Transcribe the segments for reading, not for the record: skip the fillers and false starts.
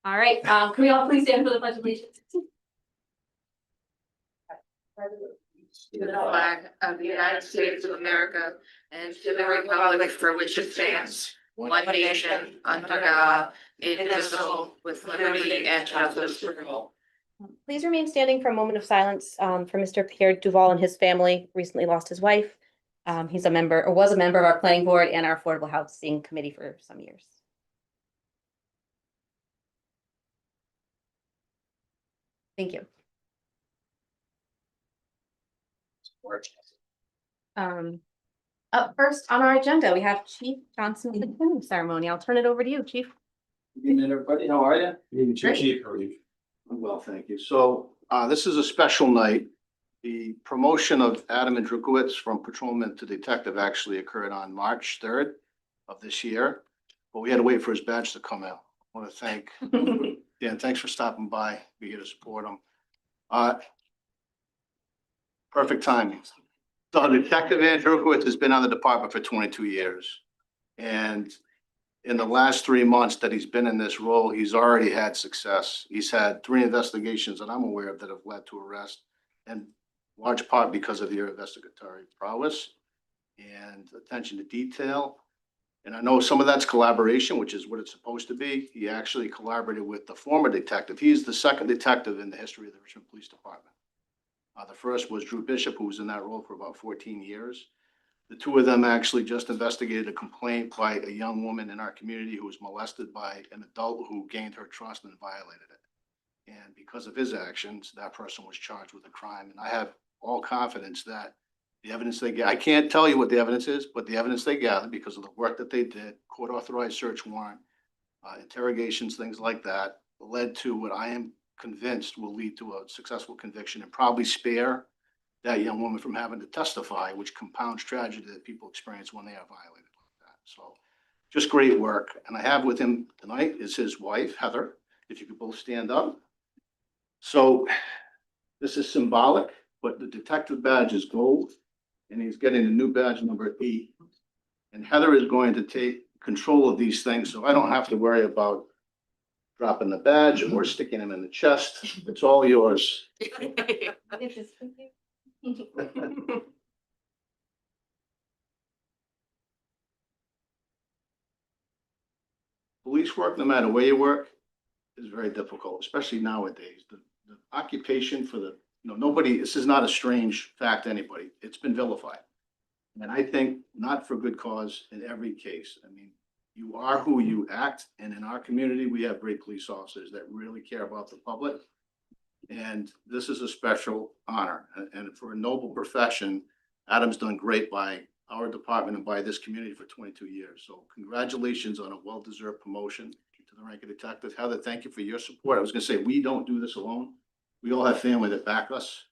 All right, can we all please stand for the pledge of allegiance? To the flag of the United States of America and to the republic for which it stands, one nation, under God, indivisible, with liberty and justice for all. Please remain standing for a moment of silence for Mr. Pierre Duval and his family. Recently lost his wife. He's a member or was a member of our planning board and our affordable housing committee for some years. Thank you. Up first on our agenda, we have Chief Johnson with the pinning ceremony. I'll turn it over to you, Chief. Good evening, everybody. How are you? Great. Chief, how are you? I'm well, thank you. So this is a special night. The promotion of Adam Andrukowitz from patrolman to detective actually occurred on March 3rd of this year, but we had to wait for his badge to come out. I want to thank Dan. Thanks for stopping by. Be here to support him. Perfect timing. So Detective Andrukowitz has been on the department for 22 years. And in the last 3 months that he's been in this role, he's already had success. He's had 3 investigations that I'm aware of that have led to arrest, and large part because of your investigatory prowess and attention to detail. And I know some of that's collaboration, which is what it's supposed to be. He actually collaborated with the former detective. He's the second detective in the history of the Richmond Police Department. The first was Drew Bishop, who was in that role for about 14 years. The 2 of them actually just investigated a complaint by a young woman in our community who was molested by an adult who gained her trust and violated it. And because of his actions, that person was charged with a crime. And I have all confidence that the evidence they get, I can't tell you what the evidence is, but the evidence they gathered because of the work that they did, court authorized search warrant, interrogations, things like that, led to what I am convinced will lead to a successful conviction and probably spare that young woman from having to testify, which compounds tragedy that people experience when they are violated like that. So just great work. And I have with him tonight is his wife, Heather, if you could both stand up. So this is symbolic, but the detective badge is gold and he's getting a new badge number 8. And Heather is going to take control of these things. So I don't have to worry about dropping the badge or sticking him in the chest. It's all yours. Police work, no matter where you work, is very difficult, especially nowadays. The occupation for the, nobody, this is not a strange fact to anybody. It's been vilified. And I think not for good cause in every case. I mean, you are who you act. And in our community, we have great police officers that really care about the public. And this is a special honor. And for a noble profession, Adam's done great by our department and by this community for 22 years. So congratulations on a well-deserved promotion to the rank of detective. Heather, thank you for your support. I was going to say, we don't do this alone. We all have family that back us,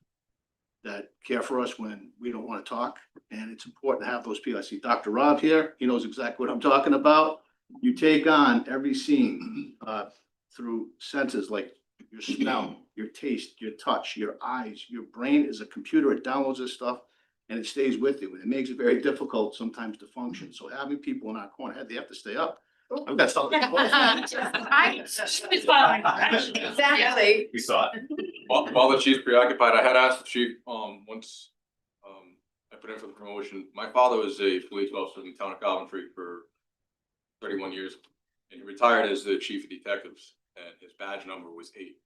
that care for us when we don't want to talk. And it's important to have those people. I see Dr. Rob here. He knows exactly what I'm talking about. You take on every scene through senses like your smell, your taste, your touch, your eyes. Your brain is a computer. It downloads this stuff and it stays with you. And it makes it very difficult sometimes to function. So having people in our corner, they have to stay up. I've got something. Exactly. We saw it. While the chief's preoccupied, I had asked the chief, once, I put in for the promotion. My father was a police officer in the town of Coventry for 31 years. And he retired as the chief of detectives and his badge number was 8.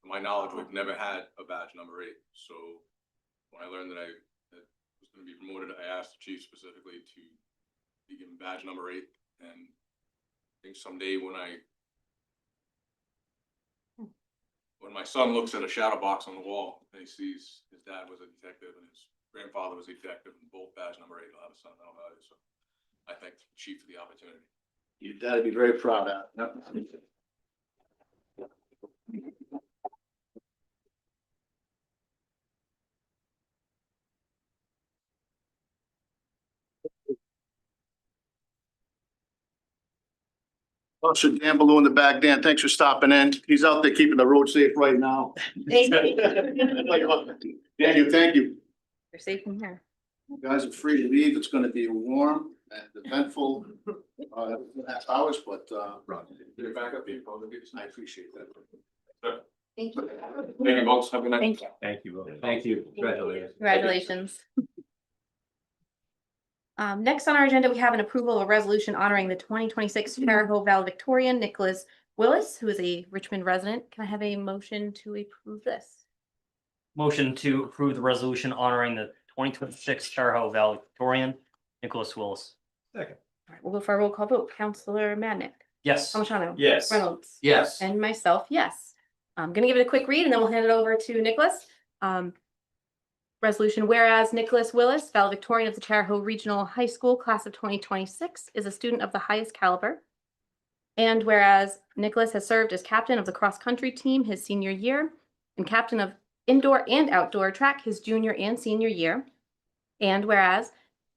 To my knowledge, we've never had a badge number 8. So when I learned that I was going to be promoted, I asked the chief specifically to be given badge number 8. And I think someday when my son looks at a shadow box on the wall and he sees his dad was a detective and his grandfather was a detective and both badge number 8, he'll have a sentimental value. So I thank the chief for the opportunity. Your dad would be very proud of that. Officer Dan Ballou in the back. Dan, thanks for stopping in. He's out there keeping the road safe right now. Thank you. Daniel, thank you. You're safe in here. You guys are free to leave. It's going to be warm and eventful. half hours, but, Get it back up here, probably get I some- appreciate that. Thank you. Thank you, folks. Have a good night. Thank you. Thank you. Thank you. Congratulations. Congratulations. Next on our agenda, we have an approval of a resolution honoring the 2026 Charahoe valedictorian Nicholas Willis, who is a Richmond resident. Can I have a motion to approve this? Motion to approve the resolution honoring the 2026 Charahoe valedictorian Nicholas Willis. Second. All right, we'll go for a roll call vote. Counselor Madnick, Yes. Palmigano. Yes. Reynolds. Yes. And myself, yes. I'm gonna give it a quick read and then we'll hand it over to Nicholas. Resolution, whereas Nicholas Willis, valedictorian of the Charahoe Regional High School class of 2026, is a student of the highest caliber. And whereas Nicholas has served as captain of the cross-country team his senior year and captain of indoor and outdoor track his junior and senior year. And whereas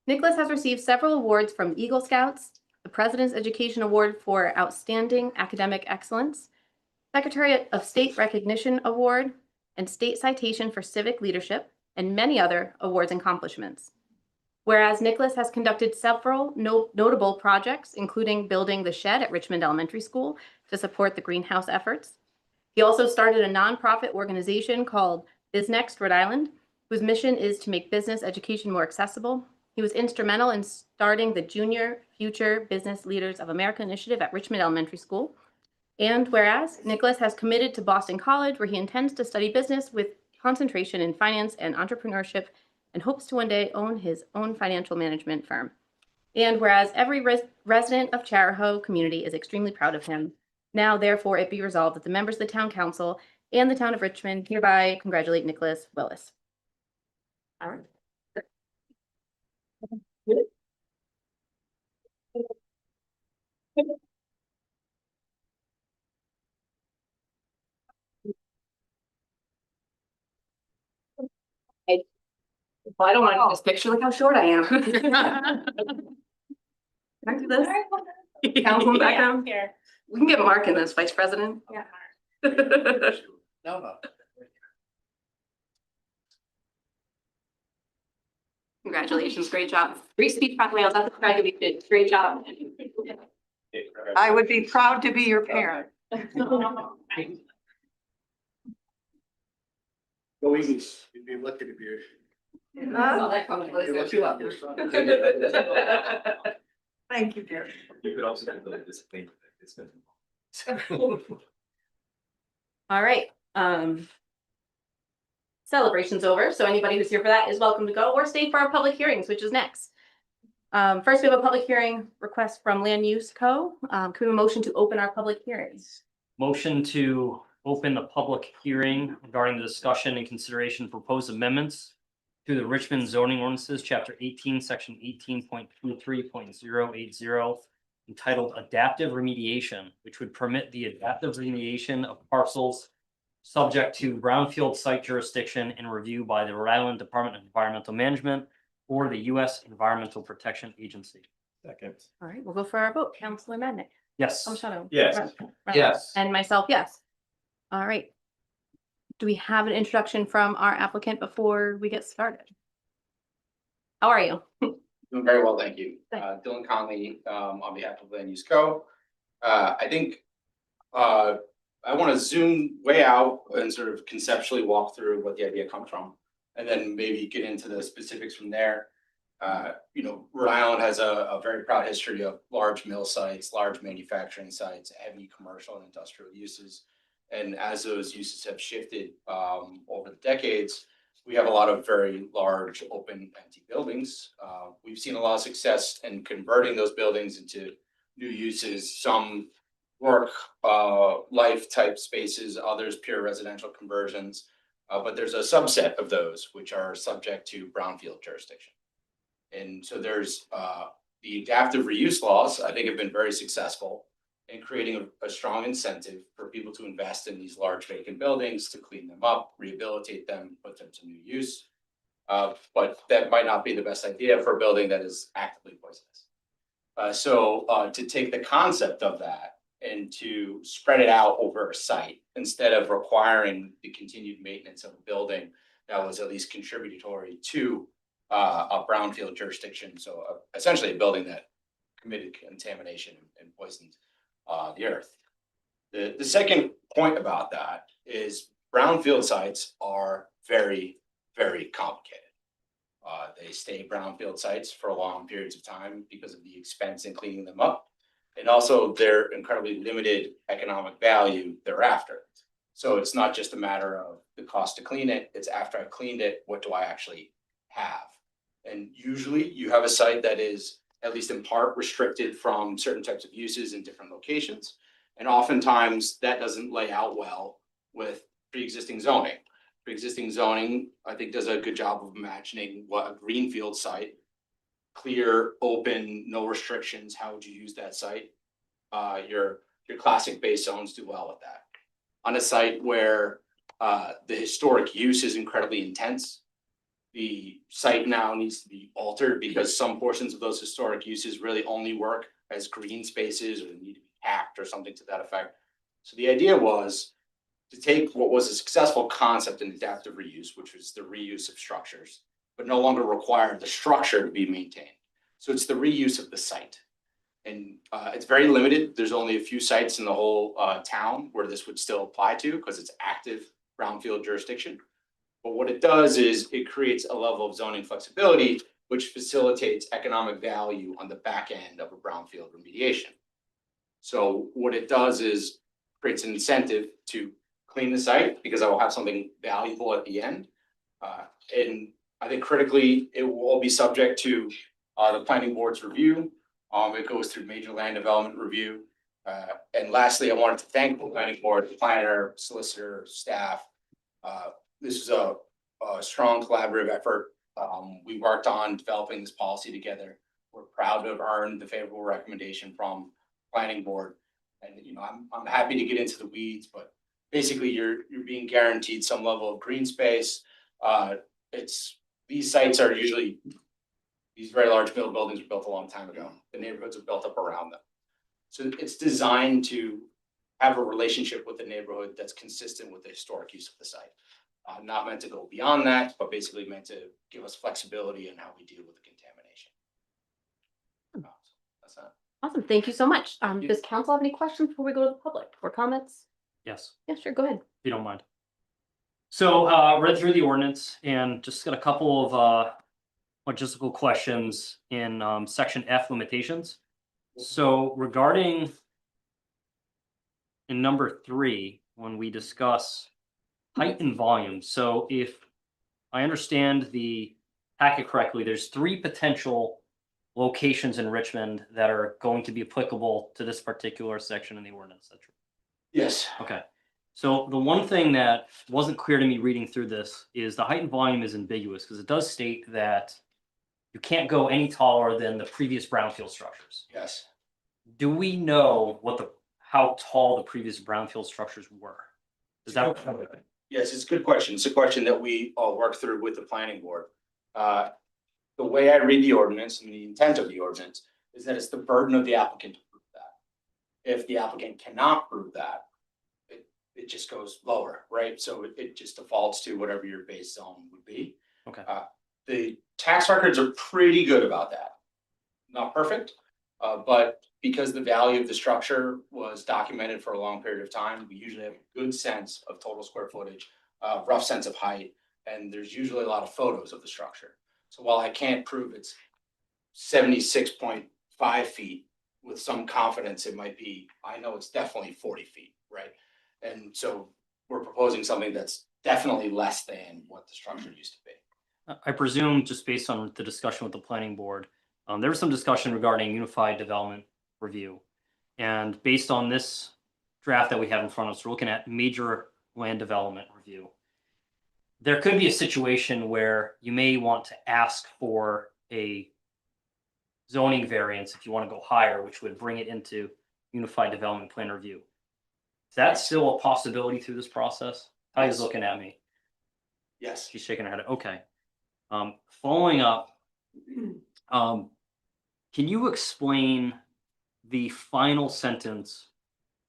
Nicholas has received several awards from Eagle Scouts, the President's Education Award for Outstanding Academic Excellence, Secretary of State Recognition Award, and State Citation for Civic Leadership, and many other awards and accomplishments. Whereas Nicholas has conducted several notable projects, including building the shed at Richmond Elementary School to support the greenhouse efforts. He also started a nonprofit organization called BizNext Rhode Island, whose mission is to make business education more accessible. He was instrumental in starting the Junior Future Business Leaders of America initiative at Richmond Elementary School. And whereas Nicholas has committed to Boston College, where he intends to study business with concentration in finance and entrepreneurship, and hopes to one day own his own financial management firm. And whereas every resident of Charahoe community is extremely proud of him, now therefore it be resolved that the members of the town council and the town of Richmond hereby congratulate Nicholas Willis. All right. Well, I don't want to do this picture. Look how short I am. Can I do this? Councilman background? Here. We can get Mark in this, Vice President. Yeah. No. Congratulations, great job. Great speech, by the way, I was at the Craig, you did, great job. I would be proud to be your parent. Go easy. You'd be lucky to be. Saw that coming. Let's do Thank you, dear. You could also do this thing. All right, celebration's over, so anybody who's here for that is welcome to go or stay for our public hearings, which is next. First, we have a public hearing request from Land Use Co. Can we have a motion to open our public hearings? Motion to open the public hearing regarding the discussion and consideration of proposed amendments to the Richmond zoning ordinances, chapter 18, section 18.23.080, entitled Adaptive Remediation, which would permit the adaptive remediation of parcels subject to brownfield site jurisdiction and review by the Rhode Island Department of Environmental Management or the U.S. Environmental Protection Agency. Second. All right, we'll go for our vote. Counselor Madnick. Yes. Palmigano. Yes. Reynolds. Yes. And myself, yes. All right. Do we have an introduction from our applicant before we get started? How are you? Doing very well, thank you. Thank Dylan Conley, on behalf of Land Use Co. I think, I want to zoom way out and sort of conceptually walk through what the idea comes from, and then maybe get into the specifics from there. Rhode Island has a very proud history of large mill sites, large manufacturing sites, heavy commercial and industrial uses. And as those uses have shifted over the decades, we have a lot of very large, open, empty buildings. We've seen a lot of success in converting those buildings into new uses, some work, life type spaces, others pure residential conversions. But there's a subset of those which are subject to brownfield jurisdiction. And so there's the adaptive reuse laws, I think, have been very successful in creating a strong incentive for people to invest in these large vacant buildings, to clean them up, rehabilitate them, put them to new use. But that might not be the best idea for a building that is actively poisonous. So to take the concept of that and to spread it out over a site, instead of requiring the continued maintenance of a building that was at least contributory to a brownfield jurisdiction. So essentially a building that committed contamination and poisoned the earth. The second point about that is brownfield sites are very, very complicated. They stay brownfield sites for long periods of time because of the expense in cleaning them up. And also their incredibly limited economic value thereafter. So it's not just a matter of the cost to clean it, it's after I've cleaned it, what do I actually have? And usually you have a site that is at least in part restricted from certain types of uses in different locations. And oftentimes that doesn't lay out well with pre-existing zoning. Pre-existing zoning, I think, does a good job of imagining what a greenfield site, clear, open, no restrictions, how would you use that site? Your classic base zones do well with that. On a site where the historic use is incredibly intense, the site now needs to be altered because some portions of those historic uses really only work as green spaces or need to be hacked or something to that effect. So the idea was to take what was a successful concept in adaptive reuse, which was the reuse of structures, but no longer required the structure to be maintained. So it's the reuse of the site. And it's very limited. There's only a few sites in the whole town where this would still apply to because it's active brownfield jurisdiction. But what it does is it creates a level of zoning flexibility, which facilitates economic value on the back end of a brownfield remediation. So what it does is creates an incentive to clean the site because I will have something valuable at the end. And I think critically, it will all be subject to the planning board's review. It goes through major land development review. And lastly, I wanted to thank the planning board, the planner, solicitor, staff. This is a strong collaborative effort. We worked on developing this policy together. We're proud to have earned the favorable recommendation from planning board. And I'm happy to get into the weeds, but basically you're being guaranteed some level of green space. These sites are usually, these very large buildings were built a long time ago. The neighborhoods are built up around them. So it's designed to have a relationship with the neighborhood that's consistent with the historic use of the site. Not meant to go beyond that, but basically meant to give us flexibility in how we deal with the contamination. That's that. Awesome. Thank you so much. you. Does council have any questions before we go to the public or comments? Yes. Yeah, sure. Go ahead. If you don't mind. So read through the ordinance and just got a couple of logistical questions in section F limitations. So regarding in number 3, when we discuss height and volume. So if I understand the packet correctly, there's 3 potential locations in Richmond that are going to be applicable to this particular section in the ordinance. That's true. Yes. Okay. So the one thing that wasn't clear to me reading through this is the height and volume is ambiguous because it does state that you can't go any taller than the previous brownfield structures. Yes. Do we know what how tall the previous brownfield structures were? Is that Yes, it's a good question. It's a question that we all work through with the planning board. The way I read the ordinance and the intent of the ordinance is that it's the burden of the applicant to prove that. If the applicant cannot prove that, it just goes lower, right? So it just defaults to whatever your base zone would be. Okay. The tax records are pretty good about that. Not perfect, but because the value of the structure was documented for a long period of time, we usually have a good sense of total square footage, rough sense of height, and there's usually a lot of photos of the structure. So while I can't prove it's 76.5 feet with some confidence, it might be, I know it's definitely 40 feet, right? And so we're proposing something that's definitely less than what the structure used to be. I presume just based on the discussion with the planning board, there was some discussion regarding unified development review. And based on this draft that we have in front of us, we're looking at major land development review. There could be a situation where you may want to ask for a zoning variance if you want to go higher, which would bring it into unified development plan review. Is that still a possibility through this process? Ty's looking at me. Yes. She's shaking her head. Okay. Following up, can you explain the final sentence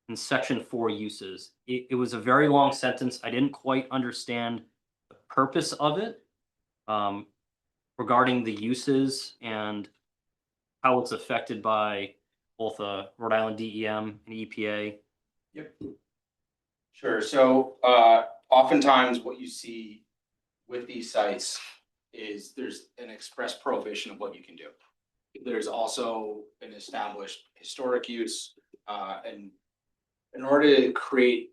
in section 4 uses? It was a very long sentence. I didn't quite understand the purpose of it regarding the uses and how it's affected by both Rhode Island DEM and EPA? Yep. Sure, so oftentimes what you see with these sites is there's an express prohibition of what you can do. There's also an established historic use, and in order to create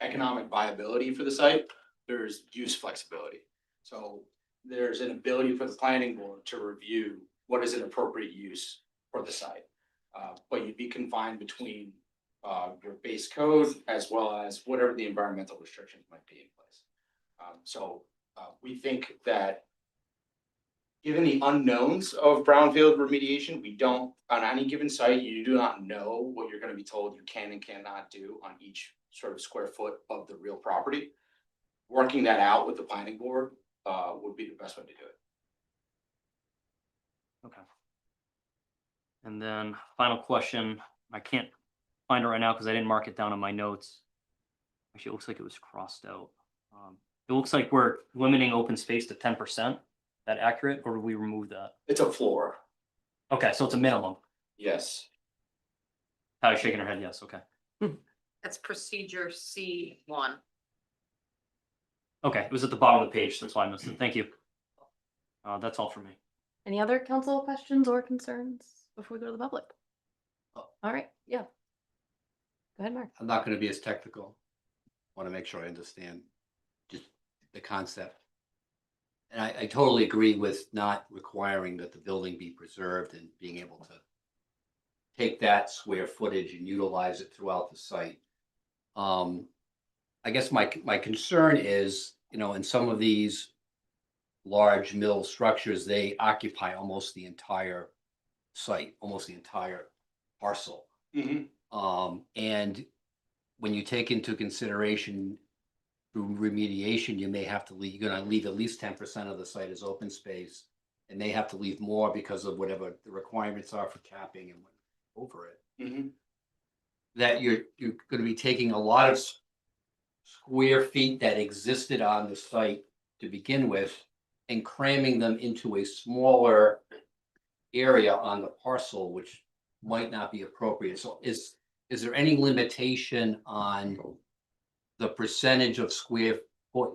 economic viability for the site, there's use flexibility. So there's an ability for the planning board to review what is an appropriate use for the site. But you'd be confined between your base code as well as whatever the environmental restrictions might be in place. So we think that given the unknowns of brownfield remediation, we don't, on any given site, you do not know what you're gonna be told you can and cannot do on each sort of square foot of the real property. Working that out with the planning board would be the best way to do it. Okay. And then final question, I can't find it right now because I didn't mark it down in my notes. Actually, it looks like it was crossed out. It looks like we're limiting open space to 10%. That accurate, or did we remove that? It's a floor, Okay, so it's a minimum. yes. Tyler's shaking her head, yes, okay. That's procedure C1. Okay, it was at the bottom of the page, that's why I missed it. Thank you. That's all for me. Any other council questions or concerns before we go to the public? Oh. All right, yeah. Go ahead, Mark. I'm not gonna be as technical. Want to make sure I understand just the concept. And I totally agree with not requiring that the building be preserved and being able to take that square footage and utilize it throughout the site. I guess my concern is, in some of these large mill structures, they occupy almost the entire site, almost the entire parcel. And when you take into consideration through remediation, you may have to leave, you're gonna leave at least 10% of the site as open space. And they have to leave more because of whatever the requirements are for capping and over it. That you're gonna be taking a lot of square feet that existed on the site to begin with and cramming them into a smaller area on the parcel, which might not be appropriate. So is there any limitation on the percentage of square foot,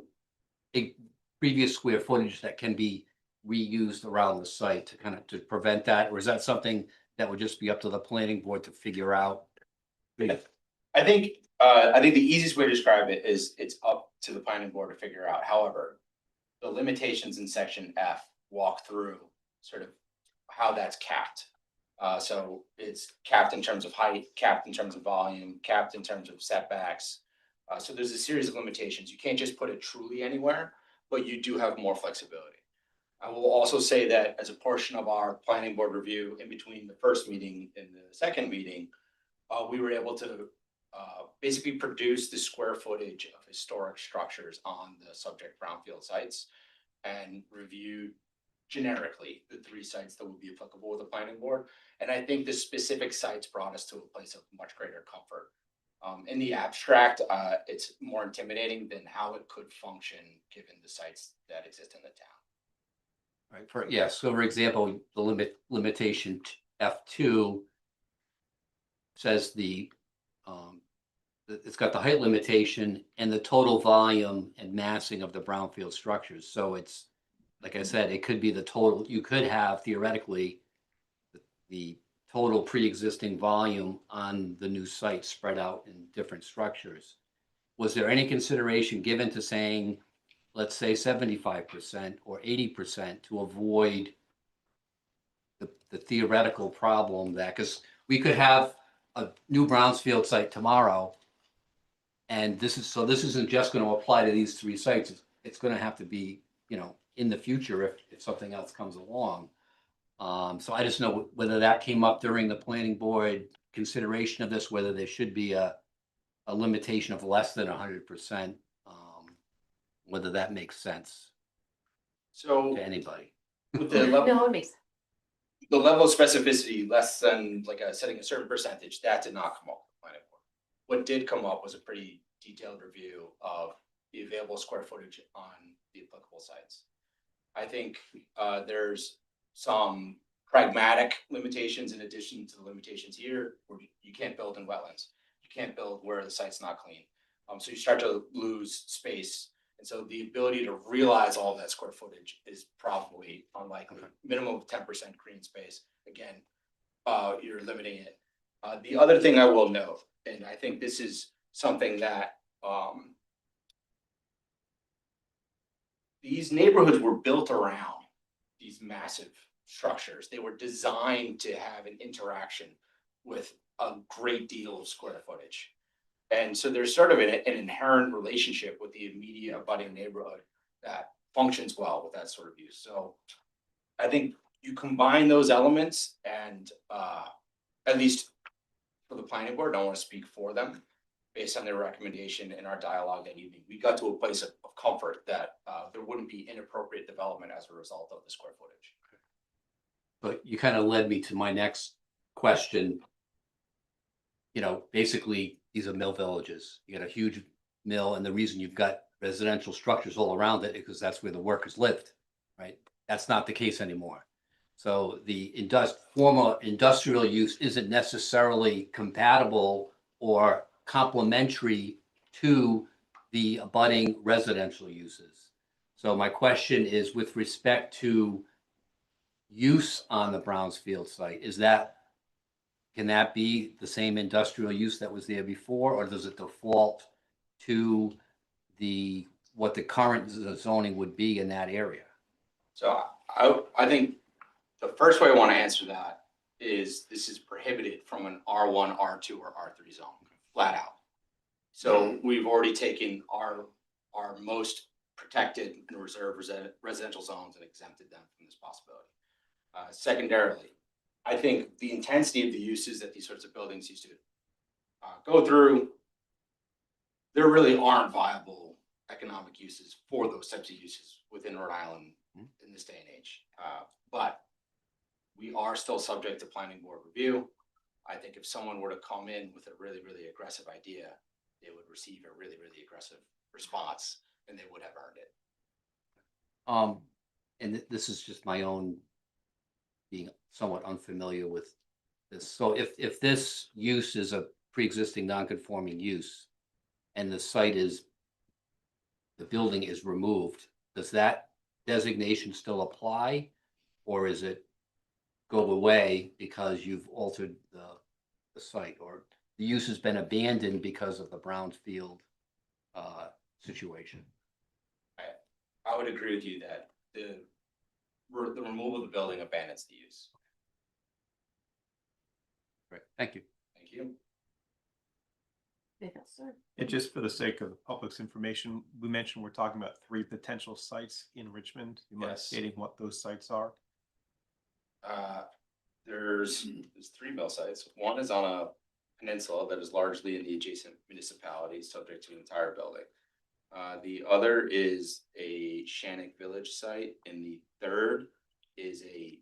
previous square footage that can be reused around the site to prevent that? Or is that something that would just be up to the planning board to figure out? I think the easiest way to describe it is it's up to the planning board to figure out. However, the limitations in section F walk through sort of how that's capped. So it's capped in terms of height, capped in terms of volume, capped in terms of setbacks. So there's a series of limitations. You can't just put it truly anywhere, but you do have more flexibility. I will also say that as a portion of our planning board review in between the first meeting and the second meeting, we were able to basically produce the square footage of historic structures on the subject brownfield sites and review generically the 3 sites that would be applicable with the planning board. And I think the specific sites brought us to a place of much greater comfort. In the abstract, it's more intimidating than how it could function given the sites that exist in the town. Right, so for example, the limitation F2 says it's got the height limitation and the total volume and massing of the brownfield structures. So it's, like I said, it could be the total, you could have theoretically the total pre-existing volume on the new site spread out in different structures. Was there any consideration given to saying, let's say 75% or 80% to avoid the theoretical problem that, because we could have a new brownfield site tomorrow, and this isn't just going to apply to these 3 sites. It's going to have to be, in the future if something else comes along. So I just know whether that came up during the planning board consideration of this, whether there should be a limitation of less than 100%, whether that makes sense So to anybody. with the level, No, it makes sense. the level of specificity less than setting a certain percentage, that did not come up with the planning board. What did come up was a pretty detailed review of the available square footage on the applicable sites. I think there's some pragmatic limitations in addition to the limitations here, where you can't build in wetlands. You can't build where the site's not clean. So you start to lose space. And so the ability to realize all of that square footage is probably unlikely. Minimum of 10% green space. Again, you're limiting it. The other thing I will note, and I think this is something that these neighborhoods were built around these massive structures. They were designed to have an interaction with a great deal of square footage. And so there's sort of an inherent relationship with the immediate abutting neighborhood that functions well with that sort of use. So I think you combine those elements and at least for the planning board, I don't want to speak for them. Based on their recommendation in our dialogue that evening, we got to a place of comfort that there wouldn't be inappropriate development as a result of the square footage. But you kind of led me to my next question. You know, basically, these are mill villages. You got a huge mill, and the reason you've got residential structures all around it is because that's where the workers lived, right? That's not the case anymore. So the former industrial use isn't necessarily compatible or complementary to the abutting residential uses. So my question is with respect to use on the Brownsfield site, can that be the same industrial use that was there before, or does it default to what the current zoning would be in that area? So I think the first way I want to answer that is this is prohibited from an R1, R2, or R3 zone, flat out. So we've already taken our most protected and reserved residential zones and exempted them from this possibility. Secondarily, I think the intensity of the uses that these sorts of buildings used to go through, there really aren't viable economic uses for those types of uses within Rhode Island in this day and age. But we are still subject to planning board review. I think if someone were to come in with a really, really aggressive idea, they would receive a really, really aggressive response and they would have earned it. And this is just my own being somewhat unfamiliar with this. So if this use is a pre-existing non-conforming use and the building is removed, does that designation still apply? Or is it go away because you've altered the site, or the use has been abandoned because of the Brownsfield situation? I would agree with you that the removal of the building abandons the use. Great, thank you. Thank you. Yes, sir. And just for the sake of the public's information, we mentioned we're talking about 3 potential sites in Richmond. You mind Yes. stating what those sites are? There's 3 mill sites. One is on a peninsula that is largely in the adjacent municipality, subject to an entire building. The other is a Shannick Village site, and the third is a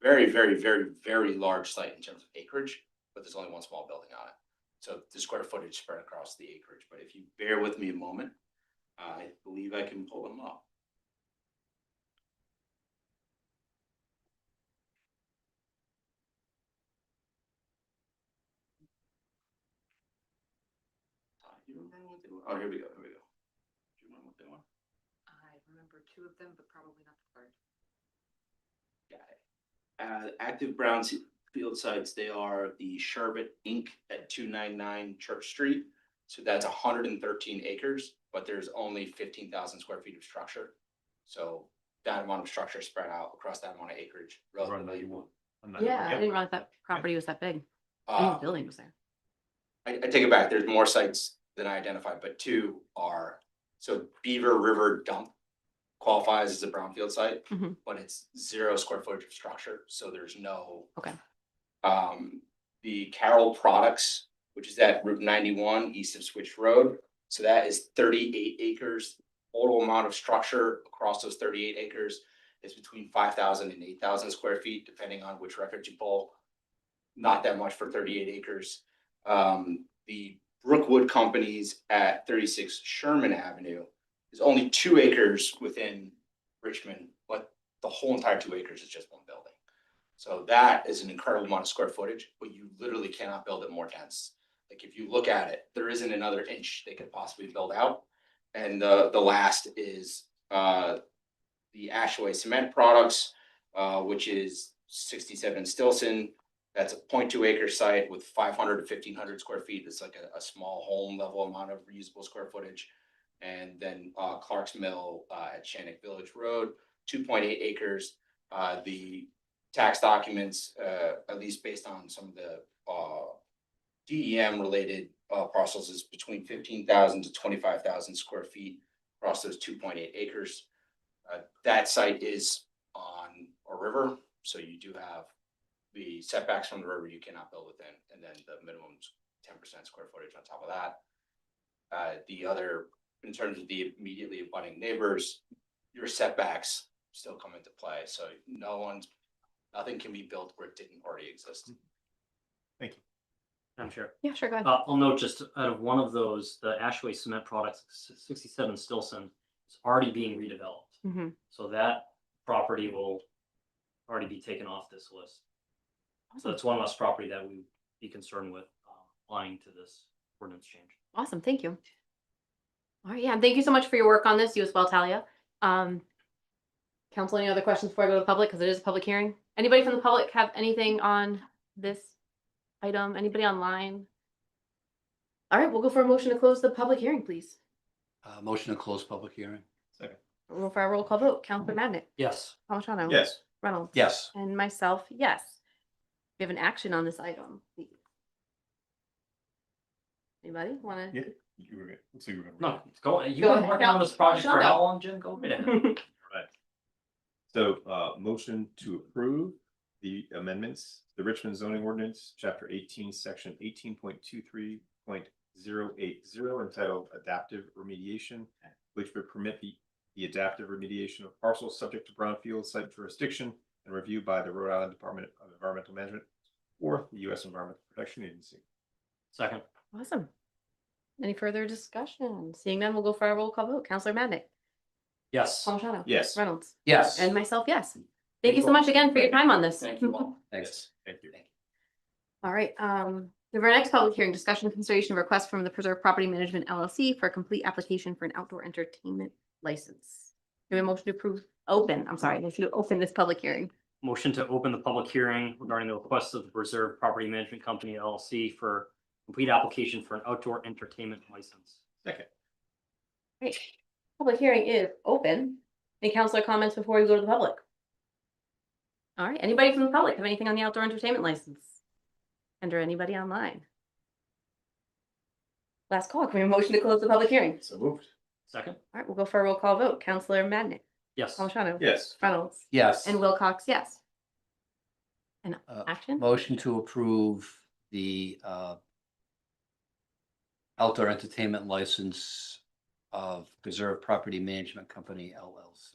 very, very, very, very large site in terms of acreage, but there's only one small building on it. So the square footage spread across the acreage. But if you bear with me a moment, I believe I can pull them up. Do you remember what they were? Oh, here we go. Here we go. Do you remember what they were? I remember 2 of them, but probably not the third. Got it. Active Brownfield sites, they are the Sherbet Inc. at 299 Church Street. So that's 113 acres, but there's only 15,000 square feet of structure. So that amount of structure spread out across that amount of acreage. Relatively. Yeah, I didn't realize that property was that big. I knew the building was there. I take it back. There's more sites than I identified, but 2 are, so Beaver River Dump qualifies as a brownfield site, Mhm. but it's 0 square footage of structure, so there's no. Okay. The Carroll Products, which is at Route 91 east of Switch Road, so that is 38 acres. Total amount of structure across those 38 acres is between 5,000 and 8,000 square feet, depending on which record you pull. Not that much for 38 acres. The Brookwood Companies at 36 Sherman Avenue is only 2 acres within Richmond, but the whole entire 2 acres is just one building. So that is an incredible amount of square footage, but you literally cannot build it more dense. Like if you look at it, there isn't another inch they could possibly build out. And the last is the Ashaway Cement Products, which is 67 Stilson. That's a 0.2 acre site with 500 to 1,500 square feet. It's like a small home level amount of reusable square footage. And then Clark's Mill at Shannick Village Road, 2.8 acres. The tax documents, at least based on some of the DEM related parcels, is between 15,000 to 25,000 square feet across those 2.8 acres. That site is on a river, so you do have the setbacks from the river you cannot build within, and then the minimum 10% square footage on top of that. The other, in terms of the immediately abutting neighbors, your setbacks still come into play, so nothing can be built where it didn't already exist. Thank you. I'm sure. Yeah, sure, go ahead. I'll note just out of one of those, the Ashway Cement Products, 67 Stilson, is already being redeveloped. Mhm. So that property will already be taken off this list. So that's one less property that we'd be concerned with applying to this ordinance change. Awesome, thank you. All right, yeah, and thank you so much for your work on this, you as well, Talia. Council, any other questions before I go to the public, because it is a public hearing? Anybody from the public have anything on this item? Anybody online? All right, we'll go for a motion to close the public hearing, please. Motion to close public hearing. Second. We'll go for our roll call vote. Counselor Madnick, Yes. Palmigano. Yes. Reynolds. Yes. And myself, yes. We have an action on this item, please. Anybody wanna? Yeah. You were good. So you were gonna. No, go, you've Go been ahead. working on this project Shut for how up. long, Jim? Go right ahead. Right. So, motion to approve the amendments, the Richmond zoning ordinance, chapter 18, section 18.23.080, entitled adaptive remediation, which would permit the adaptive remediation of parcels subject to brownfield site jurisdiction and review by the Rhode Island Department of Environmental Management or the U.S. Environmental Protection Agency. Second. Awesome. Any further discussion? Seeing none, we'll go for our roll call vote. Counselor Madnick, Yes. Palmigano. Yes. Reynolds. Yes. And myself, yes. Thank you so much again for your time on this. Thank you all. Thanks. Thank you. All right, we have our next public hearing, discussion consideration request from the Preserve Property Management LLC for a complete application for an outdoor entertainment license. Do we have a motion to approve, motion to open this public hearing. Motion to open the public hearing regarding the request of the Preserve Property Management Company LLC for complete application for an outdoor entertainment license. Second. Great. Public hearing is open. Any counselor comments before we go to the public? All right, anybody from the public have anything on the outdoor entertainment license? And or anybody online? Last call, can we have a motion to close the public hearing? So moved. Second. All right, we'll go for a roll call vote. Counselor Madnick, Yes. Palmigano. Yes. Reynolds. Yes. And Wilcox, yes. And Uh, action? Motion to approve the outdoor entertainment license of Preserve Property Management Company LLC.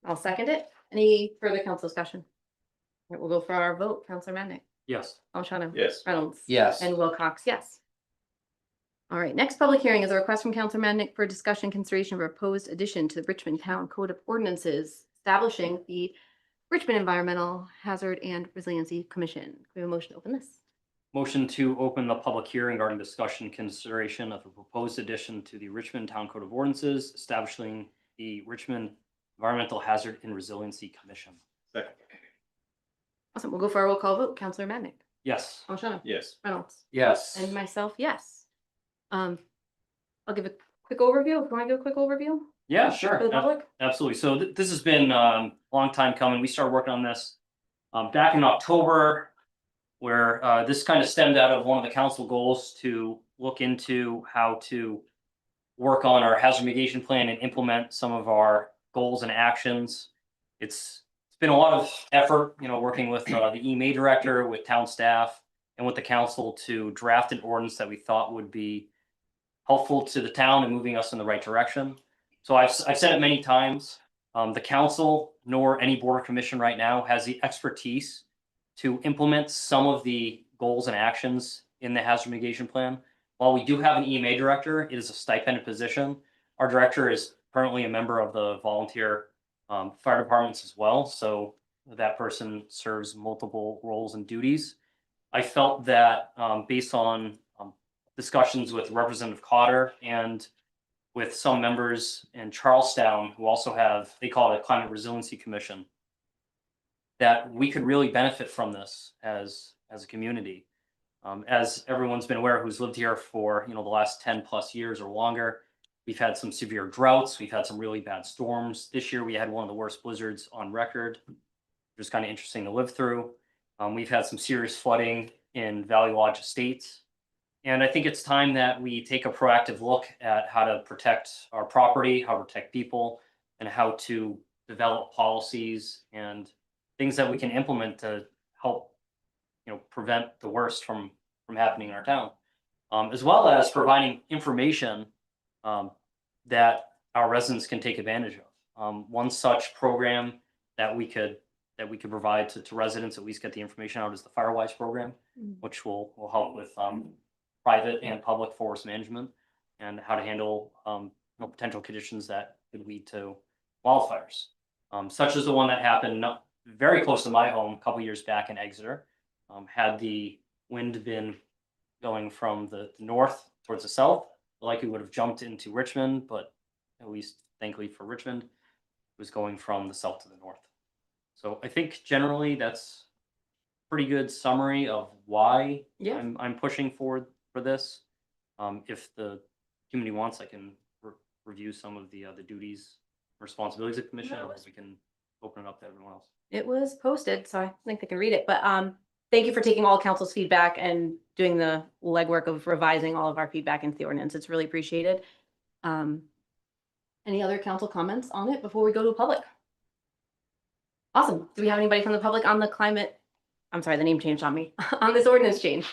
I'll second it. Any further council discussion? All right, we'll go for our vote. Counselor Madnick, Yes. Palmigano. Yes. Reynolds. Yes. And Wilcox, yes. All right, next public hearing is a request from Counselor Madnick for discussion consideration of a proposed addition to the Richmond Town Code of Ordinances establishing the Richmond Environmental Hazard and Resiliency Commission. We have a motion to open this. Motion to open the public hearing regarding discussion consideration of a proposed addition to the Richmond Town Code of Ordinances establishing the Richmond Environmental Hazard and Resiliency Commission. Second. Awesome, we'll go for our roll call vote. Counselor Madnick, Yes. Palmigano. Yes. Reynolds. Yes. And myself, yes. I'll give a quick overview. If you want to give a quick overview Yeah, for sure. the public? Absolutely. So this has been a long time coming. We started working on this back in October, where this kind of stemmed out of one of the council goals to look into how to work on our hazard mitigation plan and implement some of our goals and actions. It's been a lot of effort, working with the EMA director, with town staff, and with the council to draft an ordinance that we thought would be helpful to the town and moving us in the right direction. So I've said it many times, the council nor any board or commission right now has the expertise to implement some of the goals and actions in the hazard mitigation plan. While we do have an EMA director, it is a stipended position. Our director is currently a member of the volunteer fire departments as well. So that person serves multiple roles and duties. I felt that based on discussions with Representative Cotter and with some members in Charlestown who also have, they call it a Climate Resiliency Commission, that we could really benefit from this as a community. As everyone's been aware who's lived here for the last 10+ years or longer, we've had some severe droughts. We've had some really bad storms. This year we had one of the worst blizzards on record, which was kind of interesting to live through. We've had some serious flooding in Valley Lodge Estates. And I think it's time that we take a proactive look at how to protect our property, how to protect people, and how to develop policies and things that we can implement to help prevent the worst from happening in our town, as well as providing information that our residents can take advantage of. One such program that we could provide to residents, at least get the information out, is the Firewise program, which will help with private and public forest management and how to handle potential conditions that could lead to wildfires, such as the one that happened very close to my home a couple years back in Exeter. Had the wind been going from the north towards the south, likely would have jumped into Richmond, but at least thankfully for Richmond, it was going from the south to the north. So I think generally that's pretty good summary of why I'm pushing for this. If the community wants, I can review some of the duties, responsibilities of the commission, or we can open it up to everyone else. It was posted, so I think they can read it, but thank you for taking all council's feedback and doing the legwork of revising all of our feedback into the ordinance. It's really appreciated. Any other council comments on it before we go to public? Awesome. Do we have anybody from the public on the climate? I'm sorry, the name changed on me, on this ordinance change?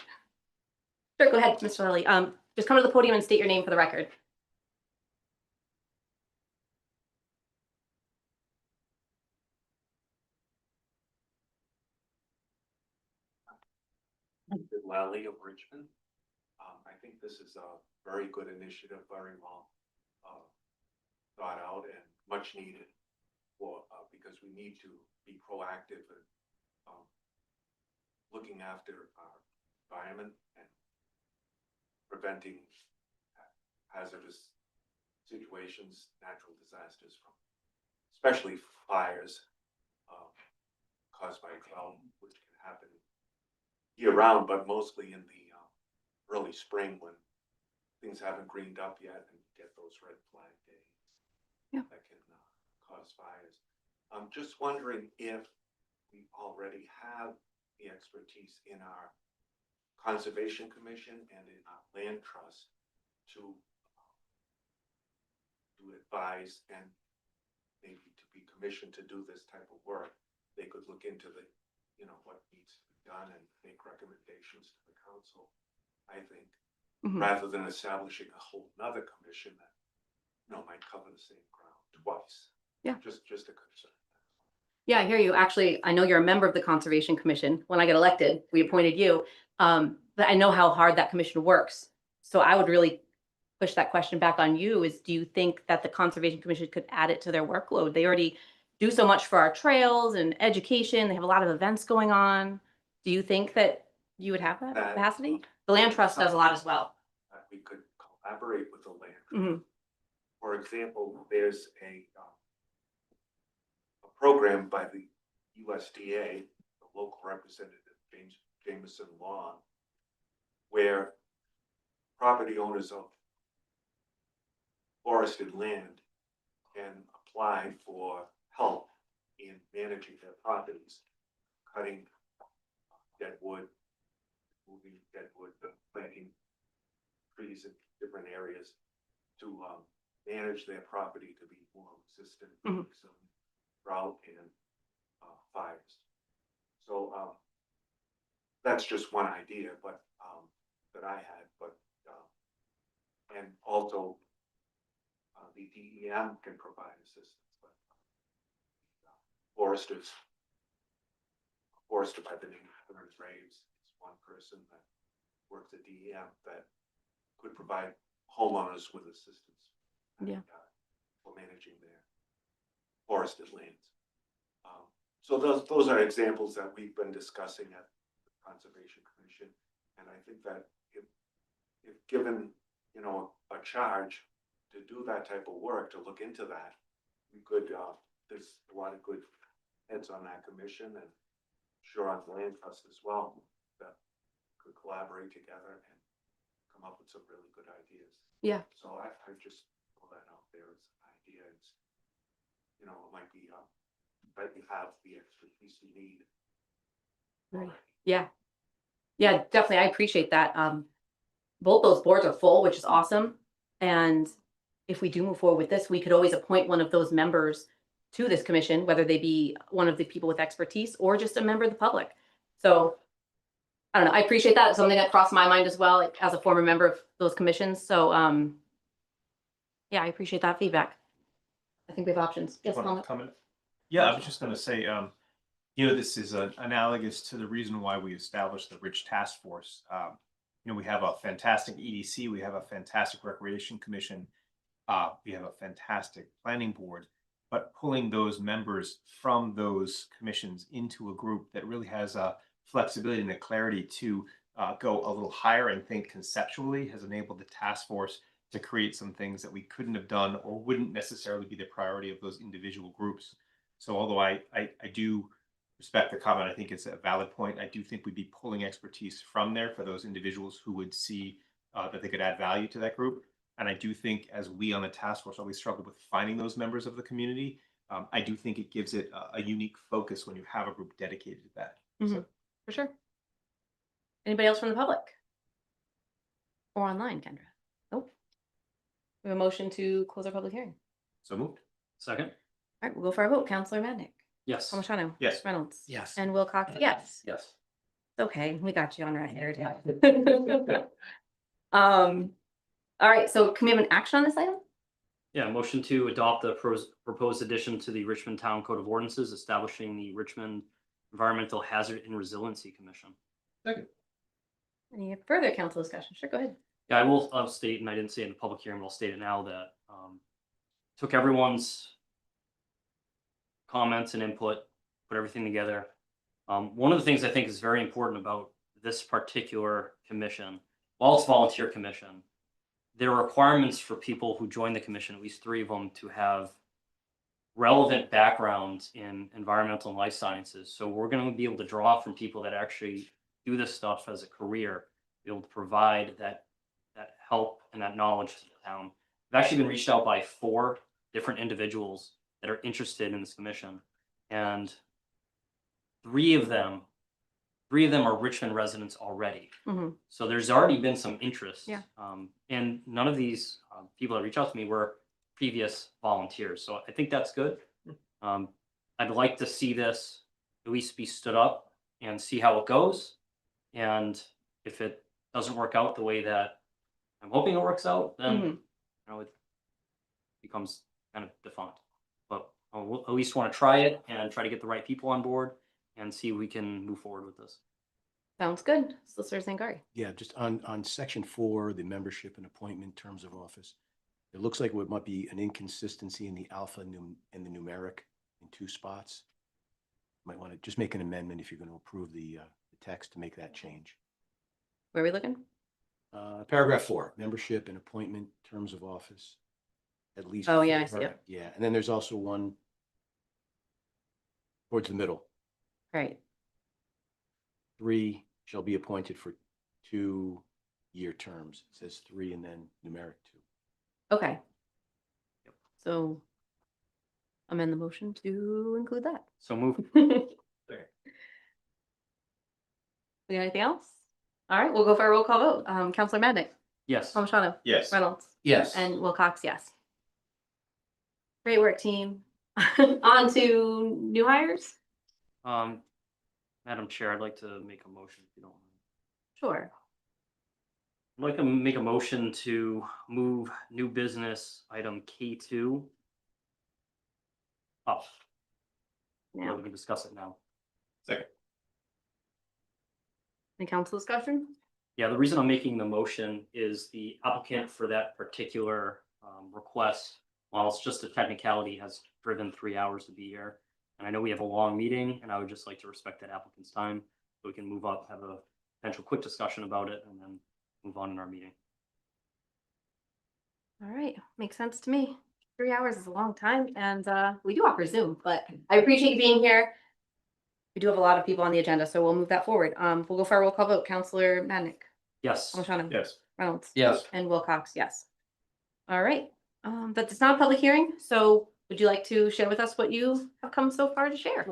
Sure, go ahead, Mr. Lilly. Just come to the podium and state your name for the record. Lally of Richmond. I think this is a very good initiative, very well thought out and much needed for because we need to be proactive in looking after our environment and preventing hazardous situations, natural disasters, from especially fires caused by drought, which can happen year round, but mostly in the early spring when things haven't greened up yet and you get those red flag days that can cause fires. I'm just wondering if we already have the expertise in our Conservation Commission and in our land trust to advise and maybe to be commissioned to do this type of work. They could look into the, what needs to be done and make recommendations to the council, I think, rather than establishing a whole nother commission that, might cover the same ground twice. Yeah. Just a concern. Yeah, I hear you. Actually, I know you're a member of the Conservation Commission. When I got elected, we appointed you. But I know how hard that commission works. So I would really push that question back on you is, do you think that the Conservation Commission could add it to their workload? They already do so much for our trails and education. They have a lot of events going on. Do you think that you would have that capacity? The Land Trust does a lot as well. We could collaborate with the land trust. For example, there's a program by the USDA, the local representative, Jameson Long, where property owners of forested land can apply for help in managing their properties, cutting dead wood, moving dead wood, planting trees in different areas to manage their property to be more resistant to some drought and fires. So that's just one idea, but that I had. But and also the DEM can provide assistance, but forester by the name of Clarence Graves is one person that works at DEM that could provide homeowners with assistance. For managing forested lands. So those are examples that we've been discussing at the Conservation Commission. And I think that if given, you know, a charge to do that type of work, to look into that, we could, there's a lot of good heads on that commission and sure on the land trust as well, that could collaborate together and come up with some really good ideas. Yeah. So I just throw that out there as an idea. It's, you know, it might be, but you have the expertise you need. Right. Yeah. Yeah, definitely. I appreciate that. Both those boards are full, which is awesome. And if we do move forward with this, we could always appoint one of those members to this commission, whether they be one of the people with expertise or just a member of the public. So I don't know. I appreciate that. It's something that crossed my mind as well, like, as a former member of those commissions. So yeah, I appreciate that feedback. I think we have options. Yes, Want to comment? comment? Yeah, I was just gonna say, you know, this is analogous to the reason why we established the Rich Task Force. You know, we have a fantastic EDC, we have a fantastic Recreation Commission, we have a fantastic planning board, but pulling those members from those commissions into a group that really has a flexibility and a clarity to go a little higher and think conceptually has enabled the task force to create some things that we couldn't have done or wouldn't necessarily be the priority of those individual groups. So although I do respect the comment, I think it's a valid point. I do think we'd be pulling expertise from there for those individuals who would see that they could add value to that group. And I do think, as we on the task force always struggle with finding those members of the community, I do think it gives it a unique focus when you have a group dedicated to that. Mhm. For sure. Anybody else from the public? Or online, Kendra? Nope. We have a motion to close our public hearing. So moved. Second? All right, we'll go for our vote. Counselor Madnick, Yes. Palmigano. Yes. Reynolds. Yes. And Wilcox, yes. Yes. Okay, we got you on right here. All right, so can we have an action on this item? Yeah, motion to adopt the proposed addition to the Richmond Town Code of Ordinances establishing the Richmond Environmental Hazard and Resiliency Commission. Any further council discussion? Sure, go ahead. Yeah, I will state, and I didn't say it in the public hearing, but I'll state it now, that took everyone's comments and input, put everything together. One of the things I think is very important about this particular commission, while it's a volunteer commission, there are requirements for people who join the commission, at least 3 of them, to have relevant backgrounds in environmental and life sciences. So we're going to be able to draw from people that actually do this stuff as a career, be able to provide that help and that knowledge to the town. I've actually been reached out by 4 different individuals that are interested in this commission, and 3 of them are Richmond residents already. Mhm. So there's already been some interest. Yeah. And none of these people that reach out to me were previous volunteers. So I think that's good. I'd like to see this at least be stood up and see how it goes. And if it doesn't work out the way that I'm hoping it works out, then Mhm. you know, it becomes kind of defunct. But I'll at least want to try it and try to get the right people on board and see if we can move forward with this. Sounds good. Solicitor Zangari. Yeah, just on section 4, the membership and appointment terms of office. It looks like it might be an inconsistency in the alpha and the numeric in 2 spots. Might want to just make an amendment if you're going to approve the text to make that change. Where are we looking? Paragraph 4, membership and appointment terms of office. At least. Oh, yeah, I see it. Yeah, and then there's also one towards the middle. Right. 3 shall be appointed for 2-year terms. It says 3 and then numeric 2. Okay. So amend the motion to include that. So move. We got anything else? All right, we'll go for a roll call vote. Counselor Madnick, Yes. Palmigano, Yes. Reynolds, Yes. and Wilcox, yes. Great work, team. On to new hires? Madam Chair, I'd like to make a motion if you don't mind. Sure. I'd like to make a motion to move new business item K2 up. Yeah, Now, we can discuss it now. Second. any council discussion? Yeah, the reason I'm making the motion is the applicant for that particular request, while it's just a technicality, has driven 3 hours to be here. And I know we have a long meeting, and I would just like to respect that applicant's time so we can move up, have a potential quick discussion about it, and then move on in our meeting. All right, makes sense to me. 3 hours is a long time, and we do offer Zoom, but I appreciate you being here. We do have a lot of people on the agenda, so we'll move that forward. We'll go for a roll call vote. Counselor Madnick, Yes. O'Shaughnessy, Yes. Reynolds, Yes. and Wilcox, yes. All right, but it's not a public hearing, so would you like to share with us what you have come so far to share?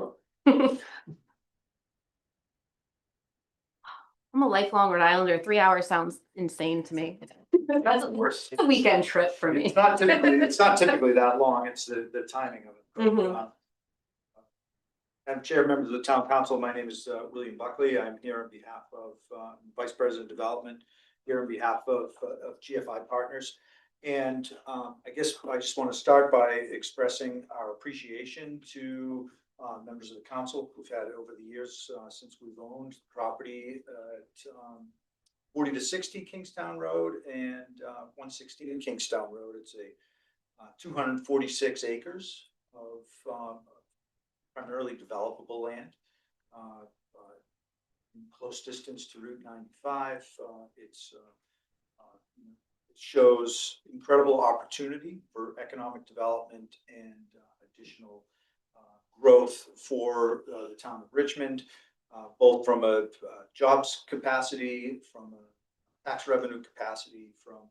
I'm a lifelong Rhode Islander. 3 hours sounds insane to me. That's a weekend trip for me. It's not typically that long. It's the timing of it. Mhm. Madam Chair, members of the Town Council, my name is William Buckley. I'm here on behalf of Vice President of Development, here on behalf of GFI Partners. And I guess I just want to start by expressing our appreciation to members of the council who've had over the years since we've owned property at 40 to 60 Kingstown Road and 116 Kingstown Road. It's a 246 acres of primarily developable land. In close distance to Route 95. It shows incredible opportunity for economic development and additional growth for the town of Richmond, both from a jobs capacity, from a tax revenue capacity, from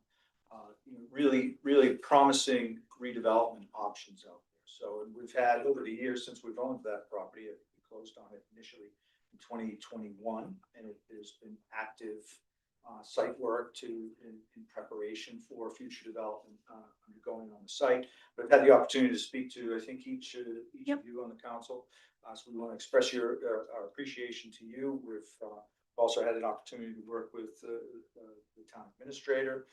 really promising redevelopment options out there. So we've had over the years since we've owned that property, we closed on it initially in 2021, and there's been active site work in preparation for future development undergoing on the site. But I've had the opportunity to speak to, I think, each of you on the council. So we want to express our appreciation to you. We've also had an opportunity to work with the town administrator,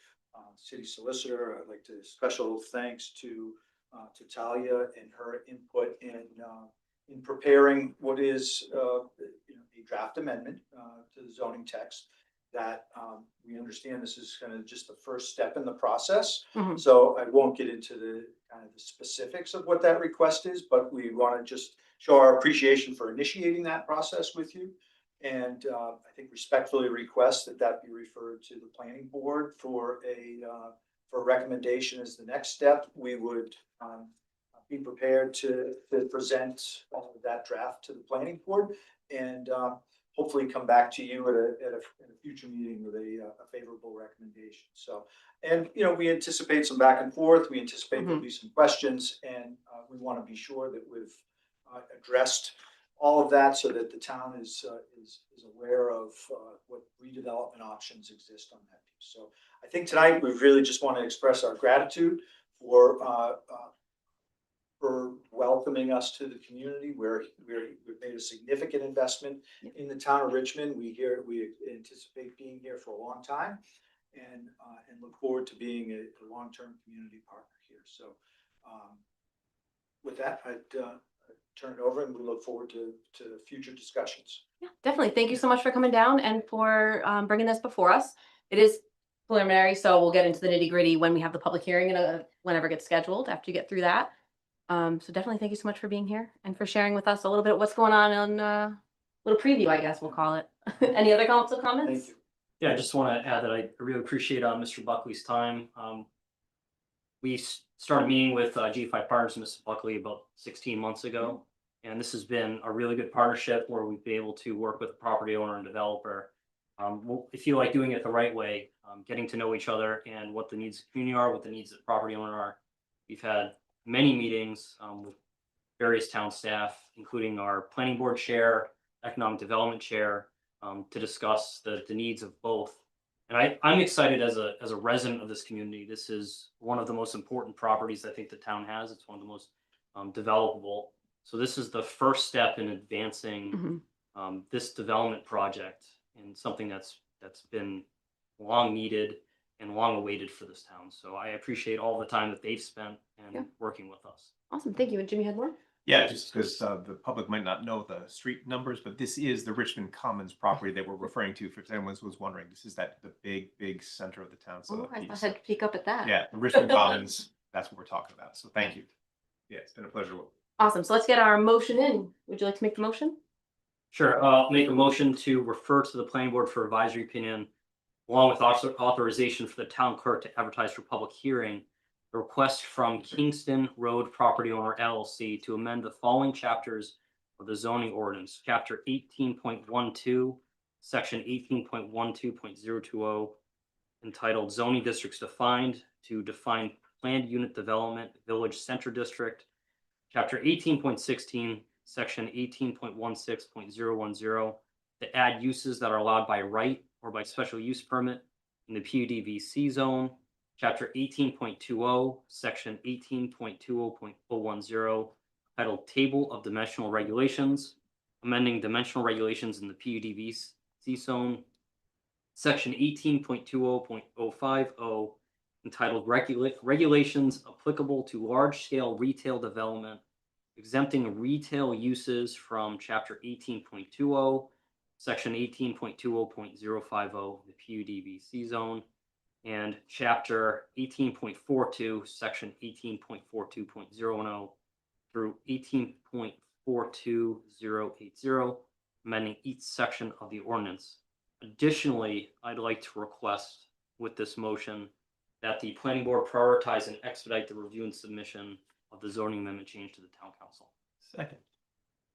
city solicitor. I'd like to special thanks to Talia and her input in preparing what is a draft amendment to the zoning text that we understand this is kind of just the first step in the process. Mhm. So I won't get into the kind of the specifics of what that request is, but we want to just show our appreciation for initiating that process with you. And I think respectfully request that be referred to the planning board for a recommendation as the next step. We would be prepared to present that draft to the planning board and hopefully come back to you at a future meeting with a favorable recommendation. So, and we anticipate some back and forth. We anticipate there'll be some questions, and we want to be sure that we've addressed all of that so that the town is aware of what redevelopment options exist on that piece. So I think tonight we really just want to express our gratitude for welcoming us to the community where we've made a significant investment in the town of Richmond. We anticipate being here for a long time and look forward to being a long-term community partner here. So with that, I'd turn it over and we look forward to future discussions. Yeah, definitely. Thank you so much for coming down and for bringing this before us. It is preliminary, so we'll get into the nitty-gritty when we have the public hearing and whenever it gets scheduled after you get through that. So definitely thank you so much for being here and for sharing with us a little bit of what's going on a little preview, I guess we'll call it. Any other council comments? Thank you. Yeah, I just want to add that I really appreciate Mr. Buckley's time. We started meeting with GFI Partners and Mr. Buckley about 16 months ago. And this has been a really good partnership where we've been able to work with the property owner and developer. I feel like doing it the right way, getting to know each other and what the needs of the community are, what the needs of the property owner are. We've had many meetings with various town staff, including our planning board chair, economic development chair, to discuss the needs of both. And I'm excited as a resident of this community. This is one of the most important properties I think the town has. It's one of the most developable. So this is the first step in advancing this development project and something that's been long needed and long awaited for this town. So I appreciate all the time that they've spent and working with us. Awesome. Thank you. And Jimmy had more? Yeah, just because the public might not know the street numbers, but this is the Richmond Commons property that we're referring to. If anyone was wondering, this is the big center of the town. So I thought I'd peek up at that. yeah, the Richmond Commons, that's what we're talking about. So thank you. Yeah, it's been a pleasure. Awesome. So let's get our motion in. Would you like to make the motion? Sure, make a motion to refer to the planning board for advisory opinion, along with authorization for the town clerk to advertise for public hearing. A request from Kingston Road Property Owner LLC to amend the following chapters of the zoning ordinance, chapter 18.12, section 18.12.020, entitled zoning districts defined, to define planned unit development, village center district, chapter 18.16, section 18.16.010, to add uses that are allowed by right or by special use permit in the PUDVC zone, chapter 18.20, section 18.20.010, titled Table of Dimensional Regulations, amending dimensional regulations in the PUDVC zone, section 18.20.050, entitled Regulations Applicable to Large-Scale Retail Development, exempting retail uses from chapter 18.20, section 18.20.050, the PUDVC zone, and chapter 18.42, section 18.42.010 through 18.42080, amending each section of the ordinance. Additionally, I'd like to request with this motion that the planning board prioritize and expedite the review and submission of the zoning amendment change to the town council. Second.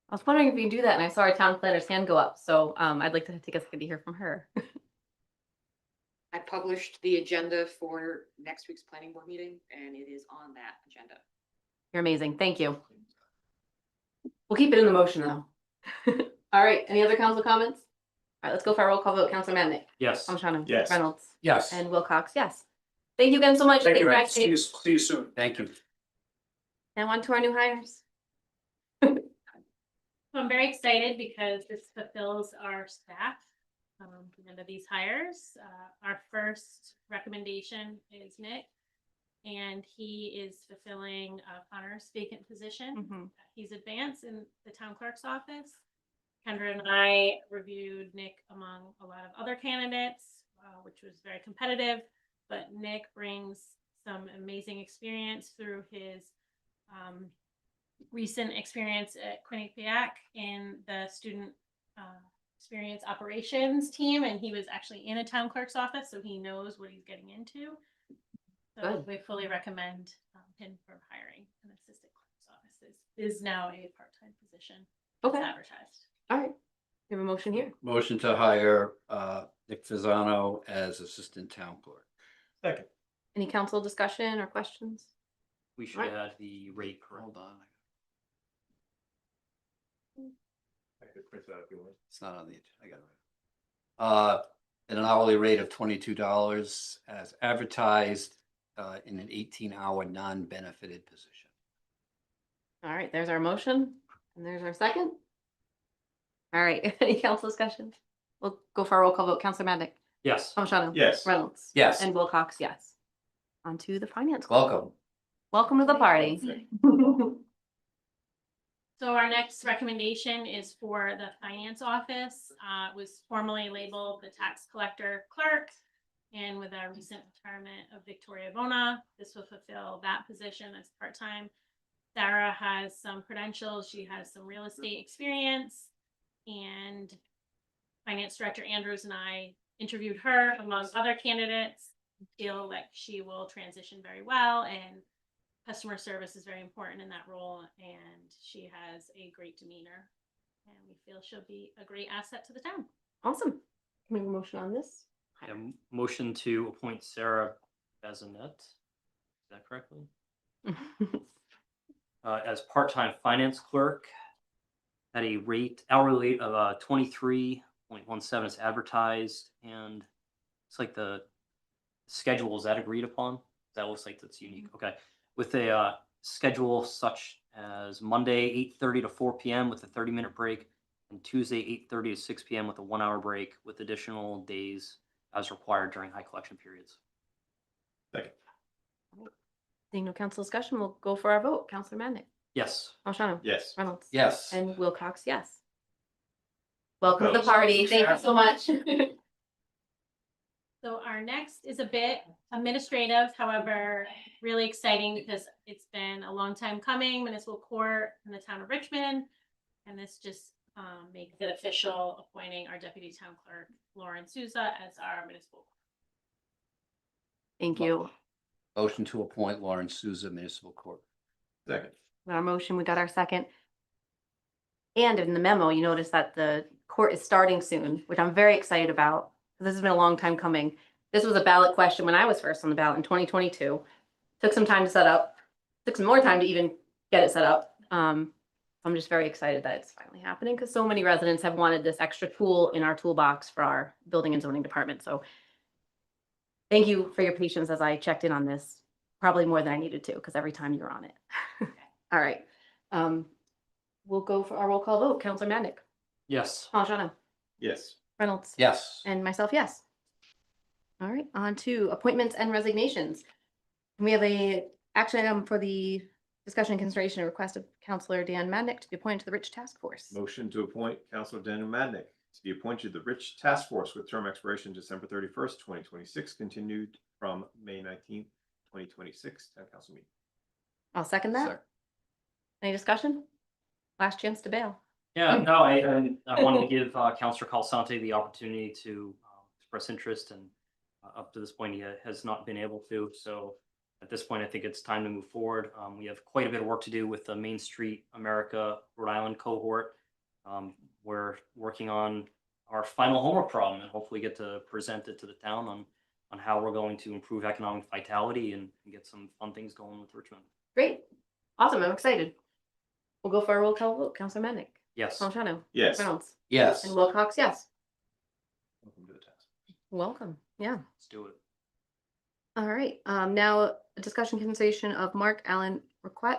I was wondering if we can do that, and I saw our town planner's hand go up, so I'd like to take a second to hear from her. I published the agenda for next week's planning board meeting, and it is on that agenda. You're amazing. Thank you. We'll keep it in the motion though. All right, any other council comments? All right, let's go for our roll call vote. Councilor Mannick. Yes. Palmigano. Yes. Reynolds. Yes, And Wilcox, yes. Thank you again so much. Thank you. Congratulations. See you soon. thank you. Now on to our new hires. So I'm very excited because this fulfills our staff. Under these hires, our first recommendation is Nick. And he is fulfilling Connor's vacant position. He's advanced in the town clerk's office. Kendra and I reviewed Nick among a lot of other candidates, which was very competitive. But Nick brings some amazing experience through his recent experience at Quinnipiac in the student experience operations team. And he was actually in a town clerk's office, so he knows what he's getting into. So Good. we fully recommend him for hiring an assistant clerk's office. Is now a part-time position. Okay. Advertised. All right. We have a motion here. Motion to hire Nick Fasano as assistant town clerk. Second. Any council discussion or questions? We should Right. add the rate. Hold on, I could print that if you want. it's not on the, I got it. At an hourly rate of $22 as advertised in an 18-hour non-benefited position. All right, there's our motion and there's our second. All right, any council discussion? We'll go for a roll call vote. Councilor Mannick. Yes. Palmigano. Yes. Reynolds. Yes. And Wilcox, yes. On to the finance. Club. Welcome. Welcome to the party. So our next recommendation is for the finance office. It was formerly labeled the tax collector clerk. And with our recent retirement of Victoria Bona, this will fulfill that position as part-time. Sarah has some credentials. She has some real estate experience. And Finance Director Andrews and I interviewed her among other candidates. Feel like she will transition very well, and customer service is very important in that role, and she has a great demeanor, and we feel she'll be a great asset to the town. Awesome. Can we have a motion on this? Yeah, motion to appoint Sarah Bazinet, is that correctly? As part-time finance clerk at a hourly rate of 23.17 is advertised, and it's like the schedule, is that agreed upon? That looks like that's unique. Okay, with a schedule such as Monday 8:30 to 4 p.m. with a 30-minute break, and Tuesday 8:30 to 6 p.m. with a 1-hour break, with additional days as required during high collection periods. Second. Seeing no council discussion, we'll go for our vote. Councilor Mannick. Yes. Palmigano. Yes. Reynolds. Yes. And Wilcox, yes. Welcome to the Welcome. party. Thank you so much. So So our next is a bit administrative, however, really exciting because it's been a long time coming, municipal court in the town of Richmond. And this just makes it official, appointing our deputy town clerk, Lauren Souza, as our municipal. Thank you. Motion to appoint Lauren Souza Municipal Court. Second. Our motion, we got our second. And in the memo, you notice that the court is starting soon, which I'm very excited about. This has been a long time coming. This was a ballot question when I was first on the ballot in 2022. Took some time to set up, took some more time to even get it set up. I'm just very excited that it's finally happening because so many residents have wanted this extra tool in our toolbox for our building and zoning department. So thank you for your patience as I checked in on this, probably more than I needed to, because every time you're on it. All right. We'll go for our roll call vote. Counselor Madnick, Yes. Palmigano, Yes. Reynolds. Yes. And myself, yes. All right, on to appointments and resignations. We have a action item for the discussion and consideration request of Counselor Dan Madnick to be appointed to the Rich Task Force. Motion to appoint Counselor Daniel Madnick to be appointed to the Rich Task Force with term expiration December 31st, 2026, continued from May 19th, 2026, town council meeting. I'll second that. Second. Any discussion? Last chance to bail. Yeah, no, I wanted to give Counselor Calsante the opportunity to express interest, and up to this point, he has not been able to. So at this point, I think it's time to move forward. We have quite a bit of work to do with the Main Street America Rhode Island cohort. We're working on our final homework problem and hopefully get to present it to the town on how we're going to improve economic vitality and get some fun things going with Richmond. Great. Awesome. I'm excited. We'll go for a roll call vote. Counselor Madnick, Yes. Palmigano, Yes. Reynolds, Yes. and Wilcox, yes. Welcome to the task. Welcome. Yeah. Let's do it. All right. Now a discussion consideration of Mark Allen Requet.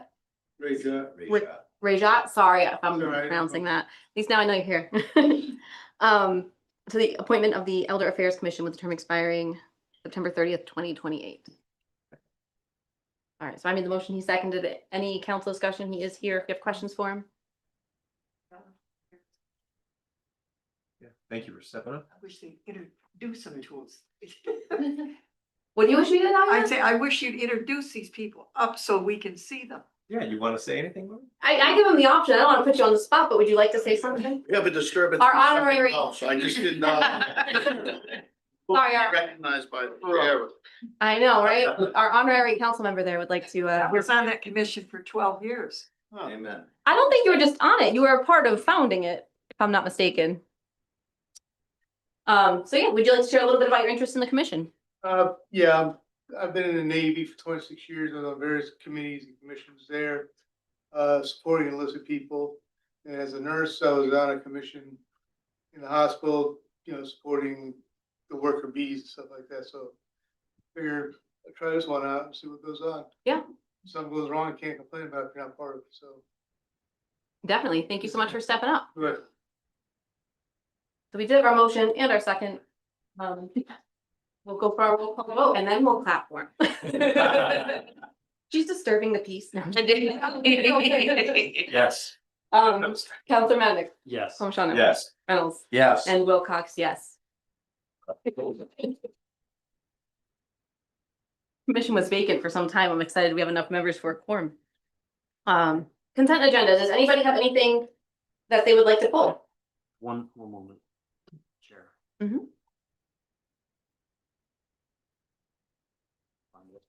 Rajat, sorry if I'm pronouncing that. At least now I know you're here. To the appointment of the Elder Affairs Commission with the term expiring September 30th, 2028. All right, so I made the motion, he seconded it. Any council discussion? He is here if you have questions for him. Yeah. Thank you for stepping up. I wish they'd introduce them to us. What do you wish we did? I'd say, I wish you'd introduce these people up so we can see them. Yeah, you want to say anything, Lori? I give him the option. I don't want to put you on the spot, but would you like to say something? We have a disturbance. Our honorary- So I just did not. Sorry, our- Recognized by the chair. I know, right? Our honorary council member there would like to, I was on that commission for 12 years. Amen. I don't think you were just on it. You were a part of founding it, if I'm not mistaken. So yeah, would you like to share a little bit about your interest in the commission? Yeah, I've been in the Navy for 26 years. I was on various committees and commissions there, supporting enlisted people. And as a nurse, I was on a commission in the hospital, supporting the worker bees and stuff like that. So figured I'd try this one out and see what goes on. Yeah. If something goes wrong, I can't complain about it if you're not part of it. So, Definitely. Thank you so much for stepping up. but So we did have our motion and our second. We'll go for our roll call vote and then we'll clap for him. She's disturbing the peace. No, I'm kidding. Yes. Counselor Madnick, Yes. Palmigano, Yes. Reynolds, Yes. and Wilcox, yes. Commission was vacant for some time. I'm excited we have enough members for a quorum. Consent agenda. Does anybody have anything that they would like to pull? One moment. Chair. Mhm. Find it.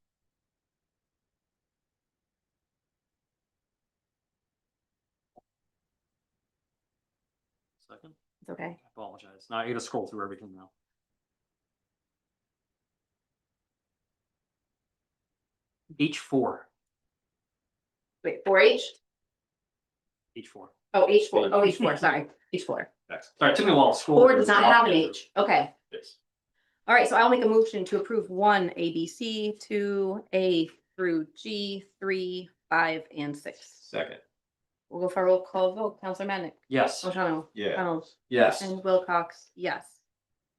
Second. It's okay. I apologize. Now I gotta scroll through everything now. H4. Wait, 4H? H4. Oh, H4. Oh, H4, sorry. H4. Next. Sorry, it took me a while to scroll. 4 through. does not have an H. Okay. Yes. All right, so I'll make a motion to approve 1 A, B, C, 2 A through G, 3, 5, and 6. Second. We'll go for a roll call vote. Counselor Madnick, Yes. Palmigano, Yeah. Reynolds, Yes. and Wilcox, yes.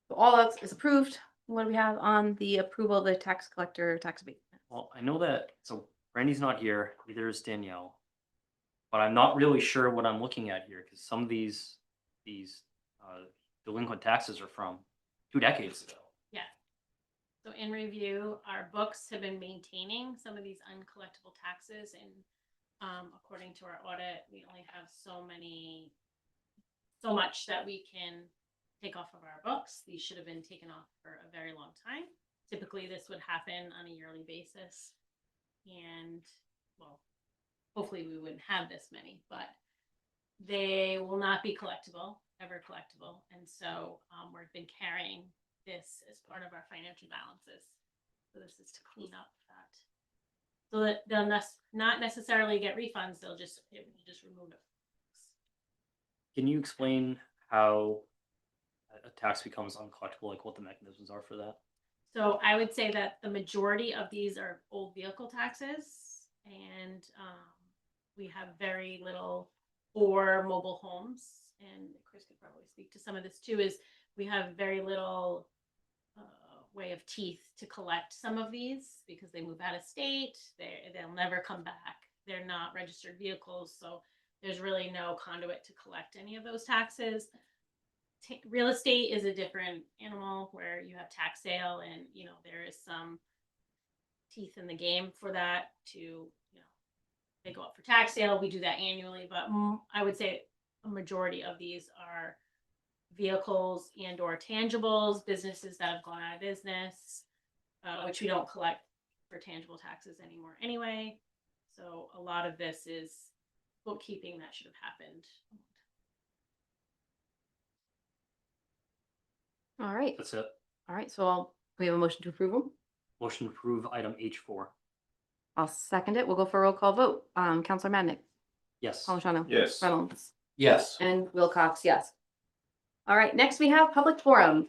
So all else is approved. What do we have on the approval of the tax collector tax abatement? Well, I know that, so Brandy's not here, neither is Danielle. But I'm not really sure what I'm looking at here, because some of these delinquent taxes are from 2 decades ago. Yeah. So in review, our books have been maintaining some of these uncollectible taxes, and according to our audit, we only have so much that we can take off of our books. These should have been taken off for a very long time. Typically, this would happen on a yearly basis. And, well, hopefully we wouldn't have this many, but they will not be collectible, ever collectible. And so we've been carrying this as part of our financial balances. So this is to clean up that. So that they'll not necessarily get refunds, they'll just remove it. Can you explain how a tax becomes uncollectible, like what the mechanisms are for that? So I would say that the majority of these are old vehicle taxes, and we have very little or mobile homes. And Chris could probably speak to some of this too, is we have very little way of teeth to collect some of these because they move out of state. They'll never come back. They're not registered vehicles. So there's really no conduit to collect any of those taxes. Real estate is a different animal where you have tax sale, and there is some teeth in the game for that to they go up for tax sale. We do that annually, but I would say a majority of these are vehicles and or tangibles, businesses that have gone out of business, which we don't collect for tangible taxes anymore anyway. So a lot of this is bookkeeping that should have happened. All right. That's it. All right. So we have a motion to approve them. Motion to approve item H4. I'll second it. We'll go for a roll call vote. Counselor Madnick, Yes. Palmigano, Yes. Reynolds, Yes. and Wilcox, yes. All right, next we have public forum.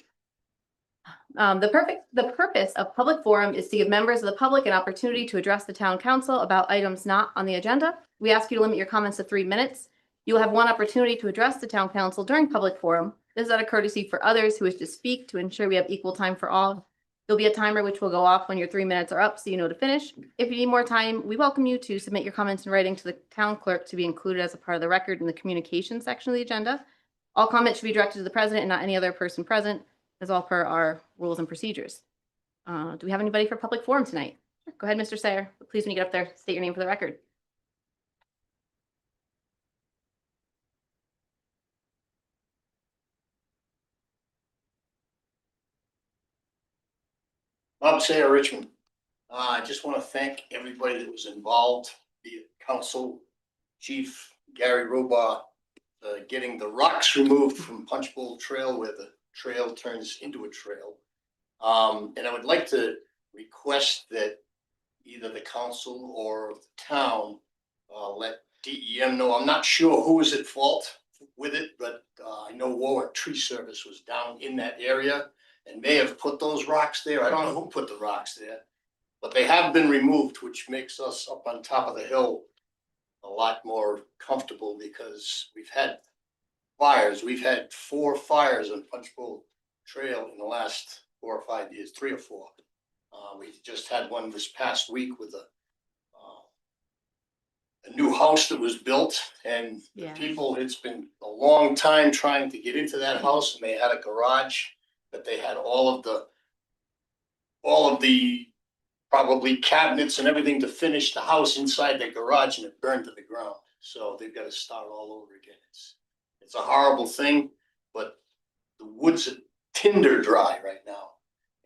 The purpose of public forum is to give members of the public an opportunity to address the town council about items not on the agenda. We ask you to limit your comments to 3 minutes. You will have one opportunity to address the town council during public forum. This is out of courtesy for others who wish to speak to ensure we have equal time for all. There'll be a timer which will go off when your 3 minutes are up, so you know to finish. If you need more time, we welcome you to submit your comments in writing to the town clerk to be included as a part of the record in the communication section of the agenda. All comments should be directed to the president and not any other person present, as all per our rules and procedures. Do we have anybody for public forum tonight? Go ahead, Mr. Sayer. Please, when you get up there, state your name for the record. Bob Sayer, Richmond. I just want to thank everybody that was involved, the council, Chief Gary Robar, getting the rocks removed from Punch Bowl Trail where the trail turns into a trail. And I would like to request that either the council or the town let DEM know. I'm not sure who is at fault with it, but I know Warwick Tree Service was down in that area and may have put those rocks there. I don't know who put the rocks there, but they have been removed, which makes us up on top of the hill a lot more comfortable because we've had fires. We've had 4 fires on Punch Bowl Trail in the last 4 or 5 years, 3 or 4. We just had one this past week with a new house that was built, and Yeah. people, it's been a long time trying to get into that house, and they had a garage, but they had all of the probably cabinets and everything to finish the house inside the garage, and it burned to the ground. So they've got to start all over again. It's a horrible thing, but the woods are tinder dry right now.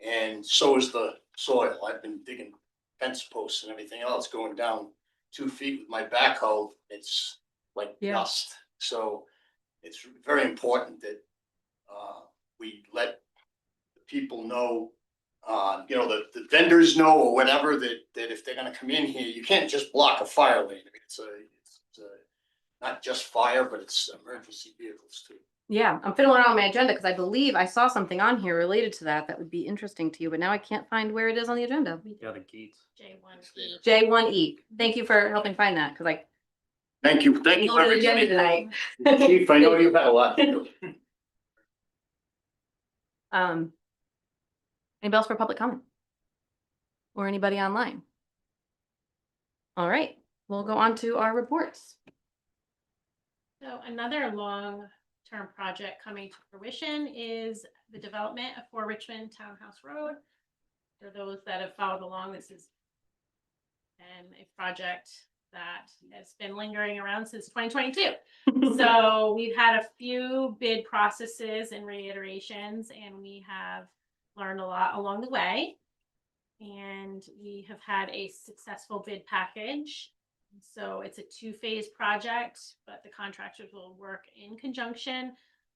And so is the soil. I've been digging fence posts and everything else, going down 2 feet with my backhoe. It's like dust. So it's very important that we let the people know, the vendors know or whatever, that if they're gonna come in here, you can't just block a fire lane. I mean, it's not just fire, but it's emergency vehicles too. Yeah, I'm fiddling around my agenda because I believe I saw something on here related to that that would be interesting to you, but now I can't find where it is on the agenda. Yeah, the gates. J1E. J1E. Thank you for helping find that because I Thank you for loaded the agenda everything. tonight. Chief, I know you've had a lot to do. Anybody else for public comment? Or anybody online? All right, we'll go on to our reports. So another long-term project coming to fruition is the development of 4 Richmond Townhouse Road. For those that have followed along, this is a project that has been lingering around since 2022. So we've had a few bid processes and reiterations, and we have learned a lot along the way. And we have had a successful bid package. So it's a two-phase project, but the contractors will work in conjunction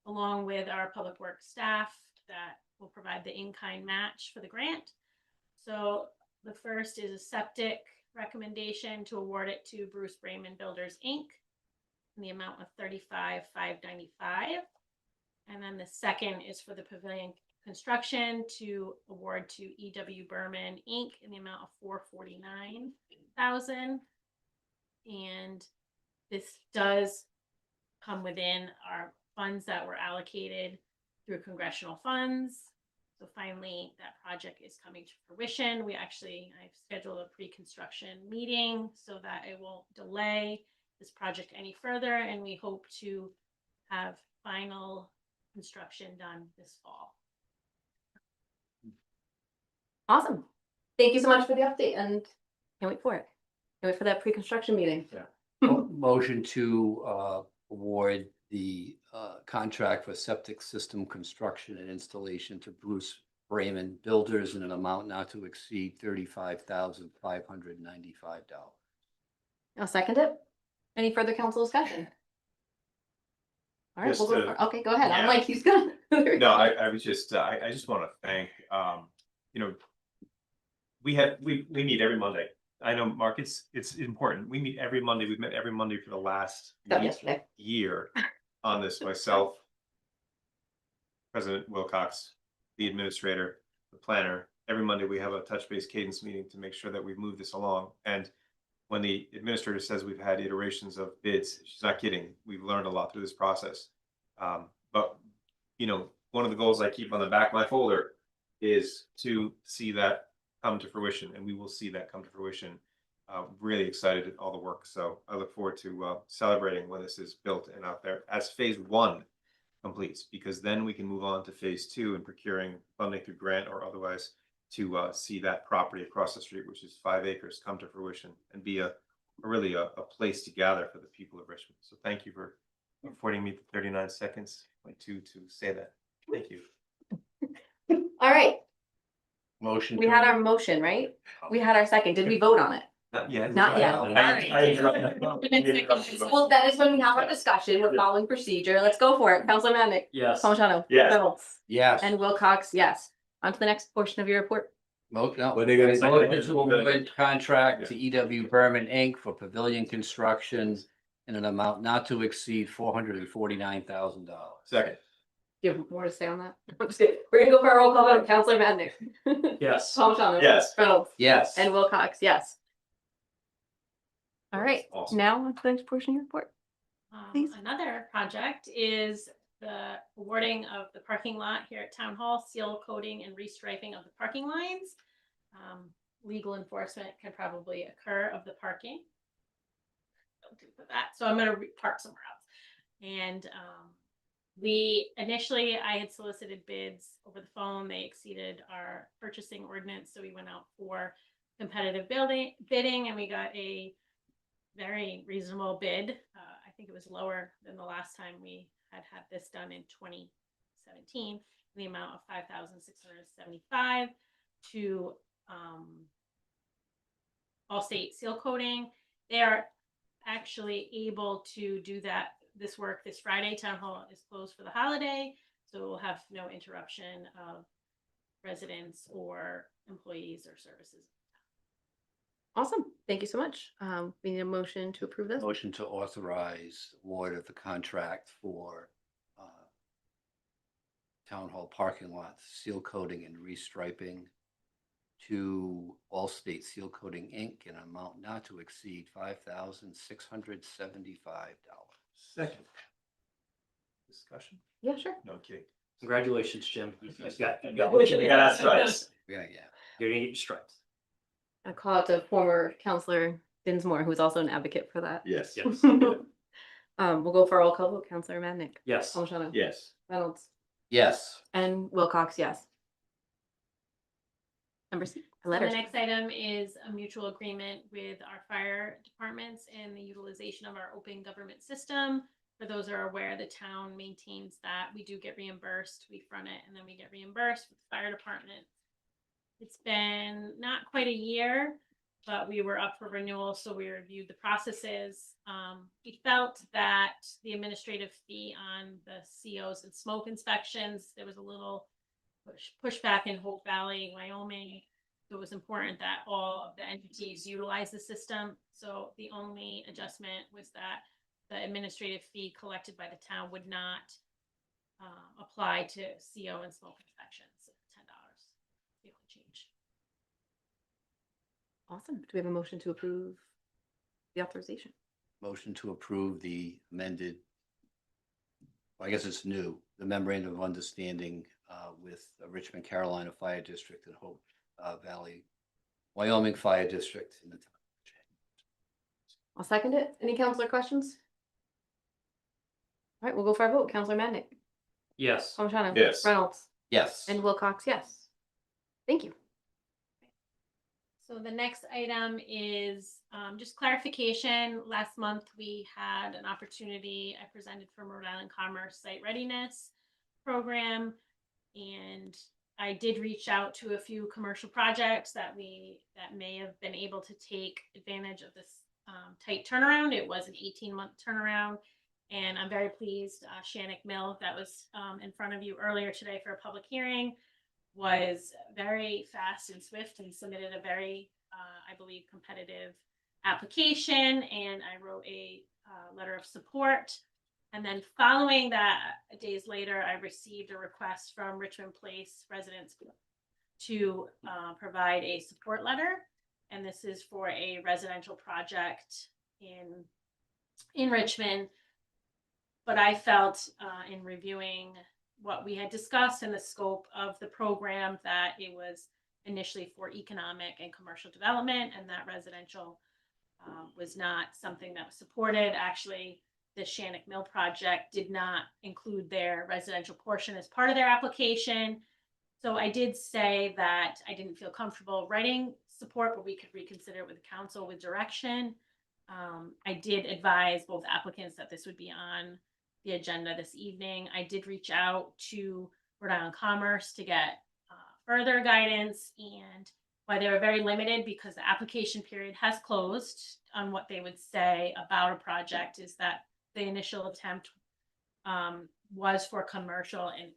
along with our public works staff that will provide the in-kind match for the grant. So the first is a septic recommendation to award it to Bruce Braman Builders, Inc. in the amount of $35,595. And then the second is for the pavilion construction to award to EW Berman, Inc. in the amount of $449,000. And this does come within our funds that were allocated through congressional funds. So finally, that project is coming to fruition. I've scheduled a pre-construction meeting so that it won't delay this project any further. And we hope to have final construction done this fall. Awesome. Thank you so much for the update and can't wait for it. Can't wait for that pre-construction meeting. Motion to award the contract for septic system construction and installation to Bruce Braman Builders in an amount not to exceed $35,595. I'll second it. Any further council discussion? All right, Just we'll go to- for, okay, go ahead. I'm yeah. like, he's gonna. No, I was just, I just want to thank, we meet every Monday. I know, Mark, it's important. We meet every Monday. We've met every Monday for the last Except yesterday. year on this, myself, President Wilcox, the administrator, the planner. Every Monday we have a touch base cadence meeting to make sure that we've moved this along. And when the administrator says we've had iterations of bids, she's not kidding. We've learned a lot through this process. But one of the goals I keep on the back of my folder is to see that come to fruition, and we will see that come to fruition. Really excited at all the work. So I look forward to celebrating when this is built and out there as phase one completes, because then we can move on to phase two and procuring funding through grant or otherwise to see that property across the street, which is 5 acres, come to fruition and be really a place to gather for the people of Richmond. So thank you for affording me the 39 seconds to say that. Thank you. All right, Motion. we had our motion, right? We had our second. Did we vote on it? Not yet. Not yet. I Well, that is when we have our discussion. We're following procedure. Let's go for it. Counselor Mannick. Yes. Palmigano. Yes. Reynolds. Yes. And Wilcox, yes. On to the next portion of your report. Motion What are you gonna say? to award contract to EW Berman, Inc. for pavilion construction in an amount not to exceed $449,000. Second. Do you have more to say on that? I'm just kidding. We're gonna go for a roll call vote. Counselor Mannick. Yes. Palmigano. Yes. Reynolds. Yes. And Wilcox, yes. All right, Awesome. now on to the next portion of your report. Please. Another project is the awarding of the parking lot here at Town Hall, seal coating and restriping of the parking lines. Legal enforcement can probably occur of the parking. Don't do that, so I'm gonna park somewhere else. And I had solicited bids over the phone. They exceeded our purchasing ordinance, so we went out for competitive bidding, and we got a very reasonable bid. I think it was lower than the last time we had this done in 2017, the amount of $5,675 to Allstate Seal Coating. They are actually able to do this work this Friday. Town Hall is closed for the holiday, so we'll have no interruption of residents or employees or services. Awesome, thank you so much. We need a motion to approve this. Motion to authorize award of the contract for Town Hall parking lot seal coating and restriping to Allstate Seal Coating, Inc. in an amount not to exceed $5,675. Second. Discussion? Yeah, sure. No kidding. Congratulations, Jim. You got that stripes. Yeah. You're gonna get your stripes. I call out to former Counselor Dinsmore, who's also an advocate for that. Yes. Yes. We'll go for a roll call vote. Counselor Mannick. Yes. Palmigano. Yes. Reynolds. Yes. And Wilcox, yes. Number C, a So letter. the next item is a mutual agreement with our fire departments and the utilization of our open government system. For those who are aware, the town maintains that. We do get reimbursed. We front it and then we get reimbursed with the fire department. It's been not quite a year, but we were up for renewal, so we reviewed the processes. We felt that the administrative fee on the COs and smoke inspections, there was a little pushback in Hope Valley, Wyoming. So it was important that all of the entities utilize the system. So the only adjustment was that the administrative fee collected by the town would not apply to CO and smoke inspections, $10. The only change. Awesome. Do we have a motion to approve the authorization? Motion to approve the amended, well, I guess it's new, the memorandum of understanding with Richmond Carolina Fire District and Hope Valley, Wyoming Fire District in the town. I'll second it. Any counselor questions? All right, we'll go for a vote. Counselor Madnick, Yes. Palmigano. Yes. Reynolds, Yes. and Wilcox, yes. Thank you. So the next item is just clarification. Last month, we had an opportunity, I presented from Rhode Island Commerce Site Readiness Program. And I did reach out to a few commercial projects that may have been able to take advantage of this tight turnaround. It was an 18-month turnaround. And I'm very pleased, Shannick Mill, that was in front of you earlier today for a public hearing, was very fast and swift and submitted a very, I believe, competitive application. And I wrote a letter of support. And then following that, days later, I received a request from Richmond Place residents to provide a support letter. And this is for a residential project in Richmond. But I felt in reviewing what we had discussed in the scope of the program that it was initially for economic and commercial development, and that residential was not something that was supported. Actually, the Shannick Mill project did not include their residential portion as part of their application. So I did say that I didn't feel comfortable writing support, but we could reconsider it with the council with direction. I did advise both applicants that this would be on the agenda this evening. I did reach out to Rhode Island Commerce to get further guidance, and why they were very limited because the application period has closed on what they would say about a project is that the initial attempt was for commercial and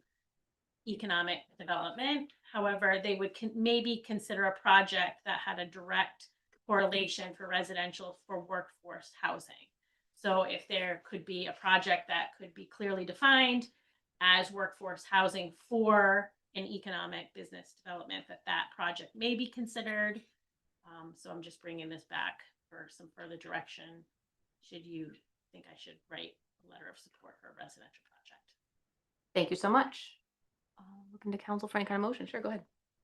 economic development. However, they would maybe consider a project that had a direct correlation for residential for workforce housing. So if there could be a project that could be clearly defined as workforce housing for an economic business development, that project may be considered. So I'm just bringing this back for some further direction. Should you think I should write a letter of support for a residential project? Thank you so much. Looking to council for any kind of motion. Sure, go ahead.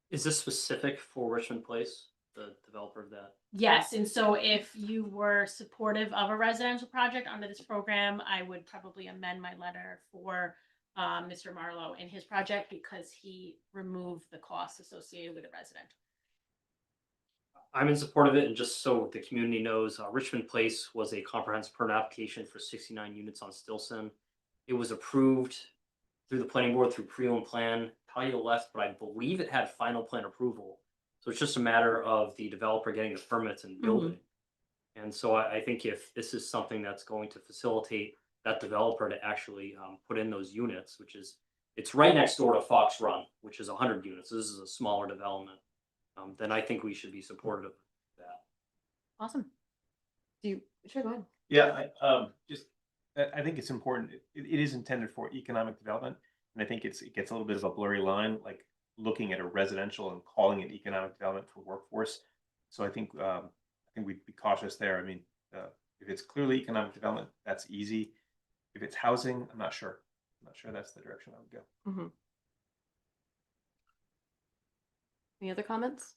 Is this specific for Richmond Place, the developer of that? Yes, and so if you were supportive of a residential project under this program, I would probably amend my letter for Mr. Marlowe in his project because he removed the costs associated with a residential. I'm in support of it, and just so the community knows, Richmond Place was a comprehensive permit application for 69 units on Stilson. It was approved through the planning board through pre-owned plan. Talia left, but I believe it had final plan approval. So it's just a matter of the developer getting the permits and building. And so I think if this is something that's going to facilitate that developer to actually put in those units, it's right next door to Fox Run, which is 100 units. This is a smaller development. Then I think we should be supportive of that. Awesome. Sure, go ahead. Yeah, I think it's important. It is intended for economic development, and I think it gets a little bit of a blurry line, like looking at a residential and calling it economic development for workforce. So I think we'd be cautious there. I mean, if it's clearly economic development, that's easy. If it's housing, I'm not sure. I'm not sure that's the direction I would go. Any other comments?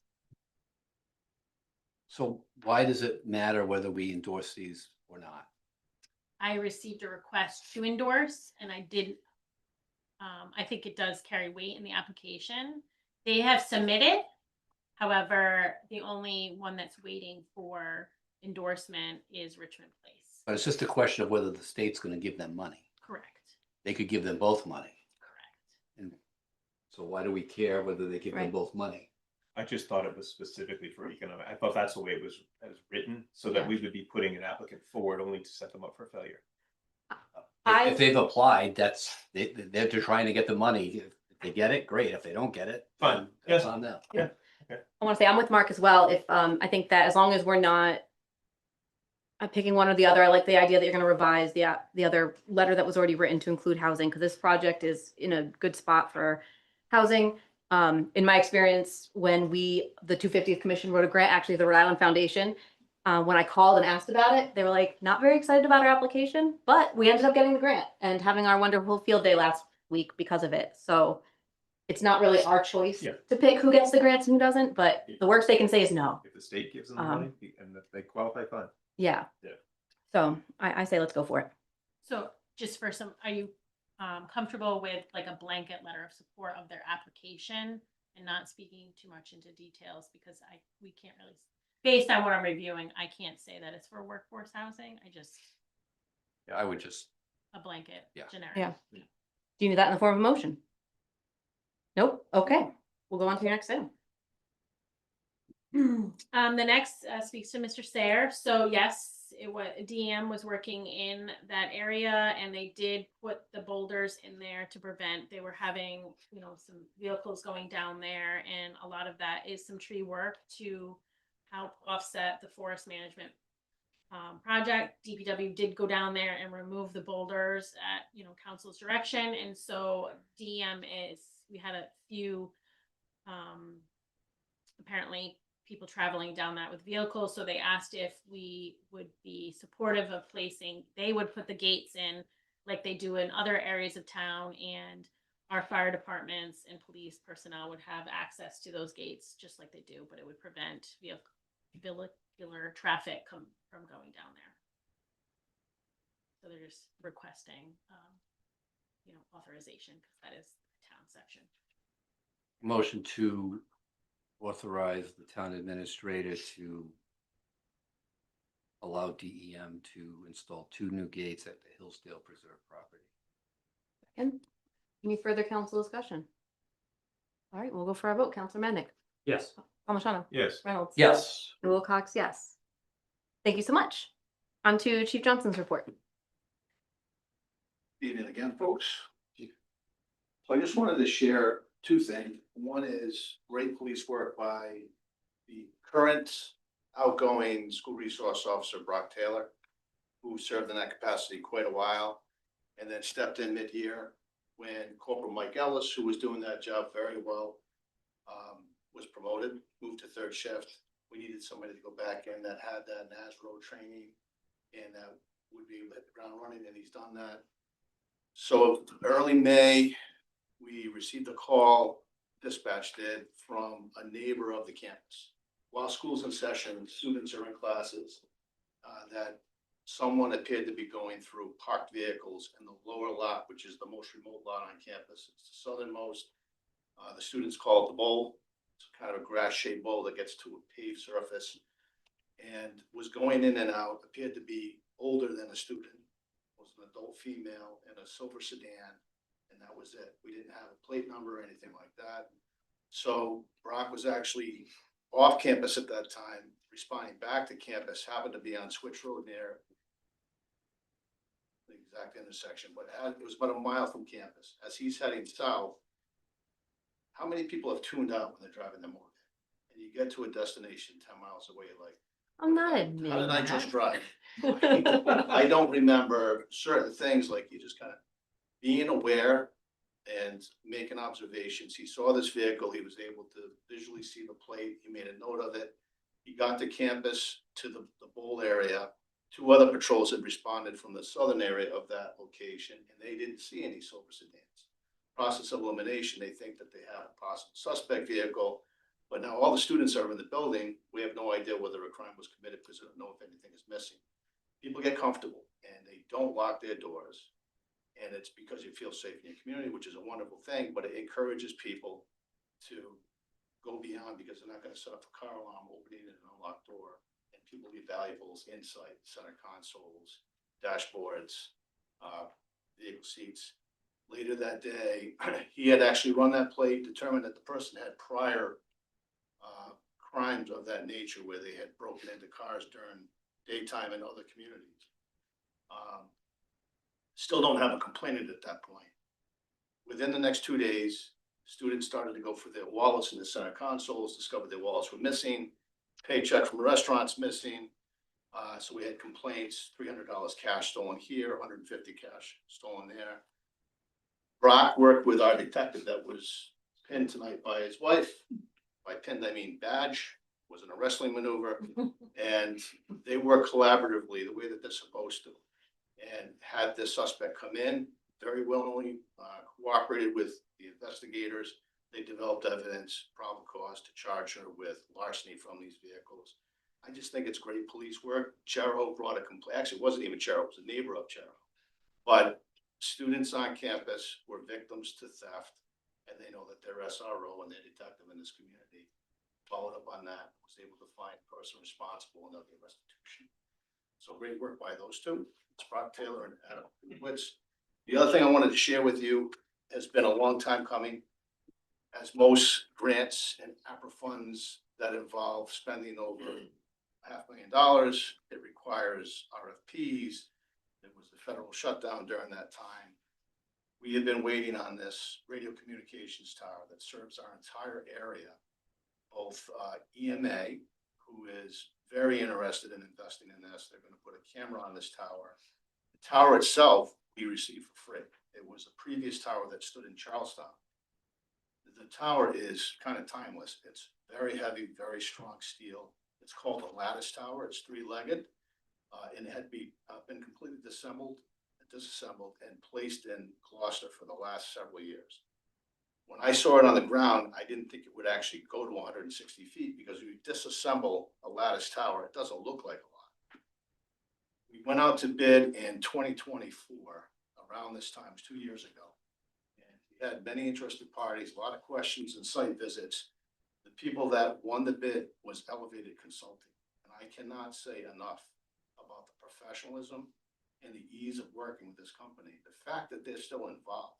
So why does it matter whether we endorse these or not? I received a request to endorse, and I did. I think it does carry weight in the application. They have submitted. However, the only one that's waiting for endorsement is Richmond Place. But it's just a question of whether the state's gonna give them money. Correct, They could give them both money. correct. And so why do we care whether they give them Right. both money? I just thought it was specifically for economic. I thought that's the way it was written, so that we would be putting an applicant forward only to set them up for failure. If they've applied, they're trying to get the money. If they get it, great. If they don't get it, Fine. then that's Yes. on them. I want to say I'm with Mark as well. If, I think that as long as we're not picking one or the other, I like the idea that you're going to revise the other letter that was already written to include housing, because this project is in a good spot for housing. In my experience, when the 250th Commission wrote a grant, actually the Rhode Island Foundation, when I called and asked about it, they were like, not very excited about our application, but we ended up getting the grant and having our wonderful field day last week because of it. So it's not really our choice Yeah. to pick who gets the grants and who doesn't, but the worst they can say is no. If the state gives them the money and if they qualify, fine. Yeah. Yeah. So I say let's go for it. So just for some, are you comfortable with like a blanket letter of support of their application and not speaking too much into details, because we can't really, based on what I'm reviewing, I can't say that it's for workforce housing. I just, Yeah, I would just, a blanket Yeah. generic. Yeah. Do you need that in the form of a motion? Nope. Okay. We'll go on to your next item. The next speaks to Mr. Sayre. So yes, DM was working in that area, and they did put the boulders in there to prevent. They were having, some vehicles going down there, and a lot of that is some tree work to help offset the forest management project. DPW did go down there and remove the boulders at council's direction, and so we had a few apparently people traveling down that with vehicles, so they asked if we would be supportive of they would put the gates in like they do in other areas of town, and our fire departments and police personnel would have access to those gates just like they do, but it would prevent vehicular traffic from going down there. So they're just requesting, authorization, because that is the town section. motion to authorize the town administrator to allow DEM to install 2 new gates at the Hillsdale Preserve property. Second. Any further council discussion? All right, we'll go for our vote. Counselor Madnick, Yes. Palmigano, Yes. Reynolds. Yes. And Wilcox, yes. Thank you so much. On to Chief Johnson's report. Evening again, folks. So I just wanted to share 2 things. One is great police work by the current outgoing school resource officer, Brock Taylor, who served in that capacity quite a while, and then stepped in mid-year when Corporal Mike Ellis, who was doing that job very well, was promoted, moved to 3rd shift. We needed somebody to go back in that had that NASRO training and that would be able to hit the ground running, and he's done that. So early May, we received a call, dispatch did, from a neighbor of the campus. While school's in session, students are in classes, that someone appeared to be going through parked vehicles in the lower lot, which is the most remote lot on campus. It's the southernmost. The students call it the bowl. It's kind of a grass-shaped bowl that gets to a paved surface, and was going in and out, appeared to be older than a student. Was an adult female in a silver sedan, and that was it. We didn't have a plate number or anything like that. So Brock was actually off campus at that time, responding back to campus, happened to be on Switch Road near the exact intersection, but it was about a mile from campus. As he's heading south, how many people have tuned out when they're driving the Morgan? And you get to a destination 10 miles away, like, I'm not how admitting did I just that. drive? I don't remember certain things, like you just kind of being aware and making observations. He saw this vehicle, he was able to visually see the plate, he made a note of it. He got to campus to the bowl area. 2 other patrols had responded from the southern area of that location, and they didn't see any silver sedans. Process of elimination, they think that they have a possible suspect vehicle, but now all the students are in the building. We have no idea whether a crime was committed because we don't know if anything is missing. People get comfortable and they don't lock their doors. And it's because you feel safe in your community, which is a wonderful thing, but it encourages people to go beyond because they're not gonna set up a car alarm opening and an unlocked door. And people leave valuables inside, center consoles, dashboards, vehicle seats. Later that day, he had actually run that plate, determined that the person had prior crimes of that nature where they had broken into cars during daytime in other communities. Still don't have a complainant at that point. Within the next 2 days, students started to go for their wallets in the center consoles, discovered their wallets were missing, paycheck from restaurants missing. So we had complaints, $300 cash stolen here, 150 cash stolen there. Brock worked with our detective that was pinned tonight by his wife. By pinned, I mean badge, wasn't a wrestling maneuver. And they work collaboratively the way that they're supposed to. And had this suspect come in, very willingly cooperated with the investigators. They developed evidence, probable cause to charge her with larceny from these vehicles. I just think it's great police work. Charo brought a complaint, actually, it wasn't even Charo, it was a neighbor of Charo. But students on campus were victims to theft, and they know that their SRO and their detective in this community followed up on that, was able to find the person responsible and of the restitution. So great work by those two. It's Brock Taylor and Adam Witz. The other thing I wanted to share with you has been a long time coming. As most grants and APRA funds that involve spending over $500,000, it requires RFPs. There was a federal shutdown during that time. We had been waiting on this radio communications tower that serves our entire area. Both EMA, who is very interested in investing in this, they're going to put a camera on this tower. The tower itself we received for free. It was a previous tower that stood in Charlestown. The tower is kind of timeless. It's very heavy, very strong steel. It's called a lattice tower. It's three-legged, and it had been completely disassembled and placed in Gloucester for the last several years. When I saw it on the ground, I didn't think it would actually go to 160 feet because when you disassemble a lattice tower, it doesn't look like a lot. We went out to bid in 2024, around this time, it was 2 years ago. And we had many interested parties, a lot of questions and site visits. The people that won the bid was Elevated Consulting. And I cannot say enough about the professionalism and the ease of working with this company. The fact that they're still involved,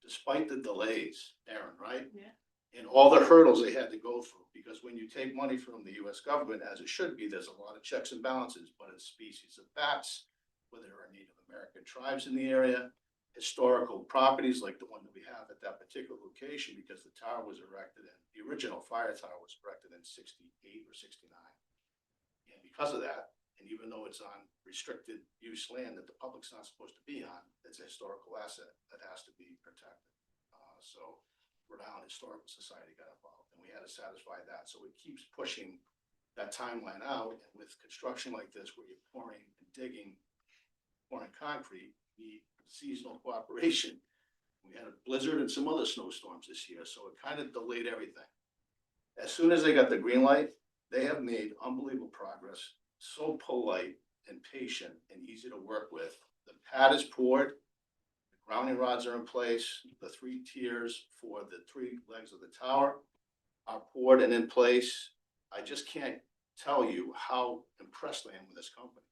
despite the delays, Aaron, right? Yeah. And all the hurdles they had to go through, because when you take money from the US government, as it should be, there's a lot of checks and balances, but it's species of bats, whether there are Native American tribes in the area, historical properties like the one that we have at that particular location, because the tower was erected in, the original fire tower was erected in 68 or 69. And because of that, and even though it's on restricted use land that the public's not supposed to be on, it's a historical asset that has to be protected. So Rhode Island Historical Society got involved and we had to satisfy that. So it keeps pushing that timeline out. And with construction like this, where you're pouring and digging, pouring concrete, you need seasonal cooperation. We had a blizzard and some other snowstorms this year, so it kind of delayed everything. As soon as they got the green light, they have made unbelievable progress. So polite and patient and easy to work with. The pad is poured, the grounding rods are in place, the 3 tiers for the 3 legs of the tower are poured and in place. I just can't tell you how impressed I am with this company.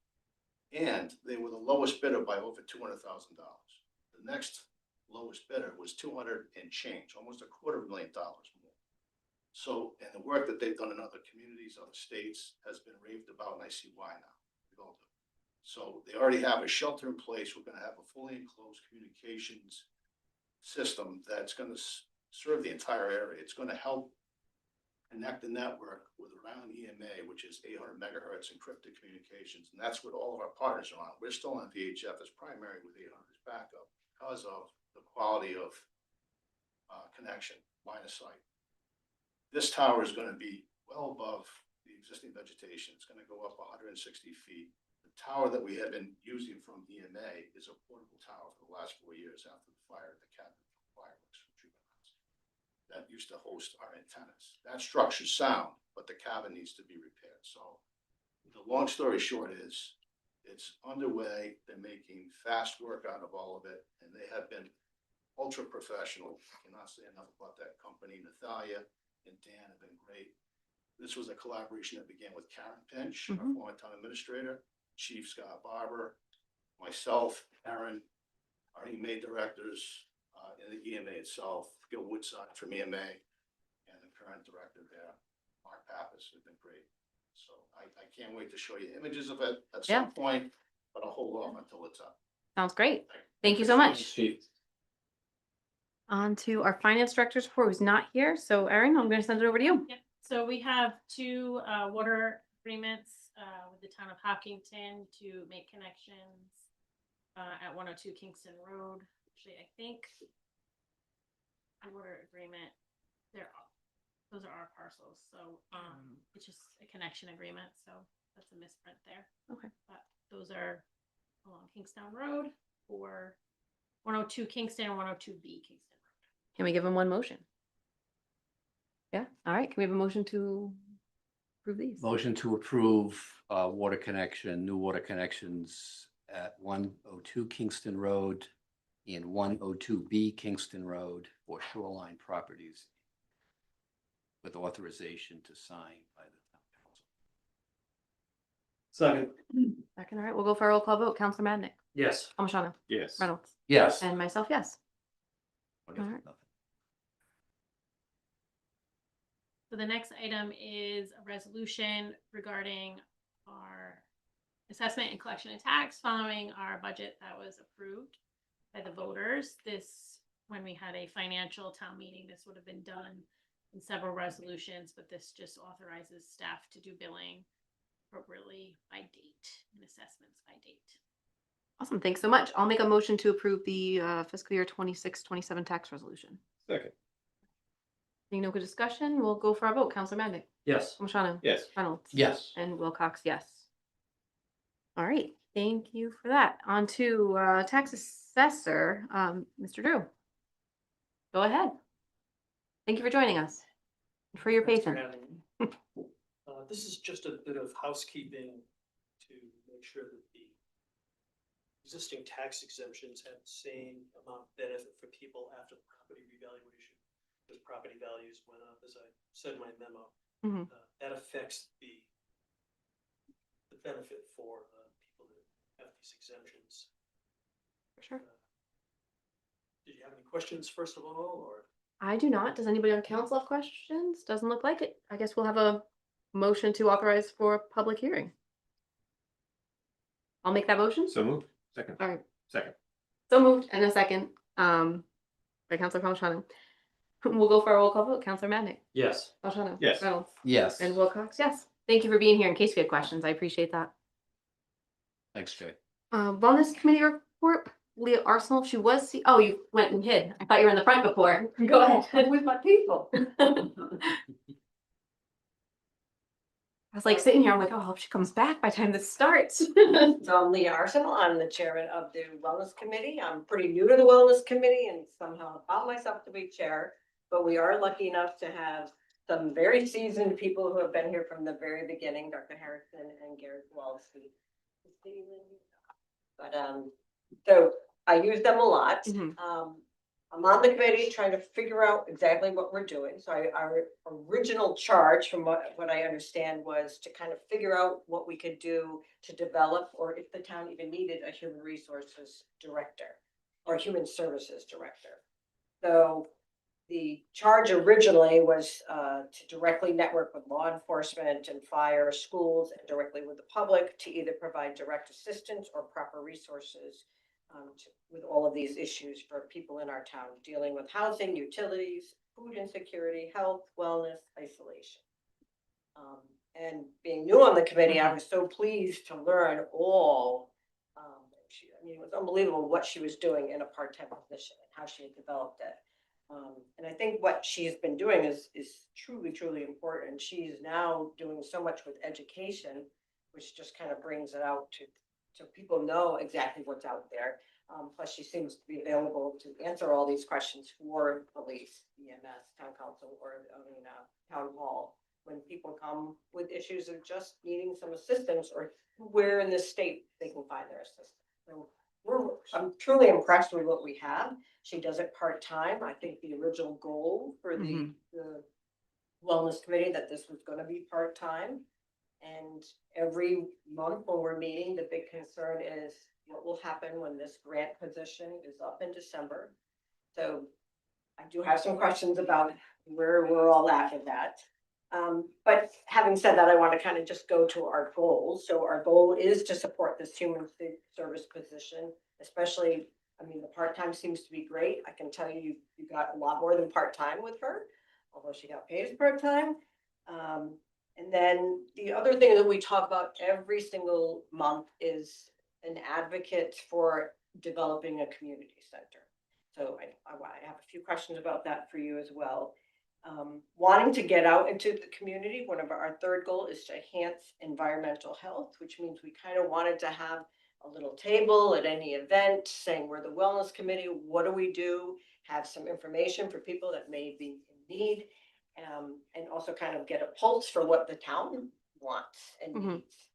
And they were the lowest bidder by over $200,000. The next lowest bidder was 200 and change, almost $250,000 more. So, and the work that they've done in other communities, other states, has been raved about, and I see why now. We all do. So they already have a shelter in place. We're going to have a fully enclosed communications system that's going to serve the entire area. It's going to help connect the network with Rhode Island EMA, which is 800 megahertz encrypted communications, and that's what all of our partners are on. We're still on VHF as primary with 800 as backup because of the quality of connection, line of sight. This tower is going to be well above the existing vegetation. It's going to go up 160 feet. The tower that we have been using from EMA is a portable tower for the last 4 years after the fire at the cabin fireworks from juveniles that used to host our antennas. That structure's sound, but the cabin needs to be repaired. So the long story short is it's underway. They're making fast work out of all of it, and they have been ultra professional. I cannot say enough about that company, Nathalia and Dan have been great. This was a collaboration that began with Karen Pinch, our Mhm. former town administrator, Chief Scott Barber, myself, Aaron, our EMA directors, and the EMA itself, Gil Woodside from EMA, and the current director there, Mark Pappas, have been great. So I can't wait to show you images of it at Yeah. some point, but I'll hold off until it's up. Sounds great. Thank you so much. Chief. On to our finance director's report, who's not here. So Erin, I'm going to send it over to you. Yep, so we have two water agreements with the town of Hopkinton to make connections at 102 Kingston Road. Actually, I think the water agreement, those are our parcels, so it's just a connection agreement, so that's a misprint there. Okay. But those are along Kingstown Road for 102 Kingston and 102B Kingston Road. Can we give him one motion? Yeah, all right. Can we have a motion to approve these? Motion to approve water connection, new water connections at 102 Kingston Road and 102B Kingston Road for Shoreline Properties with authorization to sign by the town council. Second. Second, all right. We'll go for a roll call vote. Counselor Madnick, Yes. Palmigano, Yes. Reynolds, Yes. and myself, yes. Wonderful. Alright. Nothing. So the next item is a resolution regarding our assessment and collection of tax following our budget that was approved by the voters. This, when we had a financial town meeting, this would have been done in several resolutions, but this just authorizes staff to do billing appropriately by date and assessments by date. Awesome. Thanks so much. I'll make a motion to approve the fiscal year 26-27 tax resolution. Second. Seeing no good discussion, we'll go for our vote. Counselor Madnick, Yes. Palmigano, Yes. Reynolds. Yes. And Wilcox, yes. All right, thank you for that. On to tax assessor, Mr. Drew. Go ahead. Thank you for joining us and for your Thanks for patience. having me. This is just a bit of housekeeping to make sure that the existing tax exemptions have the same amount of benefit for people after the property revaluation. Because property values went up, as I said in my memo. Mhm. That affects the benefit for people that have these exemptions. For sure. Did you have any questions, first of all, or? I do not. Does anybody on council have questions? Doesn't look like it. I guess we'll have a motion to authorize for a public hearing. I'll make that motion. So moved. Second. All right. Second. So moved and a second, by Counselor Palmigano. We'll go for a roll call vote. Counselor Madnick, Yes. Palmigano. Yes. Reynolds, Yes. and Wilcox, yes. Thank you for being here in case you had questions. I appreciate that. Thanks, Jay. Wellness committee report, Leah Arsenal, she was, oh, you went and hid. I thought you were in the front before. Go ahead. With my people. I was like sitting here, I'm like, oh, I hope she comes back by the time this starts. So I'm Leah Arsenal. I'm the chairman of the Wellness Committee. I'm pretty new to the Wellness Committee and somehow found myself to be chair. But we are lucky enough to have some very seasoned people who have been here from the very beginning, Dr. Harrison and Garrett Walsky. But so I use them a lot. Mhm. I'm on the committee trying to figure out exactly what we're doing. So our original charge, from what I understand, was to kind of figure out what we could do to develop, or if the town even needed a human resources director or human services director. So the charge originally was to directly network with law enforcement and fire, schools, and directly with the public to either provide direct assistance or proper resources with all of these issues for people in our town, dealing with housing, utilities, food insecurity, health, wellness, isolation. And being new on the committee, I was so pleased to learn all. I mean, it was unbelievable what she was doing in a part-time position and how she had developed it. And I think what she's been doing is truly, truly important. She's now doing so much with education, which just kind of brings it out so people know exactly what's out there. Plus, she seems to be available to answer all these questions for police, EMS, town council, or town hall. When people come with issues of just needing some assistance, or where in this state they can find their assistance. So I'm truly impressed with what we have. She does it part-time. I think the original goal for the wellness committee that this was gonna be part-time. And every month when we're meeting, the big concern is what will happen when this grant position is up in December. So I do have some questions about where we're all at with that. But having said that, I want to kind of just go to our goals. So our goal is to support this human service position, especially, I mean, the part-time seems to be great. I can tell you, you got a lot more than part-time with her, although she got paid as part-time. And then the other thing that we talk about every single month is an advocate for developing a community center. So I have a few questions about that for you as well. Wanting to get out into the community, one of our third goal is to enhance environmental health, which means we kind of wanted to have a little table at any event saying we're the wellness committee, what do we do? Have some information for people that may be in need. And also kind of get a pulse for what the town wants and Mhm. needs.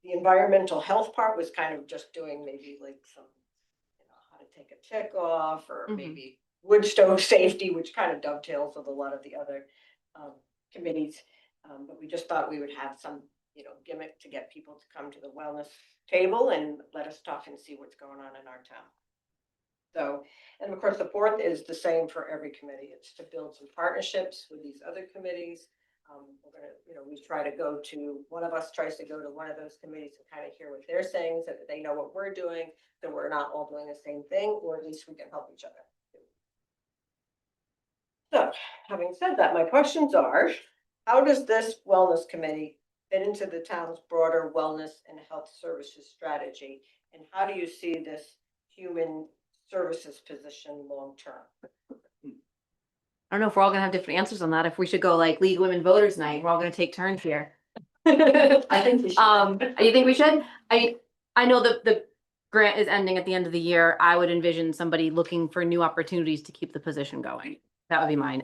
The environmental health part was kind of just doing maybe like some, you know, how to take a tick off or Mhm. maybe wood stove safety, which kind of dovetails with a lot of the other committees. But we just thought we would have some, you know, gimmick to get people to come to the wellness table and let us talk and see what's going on in our town. So, and of course, the fourth is the same for every committee. It's to build some partnerships with these other committees. We're gonna, you know, we try to go to, one of us tries to go to one of those committees and kind of hear what they're saying so that they know what we're doing, that we're not all doing the same thing, or at least we can help each other. So, having said that, my questions are, how does this wellness committee fit into the town's broader wellness and health services strategy? And how do you see this human services position long-term? I don't know if we're all gonna have different answers on that. If we should go like League of Women Voters Night, we're all gonna take turns here. I think we should. You think we should? I know the grant is ending at the end of the year. I would envision somebody looking for new opportunities to keep the position going. That would be mine.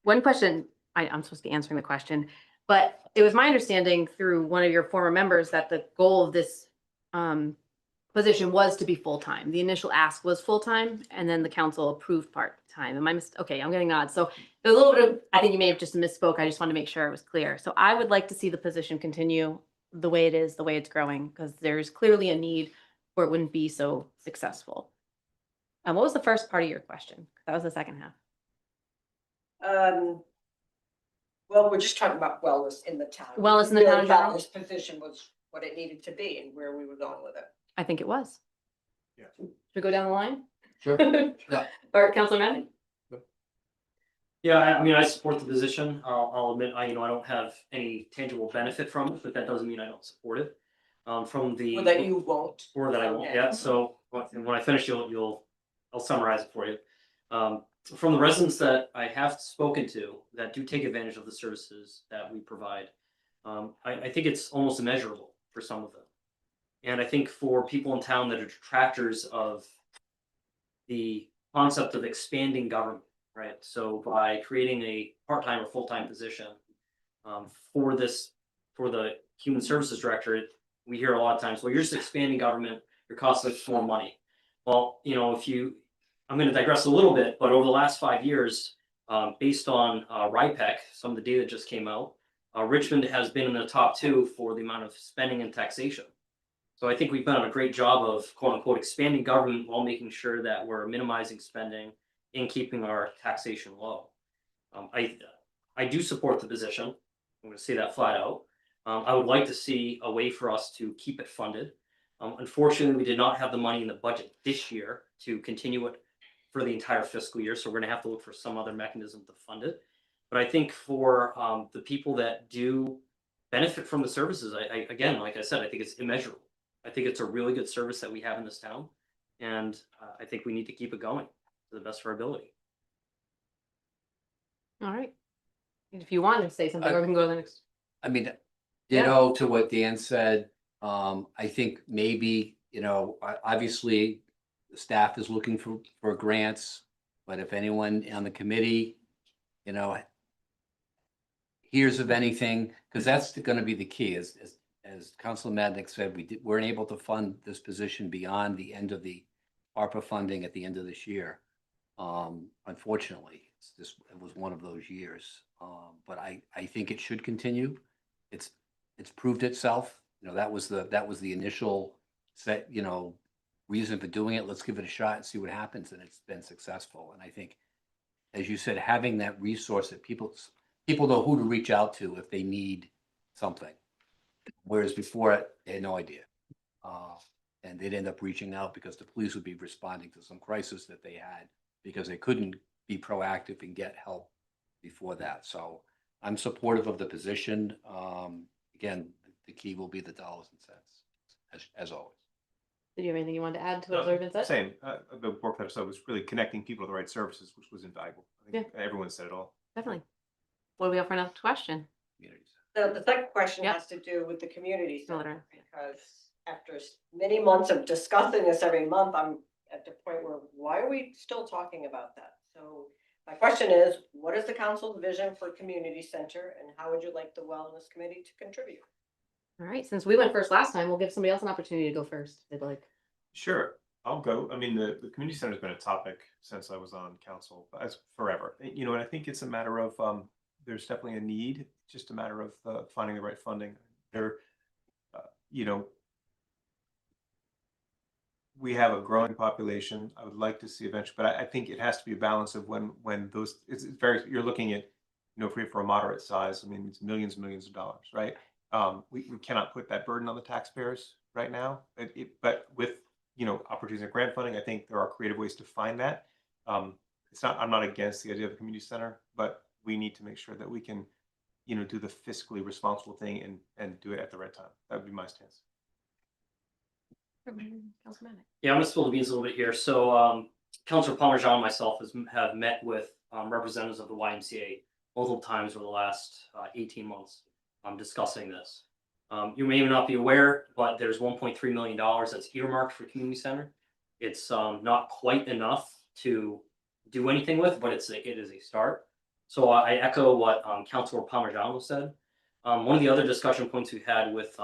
One question, I'm supposed to be answering the question, but it was my understanding through one of your former members that the goal of this position was to be full-time. The initial ask was full-time, and then the council approved part-time. Am I okay, I'm getting nods. So there's a little bit of, I think you may have just misspoke. I just wanted to make sure it was clear. So I would like to see the position continue the way it is, the way it's growing, because there's clearly a need or it wouldn't be so successful. What was the first part of your question? That was the second half. Well, we're just talking about wellness in the town. Wellness in the town in Really, general? This position was what it needed to be and where we were going with it. I think it was. Yeah. Should we go down the line? Sure. Yeah. Or Councilor Madden? Yeah, I mean, I support the position. I'll admit, I don't have any tangible benefit from it, but that doesn't mean I don't support it. From the. Or that you won't. Or that I won't, Okay. yeah, so when I finish, I'll summarize it for you. From the residents that I have spoken to that do take advantage of the services that we provide, I think it's almost immeasurable for some of them. And I think for people in town that are detractors of the concept of expanding government, right? So by creating a part-time or full-time position for the human services directorate, we hear a lot of times, well, you're just expanding government, you're costing us more money. Well, I'm going to digress a little bit, but over the last 5 years, based on RIPEC, some of the data just came out, Richmond has been in the top 2 for the amount of spending and taxation. So I think we've done a great job of quote unquote expanding government while making sure that we're minimizing spending and keeping our taxation low. I do support the position. I'm going to say that flat out. I would like to see a way for us to keep it funded. Unfortunately, we did not have the money in the budget this year to continue it for the entire fiscal year, so we're going to have to look for some other mechanism to fund it. But I think for the people that do benefit from the services, I again, like I said, I think it's immeasurable. I think it's a really good service that we have in this town, and I think we need to keep it going to the best of our ability. All right. If you want to say something, or we can go to the next. I mean, ditto to what Dan said. I think maybe, obviously the staff is looking for grants, but if anyone on the committee, hears of anything, because that's going to be the key, as Councilor Madnick said, we weren't able to fund this position beyond the end of the ARPA funding at the end of this year. Unfortunately, it was one of those years. But I think it should continue. It's proved itself. You know, that was the initial set, you know, reason for doing it. Let's give it a shot and see what happens. And it's been successful. And I think, as you said, having that resource that people know who to reach out to if they need something. Whereas before, they had no idea. And they'd end up reaching out because the police would be responding to some crisis that they had because they couldn't be proactive and get help before that. So I'm supportive of the position. Again, the key will be the dollars and cents, as always. Did you have anything you wanted to add to what Irvin said? Same, the work that I said was really connecting people to the right services, which was invaluable. I think everyone said it all. Definitely. What do we have for next question? Communities. The second question Yep. has to do with the community No, center, they're- because after many months of discussing this every month, I'm at the point where, why are we still talking about that? So my question is, what is the council's vision for community center, and how would you like the wellness committee to contribute? All right, since we went first last time, we'll give somebody else an opportunity to go first, if they'd like. Sure, I'll go. I mean, the community center has been a topic since I was on council, as forever. You know, and I think it's a matter of, there's definitely a need, it's just a matter of finding the right funding. There, you know, we have a growing population. I would like to see eventually, but I think it has to be a balance of when those, it's very, you're looking at, you know, for a moderate size, I mean, it's millions and millions of dollars, right? We cannot put that burden on the taxpayers right now, but with, you know, opportunities of grant funding, I think there are creative ways to find that. It's not, I'm not against the idea of a community center, but we need to make sure that we can, you know, do the fiscally responsible thing and do it at the right time. That would be my stance. Councilman. Yeah, I'm gonna spill the beans a little bit here. So, Councilor Parmesan and myself have met with representatives of the YMCA multiple times over the last 18 months, discussing this. You may not be aware, but there's $1.3 million that's earmarked for community center. It's not quite enough to do anything with, but it is a start. So I echo what Councilor Parmesan said. One of the other discussion points we had with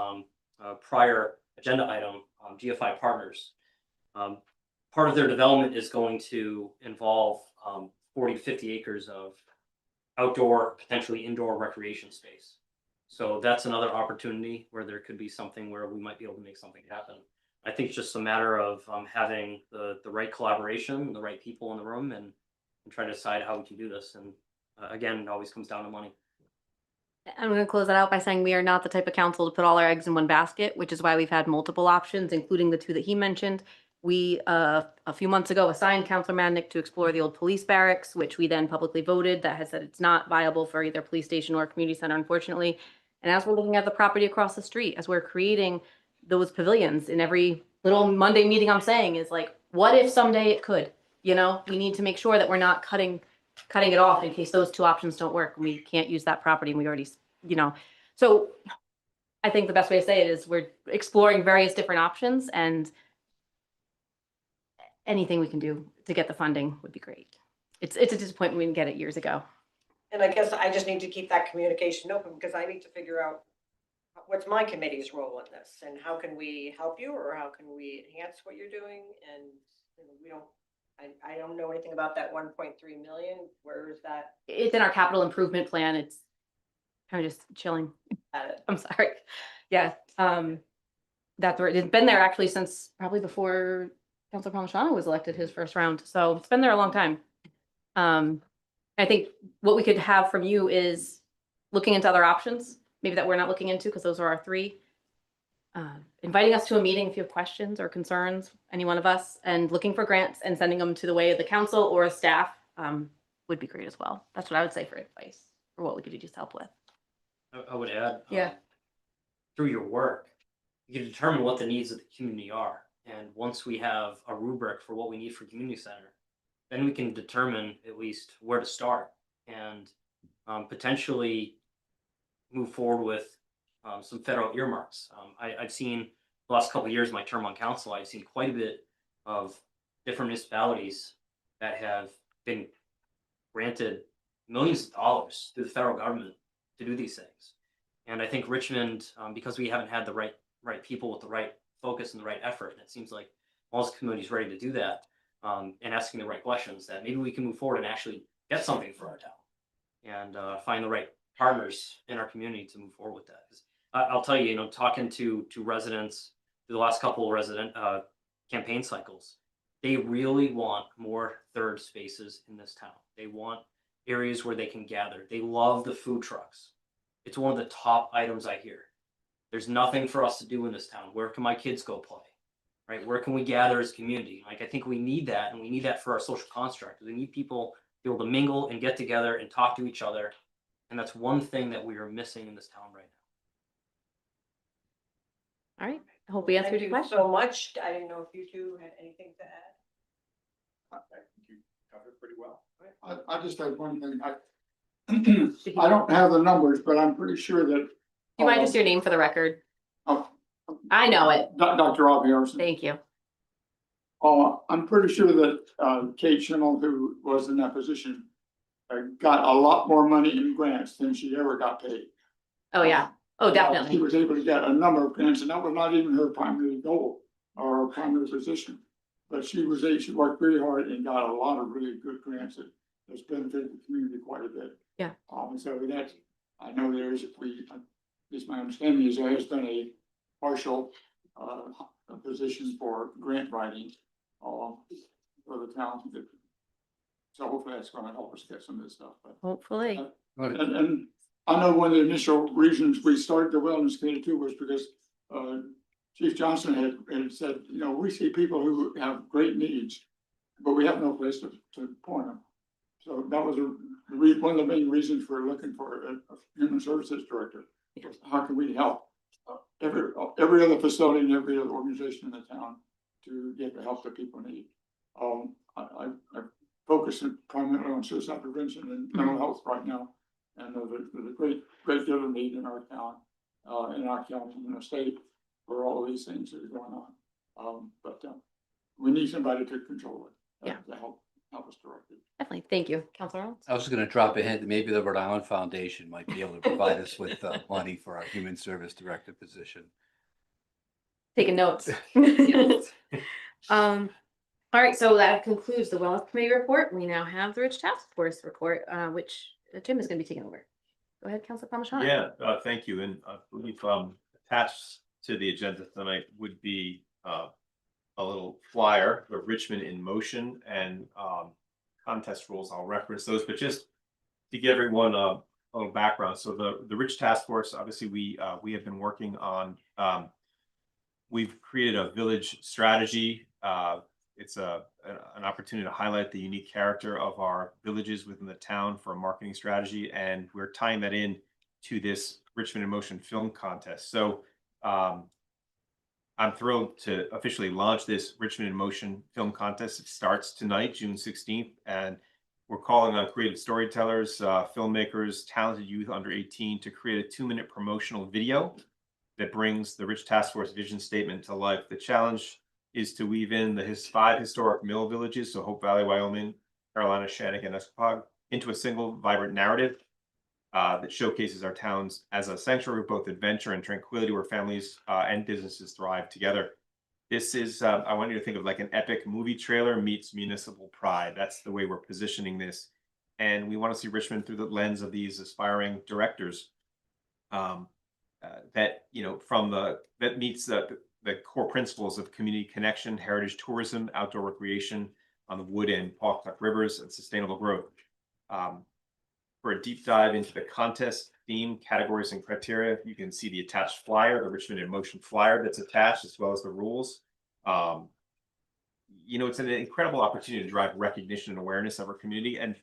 prior agenda item, GFI Partners. Part of their development is going to involve 40 to 50 acres of outdoor, potentially indoor recreation space. So that's another opportunity where there could be something where we might be able to make something happen. I think it's just a matter of having the right collaboration, the right people in the room, and try to decide how we can do this. And again, it always comes down to money. I'm going to close that out by saying we are not the type of council to put all our eggs in one basket, which is why we've had multiple options, including the two that he mentioned. We, a few months ago, assigned Councilor Madnick to explore the old police barracks, which we then publicly voted that has said it's not viable for either police station or community center, unfortunately. And as we're looking at the property across the street, as we're creating those pavilions in every little Monday meeting, I'm saying is like, what if someday it could? You know, we need to make sure that we're not cutting it off in case those two options don't work. We can't use that property and we already, you know. So I think the best way to say it is we're exploring various different options, and anything we can do to get the funding would be great. It's a disappointment we didn't get it years ago. And I guess I just need to keep that communication open, because I need to figure out what's my committee's role in this, and how can we help you, or how can we enhance what you're doing? And you know, we don't, I don't know anything about that 1.3 million. Where is that It's in our capital improvement plan. It's kind of just chilling. at? I'm sorry. Yeah. That's where it's been there actually since probably before Councilor Palmashano was elected his first round. So it's been there a long time. I think what we could have from you is looking into other options, maybe that we're not looking into, because those are our three. Inviting us to a meeting if you have questions or concerns, any one of us, and looking for grants and sending them to the way of the council or staff would be great as well. That's what I would say for advice, or what we could do to help with. I would add, Yeah. through your work, you can determine what the needs of the community are. And once we have a rubric for what we need for community center, then we can determine at least where to start and potentially move forward with some federal earmarks. I've seen the last couple of years, my term on council, I've seen quite a bit of different municipalities that have been granted millions of dollars through the federal government to do these things. And I think Richmond, because we haven't had the right people with the right focus and the right effort, and it seems like most communities ready to do that, and asking the right questions, that maybe we can move forward and actually get something for our town. and find the right partners in our community to move forward with that. 'Cause I'll tell you, you know, talking to residents through the last couple of resident campaign cycles, they really want more third spaces in this town. They want areas where they can gather. They love the food trucks. It's one of the top items I hear. There's nothing for us to do in this town. Where can my kids go play? Right? Where can we gather as a community? Like, I think we need that, and we need that for our social construct. We need people to be able to mingle and get together and talk to each other. And that's one thing that we are missing in this town right now. All right, I hope we answered Thank your you question. so much. I didn't know if you two had anything to add. I think you covered pretty well. I just have one thing. I don't have the numbers, but I'm pretty sure that. Do you mind just your name for the record? Oh, I know it. Dr. Rob Harrison. Thank you. I'm pretty sure that Kate Schimmel, who was in that position, got a lot more money in grants than she ever got paid. Oh, yeah. Oh, She definitely. was able to get a number of grants, and that was not even her primary goal or her primary position. But she worked very hard and got a lot of really good grants that's benefited the community quite a bit. Yeah. So that's, I know there is, at least my understanding is there has been a partial position for grant writing for the town. So hopefully that's gonna help us get some of this stuff, but. Hopefully. And I know one of the initial reasons we started the wellness committee too was because Chief Johnson had said, you know, we see people who have great needs, but we have no place to point them. So that was one of the main reasons for looking for a human services director. How can we help every other facility and every other organization in the town to get the help that people need? I focus primarily on suicide prevention and mental health right now. And there's a great deal of need in our town, in our county, in the state, for all of these things that are going on. But we need somebody to control it, to help us direct it. Definitely. Thank you, Councilor Owens. I was gonna drop a hint that maybe the Rhode Island Foundation might be able to provide us with money for our human service director position. Taking notes. All right, so that concludes the Wellness Committee report. We now have the Rich Task Force report, which Jim is going to be taking over. Go ahead, Councilor Palmigano. Yeah, thank you. And I believe attached to the agenda tonight would be a little flyer for Richmond in Motion and contest rules. I'll reference those, but just to give everyone a little background. So the Rich Task Force, obviously we have been working on, we've created a village strategy. It's an opportunity to highlight the unique character of our villages within the town for a marketing strategy, and we're tying that in to this Richmond in Motion film contest. So I'm thrilled to officially launch this Richmond in Motion film contest. It starts tonight, June 16th, and we're calling on creative storytellers, filmmakers, talented youth under 18 to create a 2-minute promotional video that brings the Rich Task Force vision statement to life. The challenge is to weave in the 5 historic mill villages, so Hope Valley, Wyoming, Carolina, Shannick, and Escapog, into a single vibrant narrative that showcases our towns as a sanctuary of both adventure and tranquility, where families and businesses thrive together. This is, I want you to think of like an epic movie trailer meets municipal pride. That's the way we're positioning this. And we want to see Richmond through the lens of these aspiring directors that, you know, that meets the core principles of community connection, heritage tourism, outdoor recreation on the Wood and Pawcatuck rivers, and sustainable growth. For a deep dive into the contest theme, categories, and criteria, you can see the attached flyer, the Richmond in Motion flyer that's attached, as well as the rules. You know, it's an incredible opportunity to drive recognition and awareness of our community. And,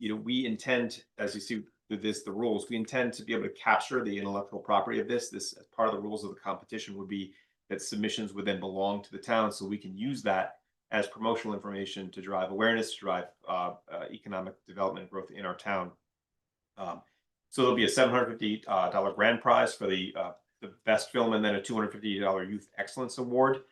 you know, we intend, as you see with this, the rules, we intend to be able to capture the intellectual property of this. This, as part of the rules of the competition, would be that submissions would then belong to the town, so we can use that as promotional information to drive awareness, to drive economic development and growth in our town. So there'll be a $750 grand prize for the best film, and then a $250 Youth Excellence Award.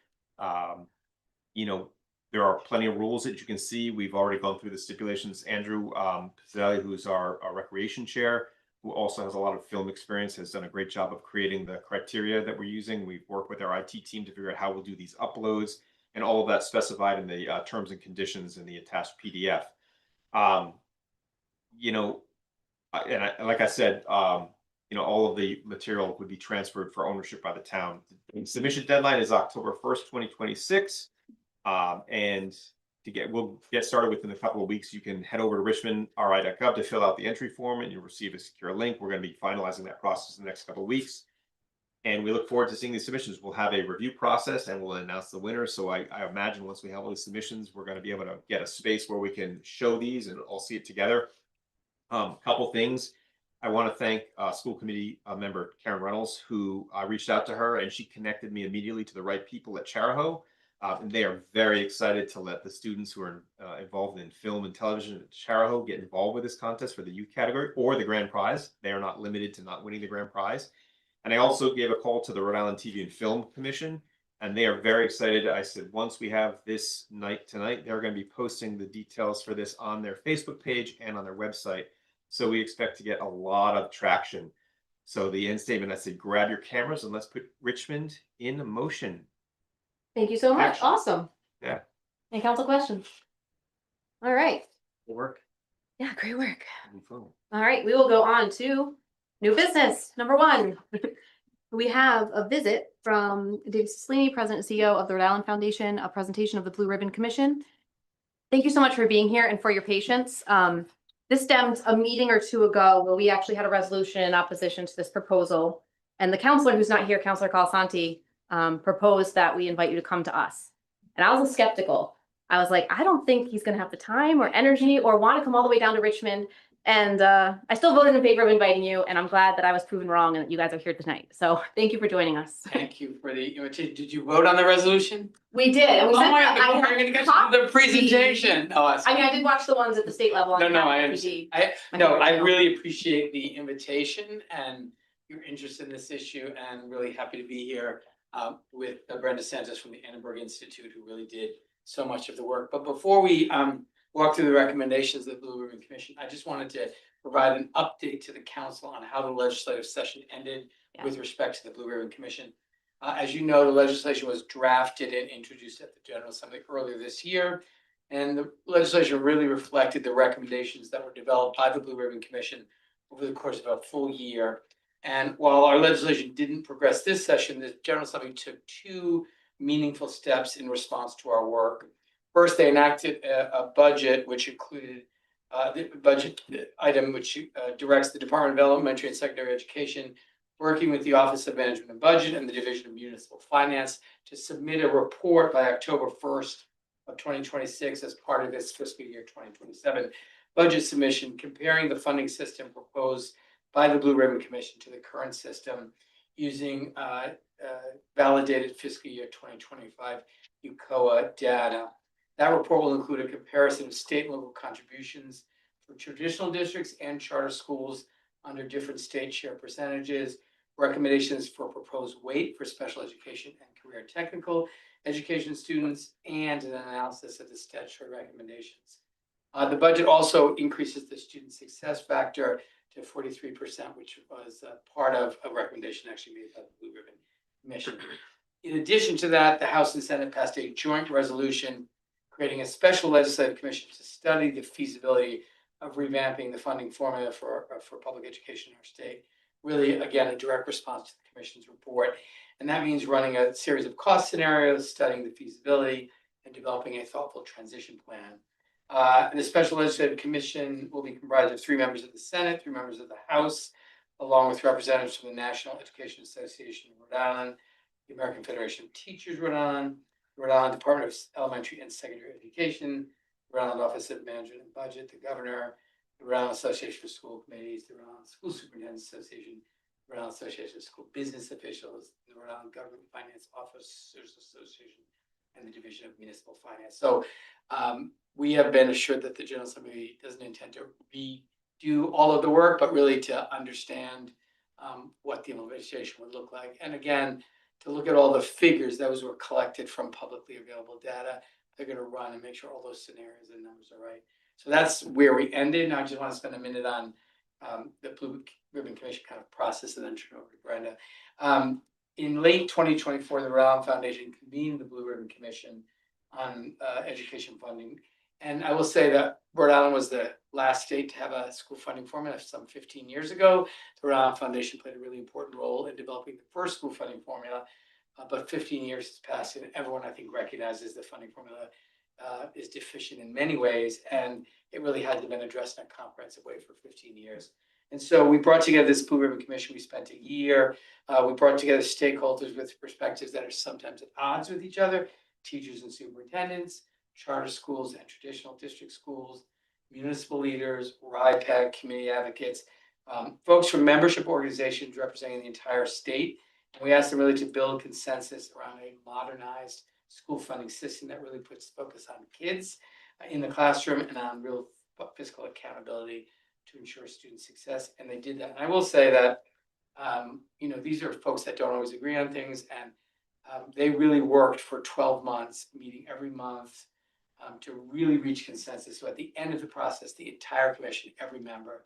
You know, there are plenty of rules that you can see. We've already gone through the stipulations. Andrew Pizzelli, who's our recreation chair, who also has a lot of film experience, has done a great job of creating the criteria that we're using. We've worked with our IT team to figure out how we'll do these uploads, and all of that specified in the terms and conditions in the attached PDF. You know, like I said, all of the material would be transferred for ownership by the town. The submission deadline is October 1st, 2026. And we'll get started within a couple of weeks. You can head over to richmondri.gov to fill out the entry form and you'll receive a secure link. We're going to be finalizing that process in the next couple of weeks. And we look forward to seeing these submissions. We'll have a review process and we'll announce the winner. So I imagine once we have all these submissions, we're going to be able to get a space where we can show these and all see it together. Couple things. I want to thank school committee member Karen Reynolds, who I reached out to her and she connected me immediately to the right people at Charahoe. And they are very excited to let the students who are involved in film and television at Charahoe get involved with this contest for the youth category or the grand prize. They are not limited to not winning the grand prize. And I also gave a call to the Rhode Island TV and Film Commission, and they are very excited. I said, once we have this night tonight, they're going to be posting the details for this on their Facebook page and on their website. So we expect to get a lot of traction. So the end statement, I said, grab your cameras and let's put Richmond in motion. Thank you so much. Action. Awesome. Yeah. Any council questions? All right. Good work. Yeah, great work. Moving forward. All right, we will go on to new business. Number one, we have a visit from Dave Cicilline, President and CEO of the Rhode Island Foundation, a presentation of the Blue Ribbon Commission. Thank you so much for being here and for your patience. This stemmed a meeting or two ago where we actually had a resolution in opposition to this proposal. And the counselor who's not here, Counselor Colasanti, proposed that we invite you to come to us. And I was skeptical. I was like, I don't think he's going to have the time or energy or want to come all the way down to Richmond. And I still voted in favor of inviting you. And I'm glad that I was proven wrong and that you guys are here tonight. So thank you for joining us. Thank you for the invitation. Did you vote on the resolution? We did. And we Oh sent my that- God, I we're had gonna get copied to the presentation. Oh, that's. I mean, I did watch the ones at the state level. on No, Capitol I TV. understand. My No, favorite I channel. really appreciate the invitation and your interest in this issue and really happy to be here with Brenda Santos from the Annenberg Institute, who really did so much of the work. But before we walk through the recommendations of the Blue Ribbon Commission, I just wanted to provide an update to the council on how the legislative session ended with respect to the Blue Ribbon Commission. As you know, the legislation was drafted and introduced at the General Assembly earlier this year. And the legislation really reflected the recommendations that were developed by the Blue Ribbon Commission over the course of a full year. And while our legislation didn't progress this session, the General Assembly took two meaningful steps in response to our work. First, they enacted a budget which included the budget item which directs the Department of Elementary and Secondary Education, working with the Office of Management and Budget and the Division of Municipal Finance, to submit a report by October 1st of 2026 as part of this fiscal year 2027 budget submission, comparing the funding system proposed by the Blue Ribbon Commission to the current system using validated fiscal year 2025 UCOA data. That report will include a comparison of state and local contributions for traditional districts and charter schools under different state share percentages, recommendations for proposed weight for special education and career technical education students, and an analysis of the statutory recommendations. The budget also increases the student success factor to 43%, which was part of a recommendation actually made by the Blue Ribbon Commission. In addition to that, the House and Senate passed a joint resolution creating a special legislative commission to study the feasibility of revamping the funding formula for public education in our state. Really, again, a direct response to the commission's report. And that means running a series of cost scenarios, studying the feasibility, and developing a thoughtful transition plan. The Special Legislative Commission will be comprised of 3 members of the Senate, 3 members of the House, along with representatives from the National Education Association of Rhode Island, the American Federation of Teachers Rhode Island, the Rhode Island Department of Elementary and Secondary Education, the Rhode Island Office of Management and Budget, the Governor, the Rhode Island Association of School Committees, the Rhode Island School Superintendent's Association, the Rhode Island Association of School Business Officials, the Rhode Island Government Finance Officers Association, and the Division of Municipal Finance. So we have been assured that the General Assembly doesn't intend to redo all of the work, but really to understand what the implementation would look like. And again, to look at all the figures, those were collected from publicly available data. They're going to run and make sure all those scenarios and numbers are right. So that's where we ended. Now I just want to spend a minute on the Blue Ribbon Commission kind of process and then turn over to Brenda. In late 2024, the Rhode Island Foundation convened the Blue Ribbon Commission on education funding. And I will say that Rhode Island was the last state to have a school funding formula some 15 years ago. The Rhode Island Foundation played a really important role in developing the first school funding formula. But 15 years has passed, and everyone, I think, recognizes the funding formula is deficient in many ways, and it really hasn't been addressed in a comprehensive way for 15 years. And so we brought together this Blue Ribbon Commission. We spent a year. We brought together stakeholders with perspectives that are sometimes at odds with each other: teachers and superintendents, charter schools and traditional district schools, municipal leaders, RIPAC, community advocates, folks from membership organizations representing the entire state. And we asked them really to build consensus around a modernized school funding system that really puts focus on kids in the classroom and on real fiscal accountability to ensure student success. And they did that. And I will say that, these are folks that don't always agree on things, and they really worked for 12 months, meeting every month, to really reach consensus. So at the end of the process, the entire commission, every member,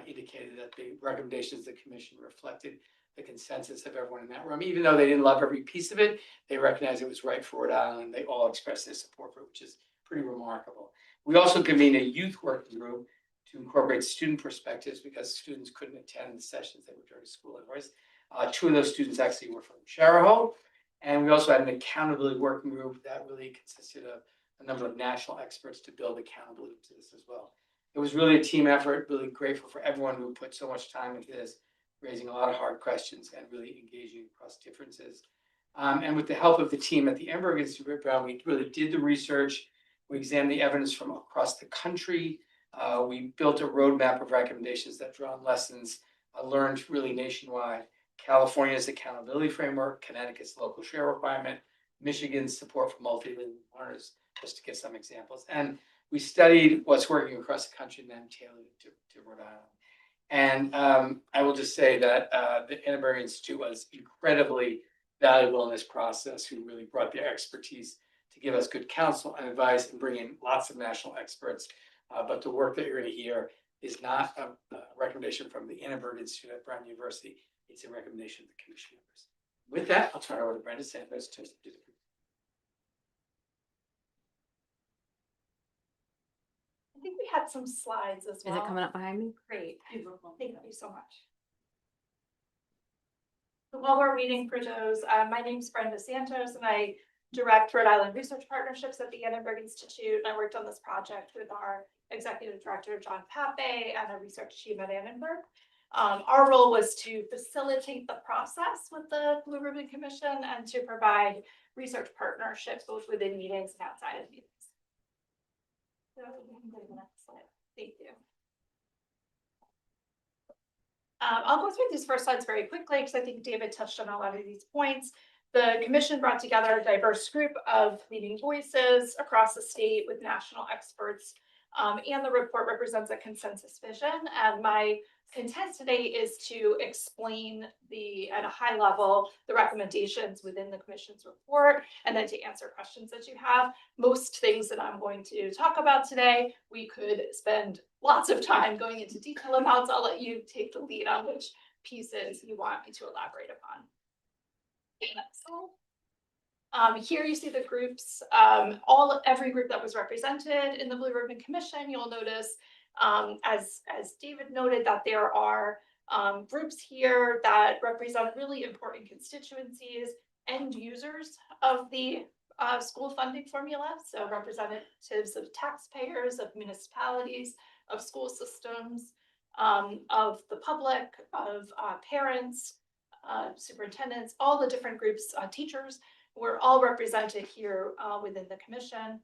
indicated that the recommendations of the commission reflected the consensus of everyone in that room. Even though they didn't love every piece of it, they recognized it was right for Rhode Island. They all expressed their support for it, which is pretty remarkable. We also convened a youth working group to incorporate student perspectives because students couldn't attend the sessions that were during school hours. Two of those students actually were from Charahoe. And we also had an accountability working group that really consisted of a number of national experts to build accountability to this as well. It was really a team effort, really grateful for everyone who put so much time into this, raising a lot of hard questions and really engaging across differences. And with the help of the team at the Annenberg Institute at Brown, we really did the research. We examined the evidence from across the country. We built a roadmap of recommendations that draw on lessons learned really nationwide. California's accountability framework, Connecticut's local share requirement, Michigan's support for multilingual learners, just to give some examples. And we studied what's working across the country and then tailored it to Rhode Island. And I will just say that the Annenberg Institute was incredibly valuable in this process, who really brought their expertise to give us good counsel and advice and bring in lots of national experts. But the work that you're going to hear is not a recommendation from the Annenberg Institute at Brown University. It's a recommendation of the commission members. With that, I'll turn it over to Brenda Santos to do the. I think we had some slides as well. Is it coming up behind me? Great, thank you so much. So while we're waiting for those, my name's Brenda Santos and I direct Rhode Island Research Partnerships at the Annenberg Institute. And I worked on this project with our executive director, John Pape, and a research team at Annenberg. Our role was to facilitate the process with the Blue Ribbon Commission and to provide research partnerships both within meetings and outside of meetings. So we can go to the next slide. Thank you. I'll go through these first slides very quickly because I think David touched on a lot of these points. The commission brought together a diverse group of leading voices across the state with national experts, and the report represents a consensus vision. And my intent today is to explain at a high level, the recommendations within the commission's report, and then to answer questions that you have. Most things that I'm going to talk about today, we could spend lots of time going into detail about, so I'll let you take the lead on which pieces you want me to elaborate upon. Here you see the groups, every group that was represented in the Blue Ribbon Commission. You'll notice, as David noted, that there are groups here that represent really important constituencies, end users of the school funding formula. So representatives of taxpayers, of municipalities, of school systems, of the public, of parents, superintendents, all the different groups, teachers, were all represented here within the commission.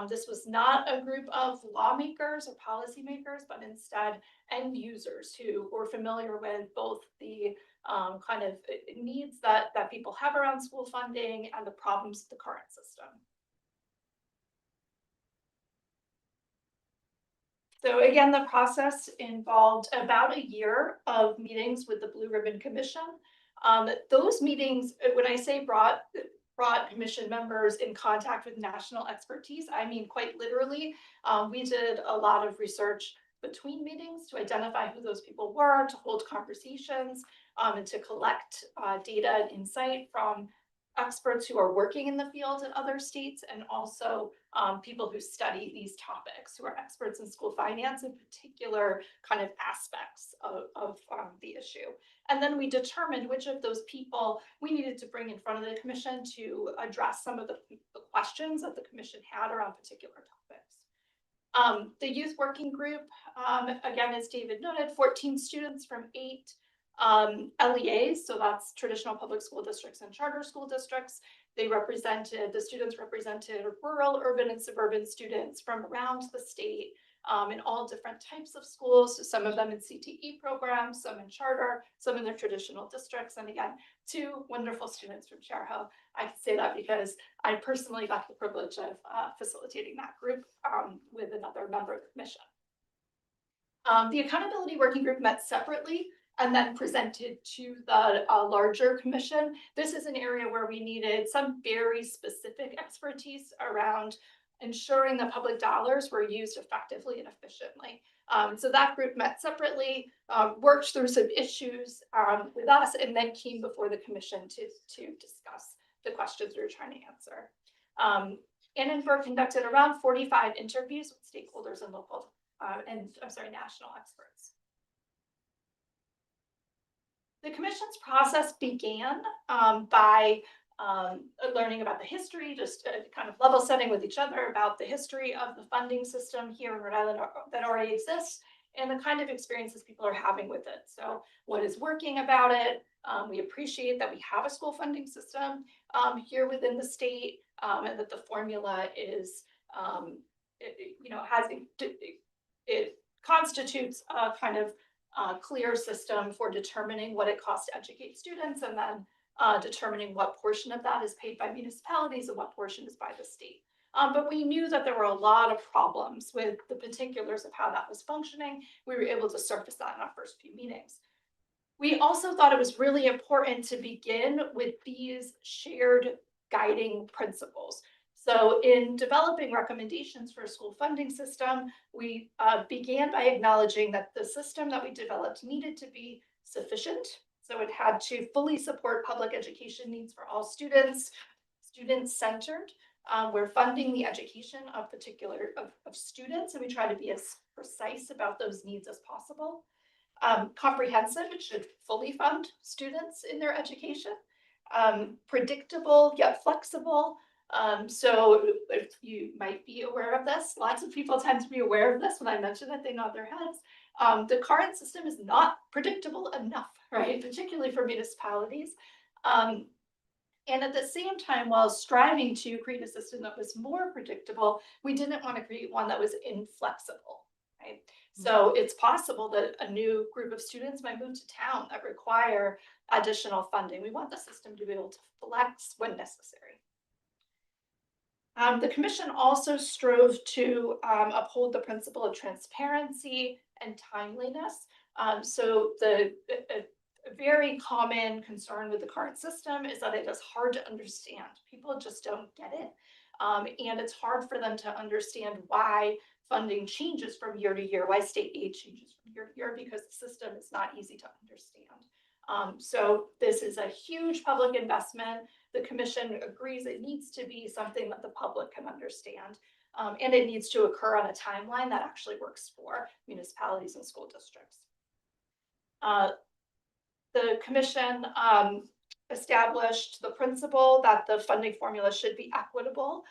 This was not a group of lawmakers or policymakers, but instead end users who were familiar with both the kind of needs that people have around school funding and the problems of the current system. So again, the process involved about a year of meetings with the Blue Ribbon Commission. Those meetings, when I say brought commission members in contact with national expertise, I mean quite literally. We did a lot of research between meetings to identify who those people were, to hold conversations, and to collect data and insight from experts who are working in the field in other states, and also people who study these topics, who are experts in school finance, in particular kind of aspects of the issue. And then we determined which of those people we needed to bring in front of the commission to address some of the questions that the commission had around particular topics. The youth working group, again, as David noted, 14 students from 8 LEAs, so that's traditional public school districts and charter school districts. The students represented rural, urban, and suburban students from around the state in all different types of schools, so some of them in CTE programs, some in charter, some in their traditional districts. And again, 2 wonderful students from Chariho. I can say that because I personally got the privilege of facilitating that group with another member of the commission. The accountability working group met separately and then presented to the larger commission. This is an area where we needed some very specific expertise around ensuring that public dollars were used effectively and efficiently. So that group met separately, worked through some issues with us, and then came before the commission to discuss the questions we were trying to answer. Annenberg conducted around 45 interviews with stakeholders and local national experts. The commission's process began by learning about the history, just kind of level setting with each other about the history of the funding system here in Rhode Island that already exists and the kind of experiences people are having with it. So what is working about it? We appreciate that we have a school funding system here within the state, and that the formula is, it constitutes a kind of clear system for determining what it costs to educate students, and then determining what portion of that is paid by municipalities and what portion is by the state. But we knew that there were a lot of problems with the particulars of how that was functioning. We were able to surface that in our first few meetings. We also thought it was really important to begin with these shared guiding principles. So in developing recommendations for a school funding system, we began by acknowledging that the system that we developed needed to be sufficient. So it had to fully support public education needs for all students, student-centered. We're funding the education of students, and we try to be as precise about those needs as possible. Comprehensive, it should fully fund students in their education. Predictable yet flexible. So if you might be aware of this, lots of people tend to be aware of this when I mention that they nod their heads. The current system is not predictable enough, right? Particularly for municipalities. And at the same time, while striving to create a system that was more predictable, we didn't want to create one that was inflexible, right? So it's possible that a new group of students might move to town that require additional funding. We want the system to be able to flex when necessary. The commission also strove to uphold the principle of transparency and timeliness. So a very common concern with the current system is that it is hard to understand. People just don't get it. And it's hard for them to understand why funding changes from year to year, why state aid changes from year to year, because the system is not easy to understand. So this is a huge public investment. The commission agrees it needs to be something that the public can understand. And it needs to occur on a timeline that actually works for municipalities and school districts. The commission established the principle that the funding formula should be equitable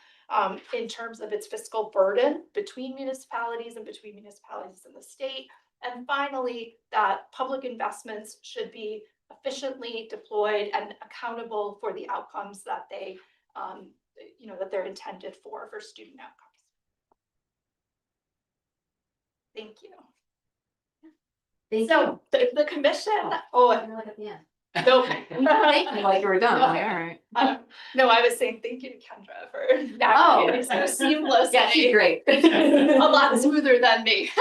in terms of its fiscal burden between municipalities and between municipalities and the state. And finally, that public investments should be efficiently deployed and accountable for the outcomes that they, that they're intended for student outcomes. Thank you. So the commission, no, Thank you, like you were done. No. All right. No, I was saying thank you to Kendra for navigating so seamless. Yeah, she's great. A lot smoother than me.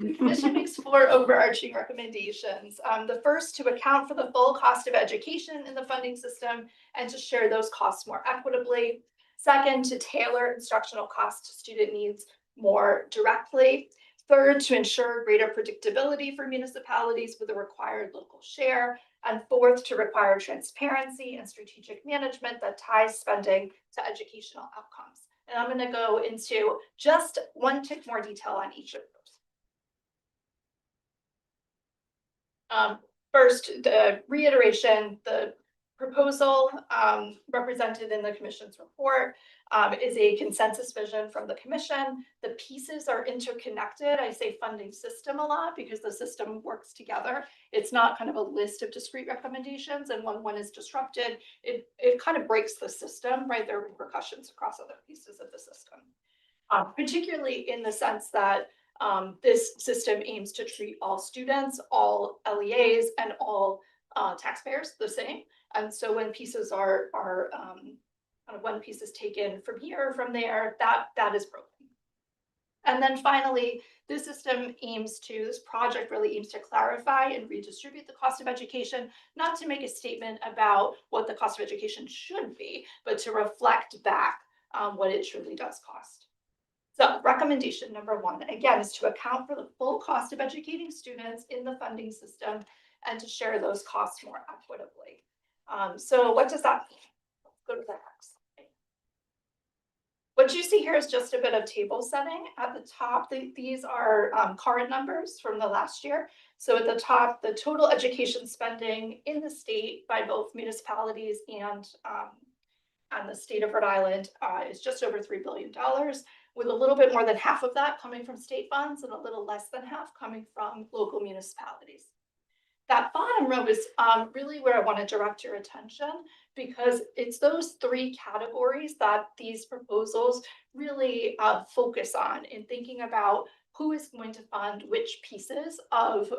The commission makes 4 overarching recommendations. The first, to account for the full cost of education in the funding system and to share those costs more equitably. Second, to tailor instructional costs to student needs more directly. Third, to ensure greater predictability for municipalities with a required local share. And fourth, to require transparency and strategic management that ties spending to educational outcomes. And I'm going to go into just one tick more detail on each of those. First, the reiteration, the proposal represented in the commission's report is a consensus vision from the commission. The pieces are interconnected. I say funding system a lot because the system works together. It's not kind of a list of discrete recommendations, and when one is disrupted, it kind of breaks the system, right? There are repercussions across other pieces of the system, particularly in the sense that this system aims to treat all students, all LEAs, and all taxpayers the same. And so when pieces are kind of one piece is taken from here or from there, that is broken. And then finally, this project really aims to clarify and redistribute the cost of education, not to make a statement about what the cost of education should be, but to reflect back what it truly does cost. So recommendation number one, again, is to account for the full cost of educating students in the funding system and to share those costs more equitably. So what does that mean? Let's go to the next slide. What you see here is just a bit of table setting. At the top, these are current numbers from the last year. So at the top, the total education spending in the state by both municipalities and the state of Rhode Island is just over $3 billion, with a little bit more than half of that coming from state funds and a little less than half coming from local municipalities. That bottom row is really where I want to direct your attention, because it's those three categories that these proposals really focus on in thinking about who is going to fund which pieces of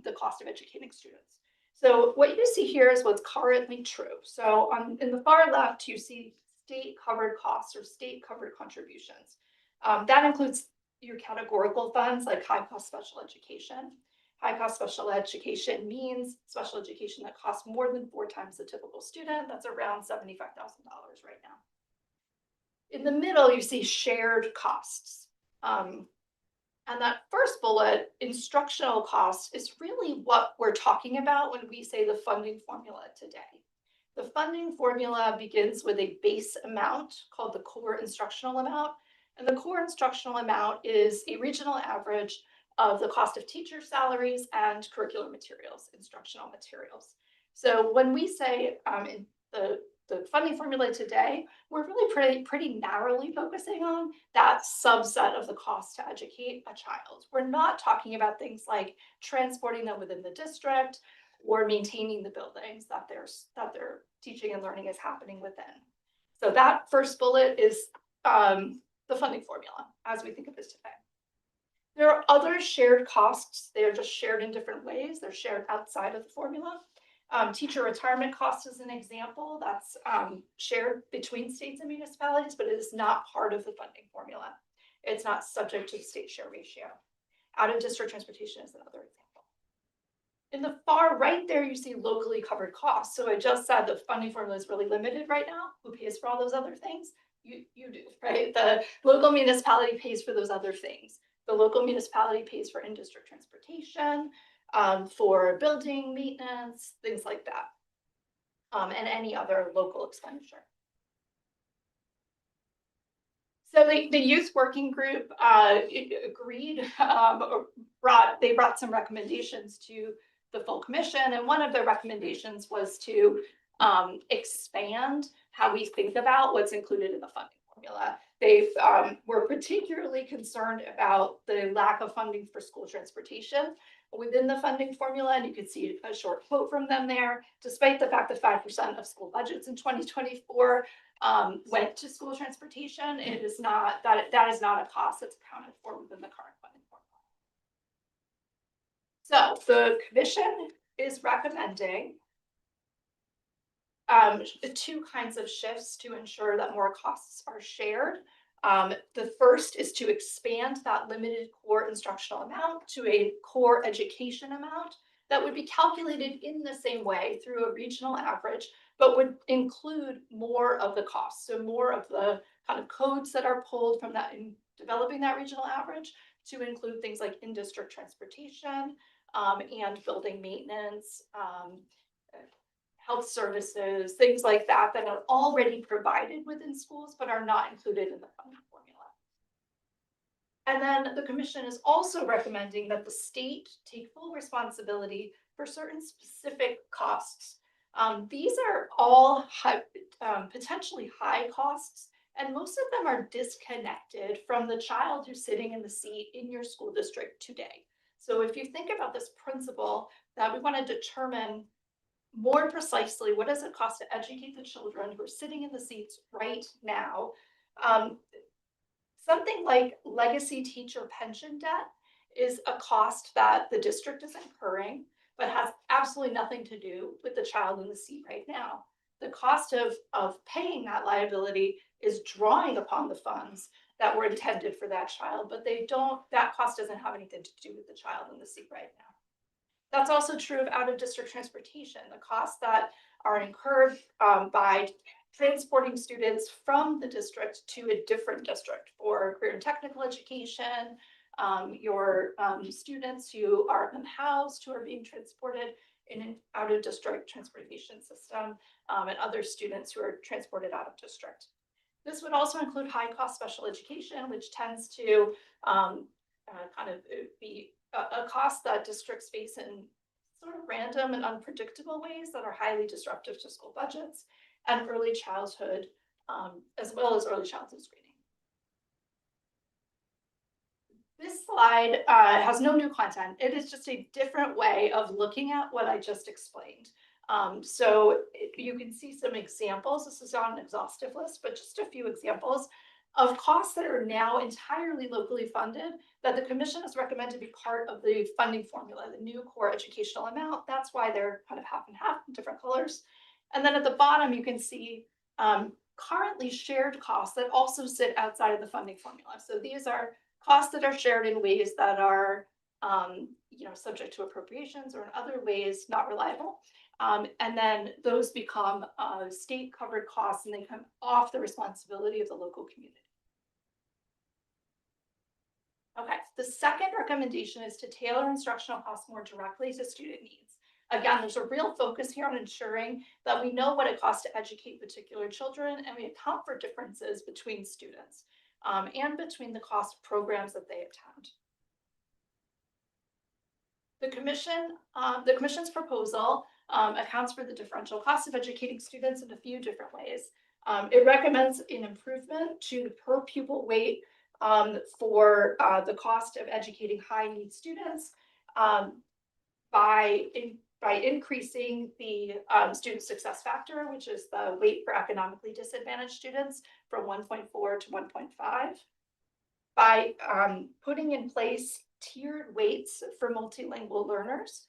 the cost of educating students. So what you see here is what's currently true. So in the far left, you see state covered costs or state covered contributions. That includes your categorical funds like high cost special education. High cost special education means special education that costs more than 4 times the typical student. That's around $75,000 right now. In the middle, you see shared costs. And that first bullet, instructional costs, is really what we're talking about when we say the funding formula today. The funding formula begins with a base amount called the core instructional amount. And the core instructional amount is a regional average of the cost of teacher salaries and curricular materials, instructional materials. So when we say in the funding formula today, we're really pretty narrowly focusing on that subset of the cost to educate a child. We're not talking about things like transporting them within the district or maintaining the buildings that their teaching and learning is happening within. So that first bullet is the funding formula as we think of this today. There are other shared costs. They are just shared in different ways. They're shared outside of the formula. Teacher retirement cost is an example that's shared between states and municipalities, but it is not part of the funding formula. It's not subject to the state share ratio. Out of district transportation is another example. In the far right there, you see locally covered costs. So I just said the funding formula is really limited right now. Who pays for all those other things? You do, right? The local municipality pays for those other things. The local municipality pays for in-district transportation, for building maintenance, things like that, and any other local expenditure. So the youth working group agreed, they brought some recommendations to the full commission, and one of their recommendations was to expand how we think about what's included in the funding formula. They were particularly concerned about the lack of funding for school transportation within the funding formula, and you can see a short quote from them there. Despite the fact that 5% of school budgets in 2024 went to school transportation, it is not that is not a cost that's accounted for within the current funding formula. So the commission is recommending two kinds of shifts to ensure that more costs are shared. The first is to expand that limited core instructional amount to a core education amount that would be calculated in the same way through a regional average, but would include more of the costs. So more of the kind of codes that are pulled from that in developing that regional average to include things like in-district transportation and building maintenance, health services, things like that, that are already provided within schools, but are not included in the funding formula. And then the commission is also recommending that the state take full responsibility for certain specific costs. These are all potentially high costs, and most of them are disconnected from the child who's sitting in the seat in your school district today. So if you think about this principle that we want to determine more precisely what does it cost to educate the children who are sitting in the seats right now, something like legacy teacher pension debt is a cost that the district is incurring, but has absolutely nothing to do with the child in the seat right now. The cost of paying that liability is drawing upon the funds that were intended for that child, but that cost doesn't have anything to do with the child in the seat right now. That's also true of out-of-district transportation. The costs that are incurred by transporting students from the district to a different district for career and technical education, your students who are unhoused, who are being transported in an out-of-district transportation system, and other students who are transported out of district. This would also include high-cost special education, which tends to kind of be a cost that districts face in sort of random and unpredictable ways that are highly disruptive to school budgets, and early childhood, as well as early childhood screening. This slide has no new content. It is just a different way of looking at what I just explained. So you can see some examples. This is not an exhaustive list, but just a few examples of costs that are now entirely locally funded that the commission has recommended be part of the funding formula, the new core educational amount. That's why they're kind of half and half in different colors. And then at the bottom, you can see currently shared costs that also sit outside of the funding formula. So these are costs that are shared in ways that are subject to appropriations or in other ways not reliable. And then those become state covered costs, and they come off the responsibility of the local community. Okay, the second recommendation is to tailor instructional costs more directly to student needs. Again, there's a real focus here on ensuring that we know what it costs to educate particular children, and we account for differences between students and between the cost of programs that they attend. The commission's proposal accounts for the differential cost of educating students in a few different ways. It recommends an improvement to the per pupil weight for the cost of educating high need students by increasing the student success factor, which is the weight for economically disadvantaged students, from 1.4 to 1.5, by putting in place tiered weights for multilingual learners,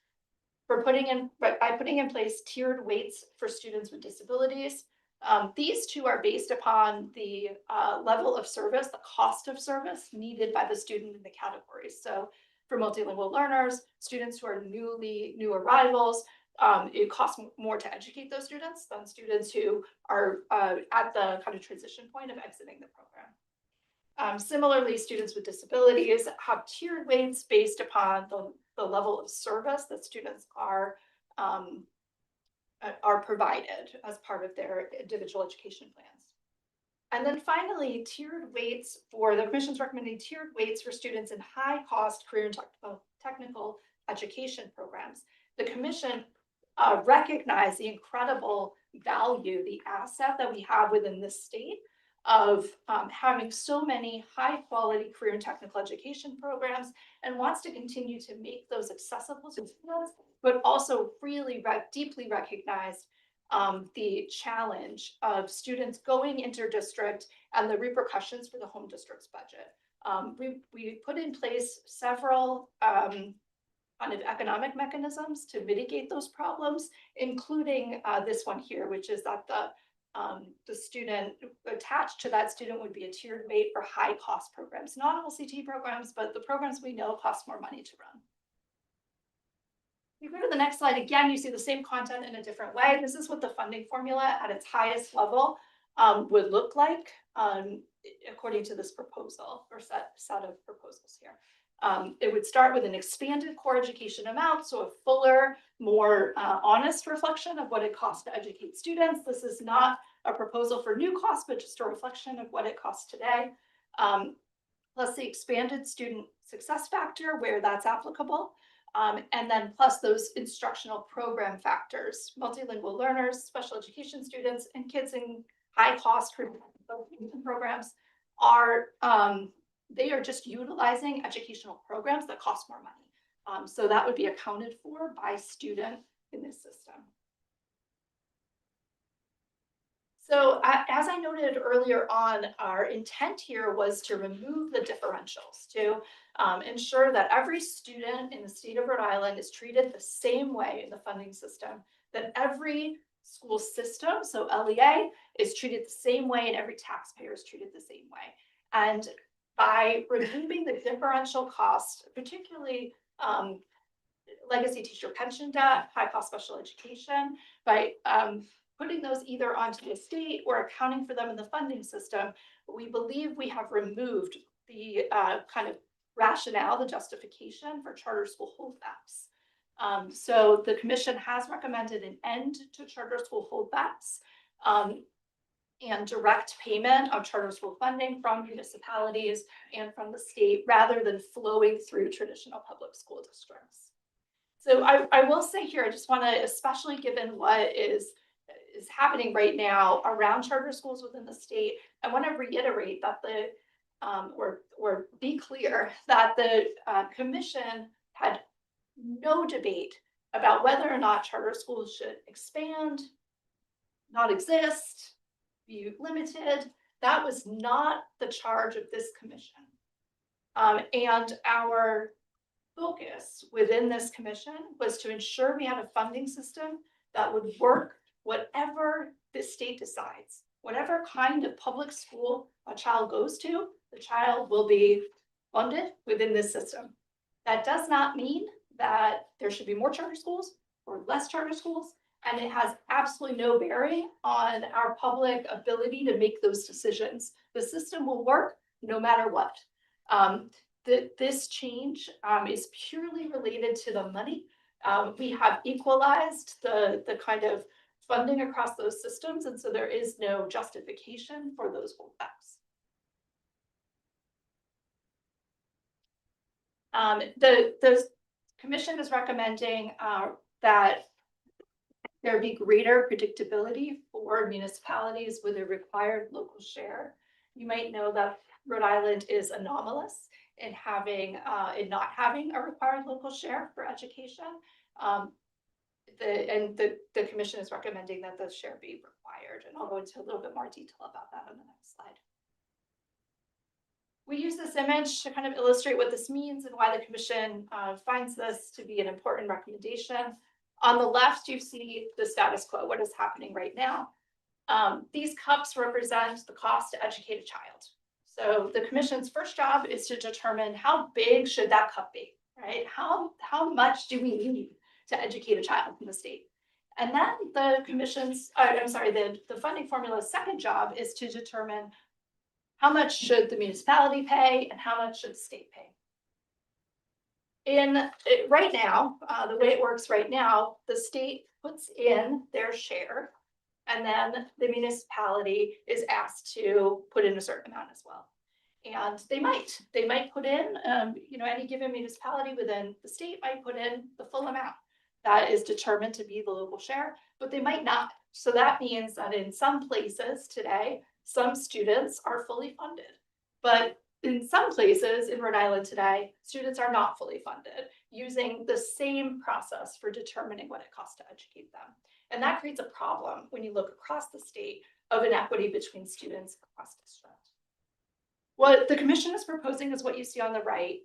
by putting in place tiered weights for students with disabilities. These two are based upon the level of service, the cost of service needed by the student in the categories. So for multilingual learners, students who are new arrivals, it costs more to educate those students than students who are at the kind of transition point of exiting the program. Similarly, students with disabilities have tiered weights based upon the level of service that students are provided as part of their individual education plans. And then finally, the commission's recommending tiered weights for students in high cost career and technical education programs. The commission recognized the incredible value, the asset that we have within this state of having so many high quality career and technical education programs, and wants to continue to make those accessible to students, but also really deeply recognize the challenge of students going inter-district and the repercussions for the home district's budget. We put in place several kind of economic mechanisms to mitigate those problems, including this one here, which is that the student attached to that student would be a tiered weight for high cost programs, not LCT programs, but the programs we know cost more money to run. If you go to the next slide, again, you see the same content in a different way. This is what the funding formula at its highest level would look like according to this proposal or set of proposals here. It would start with an expanded core education amount, so a fuller, more honest reflection of what it costs to educate students. This is not a proposal for new costs, but just a reflection of what it costs today. Plus the expanded student success factor where that's applicable. And then plus those instructional program factors, multilingual learners, special education students, and kids in high cost programs are, they are just utilizing educational programs that cost more money. So that would be accounted for by student in this system. So as I noted earlier on, our intent here was to remove the differentials, to ensure that every student in the state of Rhode Island is treated the same way in the funding system, that every school system, so LEA, is treated the same way and every taxpayer is treated the same way. And by removing the differential cost, particularly legacy teacher pension debt, high cost special education, by putting those either onto the state or accounting for them in the funding system, we believe we have removed the kind of rationale, the justification for charter school holdbacks. So the commission has recommended an end to charter school holdbacks and direct payment of charter school funding from municipalities and from the state rather than flowing through traditional public school districts. So I will say here, I just want to, especially given what is happening right now around charter schools within the state, I want to reiterate that the or be clear that the commission had no debate about whether or not charter schools should expand, not exist, be limited. That was not the charge of this commission. And our focus within this commission was to ensure we had a funding system that would work whatever the state decides. Whatever kind of public school a child goes to, the child will be funded within this system. That does not mean that there should be more charter schools or less charter schools, and it has absolutely no bearing on our public ability to make those decisions. The system will work no matter what. This change is purely related to the money. We have equalized the kind of funding across those systems, and so there is no justification for those holdbacks. The commission is recommending that there be greater predictability for municipalities with a required local share. You might know that Rhode Island is anomalous in not having a required local share for education. The commission is recommending that the share be required, and I'll go into a little bit more detail about that on the next slide. We use this image to kind of illustrate what this means and why the commission finds this to be an important recommendation. On the left, you see the status quo, what is happening right now. These cups represent the cost to educate a child. So the commission's first job is to determine how big should that cup be, right? How much do we need to educate a child in the state? And then the commission's, the funding formula's second job is to determine how much should the municipality pay and how much should the state pay. Right now, the way it works right now, the state puts in their share, and then the municipality is asked to put in a certain amount as well. And they might put in, any given municipality within the state might put in the full amount that is determined to be the local share, but they might not. So that means that in some places today, some students are fully funded, but in some places in Rhode Island today, students are not fully funded using the same process for determining what it costs to educate them. And that creates a problem when you look across the state of inequity between students across districts. What the commission is proposing is what you see on the right.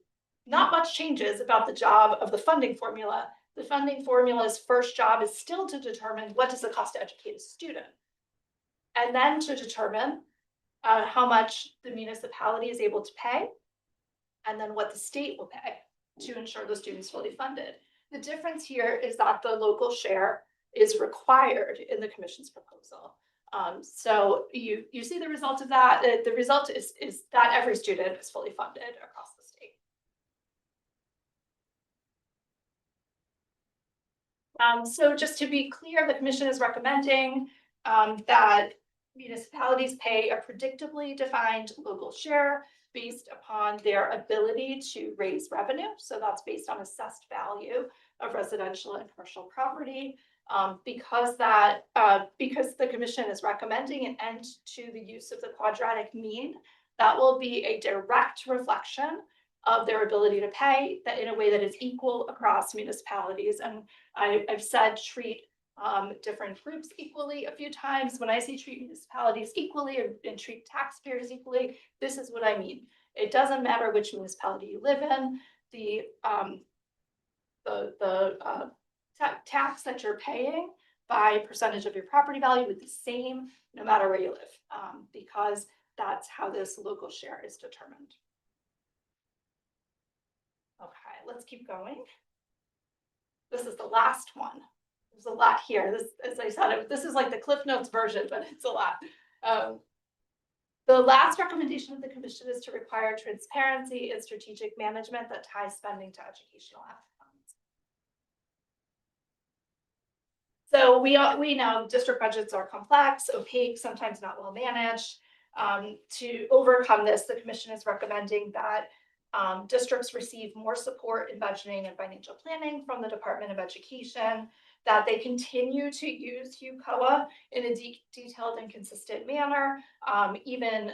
Not much changes about the job of the funding formula. The funding formula's first job is still to determine what does it cost to educate a student, and then to determine how much the municipality is able to pay, and then what the state will pay to ensure the student's fully funded. The difference here is that the local share is required in the commission's proposal. So you see the result of that. The result is that every student is fully funded across the state. So just to be clear, the commission is recommending that municipalities pay a predictably defined local share based upon their ability to raise revenue. So that's based on assessed value of residential and commercial property. Because the commission is recommending an end to the use of the quadratic mean, that will be a direct reflection of their ability to pay that in a way that is equal across municipalities. And I've said treat different groups equally a few times. When I say treat municipalities equally and treat taxpayers equally, this is what I mean. It doesn't matter which municipality you live in, the tax that you're paying by percentage of your property value would be the same no matter where you live, because that's how this local share is determined. Okay, let's keep going. This is the last one. There's a lot here. This, as I said, this is like the Cliff Notes version, but it's a lot. The last recommendation of the commission is to require transparency and strategic management that ties spending to educational outcomes. So we know district budgets are complex, opaque, sometimes not well managed. To overcome this, the commission is recommending that districts receive more support in budgeting and financial planning from the Department of Education, that they continue to use UCOA in a detailed and consistent manner. Even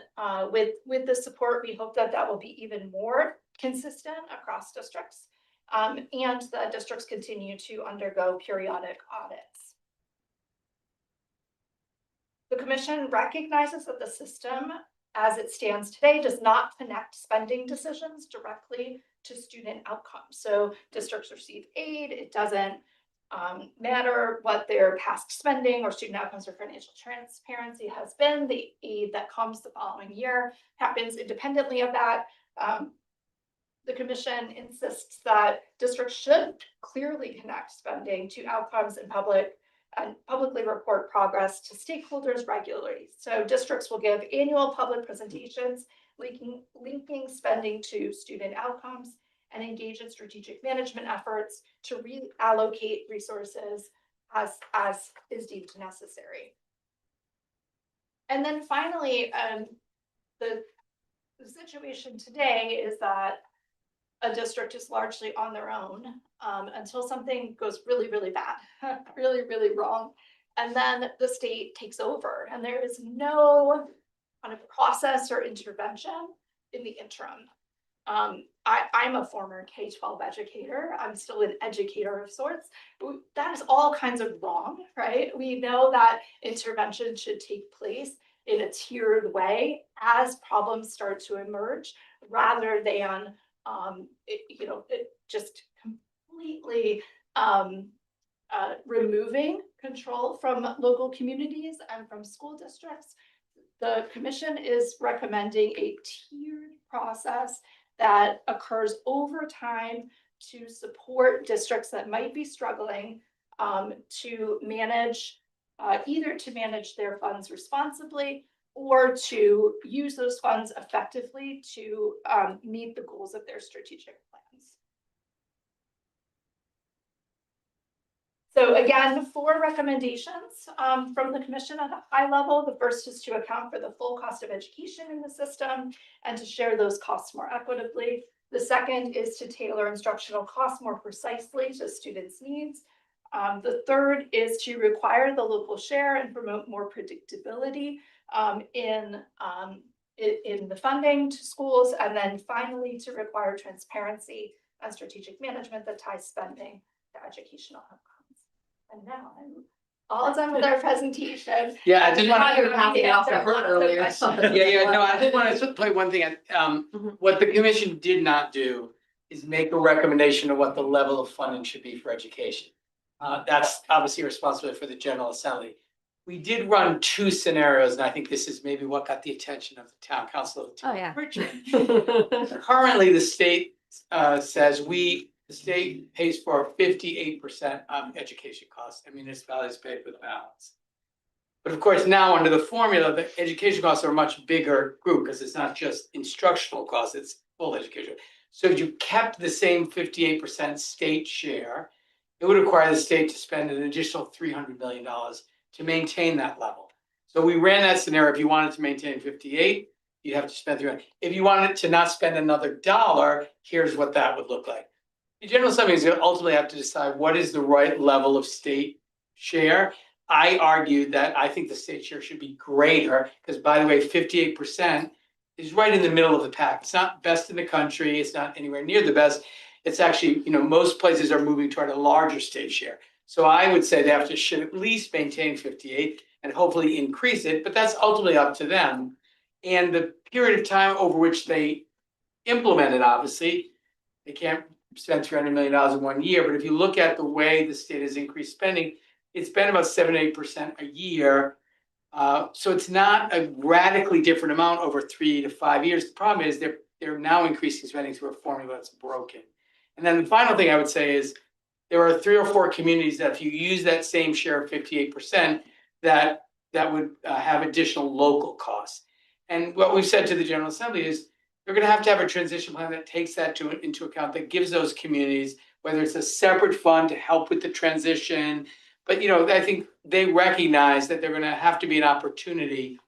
with the support, we hope that that will be even more consistent across districts, and that districts continue to undergo periodic audits. The commission recognizes that the system as it stands today does not connect spending decisions directly to student outcomes. So districts receive aid, it doesn't matter what their past spending or student outcomes or financial transparency has been. The aid that comes the following year happens independently of that. The commission insists that districts should clearly connect spending to outcomes and publicly report progress to stakeholders regularly. So districts will give annual public presentations linking spending to student outcomes and engage in strategic management efforts to reallocate resources as is deemed necessary. And then finally, the situation today is that a district is largely on their own until something goes really, really bad, really, really wrong. And then the state takes over and there is no kind of process or intervention in the interim. I'm a former K-12 educator. I'm still an educator of sorts. That is all kinds of wrong, right? We know that intervention should take place in a tiered way as problems start to emerge, rather than just completely removing control from local communities and from school districts. The commission is recommending a tiered process that occurs over time to support districts that might be struggling to manage, either to manage their funds responsibly or to use those funds effectively to meet the goals of their strategic plans. So again, 4 recommendations from the commission at a high level. The first is to account for the full cost of education in the system and to share those costs more equitably. The second is to tailor instructional costs more precisely to students' needs. The third is to require the local share and promote more predictability in the funding to schools. And then finally, to require transparency and strategic management that ties spending to educational outcomes. And now I'm all done with our presentation. Yeah, I did want Now you're to. happy to answer lots of questions. Yeah, no, I did want to point one thing out. What the commission did not do is make a recommendation of what the level of funding should be for education. That's obviously a responsibility for the General Assembly. We did run 2 scenarios, and I think this is maybe what got the attention of the town council of the town of Richmond. Currently, the state says the state pays for 58% of education costs, and municipalities pay for the balance. But of course, now under the formula, the education costs are a much bigger group because it's not just instructional costs, it's full education. So you kept the same 58% state share. it would require the state to spend an additional $300 million to maintain that level. So we ran that scenario. If you wanted to maintain 58, you'd have to spend 300. If you wanted to not spend another dollar, here's what that would look like. The General Assembly is going to ultimately have to decide what is the right level of state share. I argued that I think the state share should be greater, because by the way, 58% is right in the middle of the pack. It's not best in the country. It's not anywhere near the best. It's actually, most places are moving toward a larger state share. So I would say they should at least maintain 58 and hopefully increase it, but that's ultimately up to them. And the period of time over which they implement it, obviously, they can't spend $300 million in 1 year. But if you look at the way the state has increased spending, it's been about 7-8% a year. So it's not a radically different amount over 3 to 5 years. The problem is they're now increasing spending through a formula that's broken. And then the final thing I would say is there are 3 or 4 communities that if you use that same share of 58%, that would have additional local costs. And what we've said to the General Assembly is they're going to have a transition plan that takes that into account, that gives those communities, whether it's a separate fund to help with the transition. But, I think they recognize that they're going to have to be an opportunity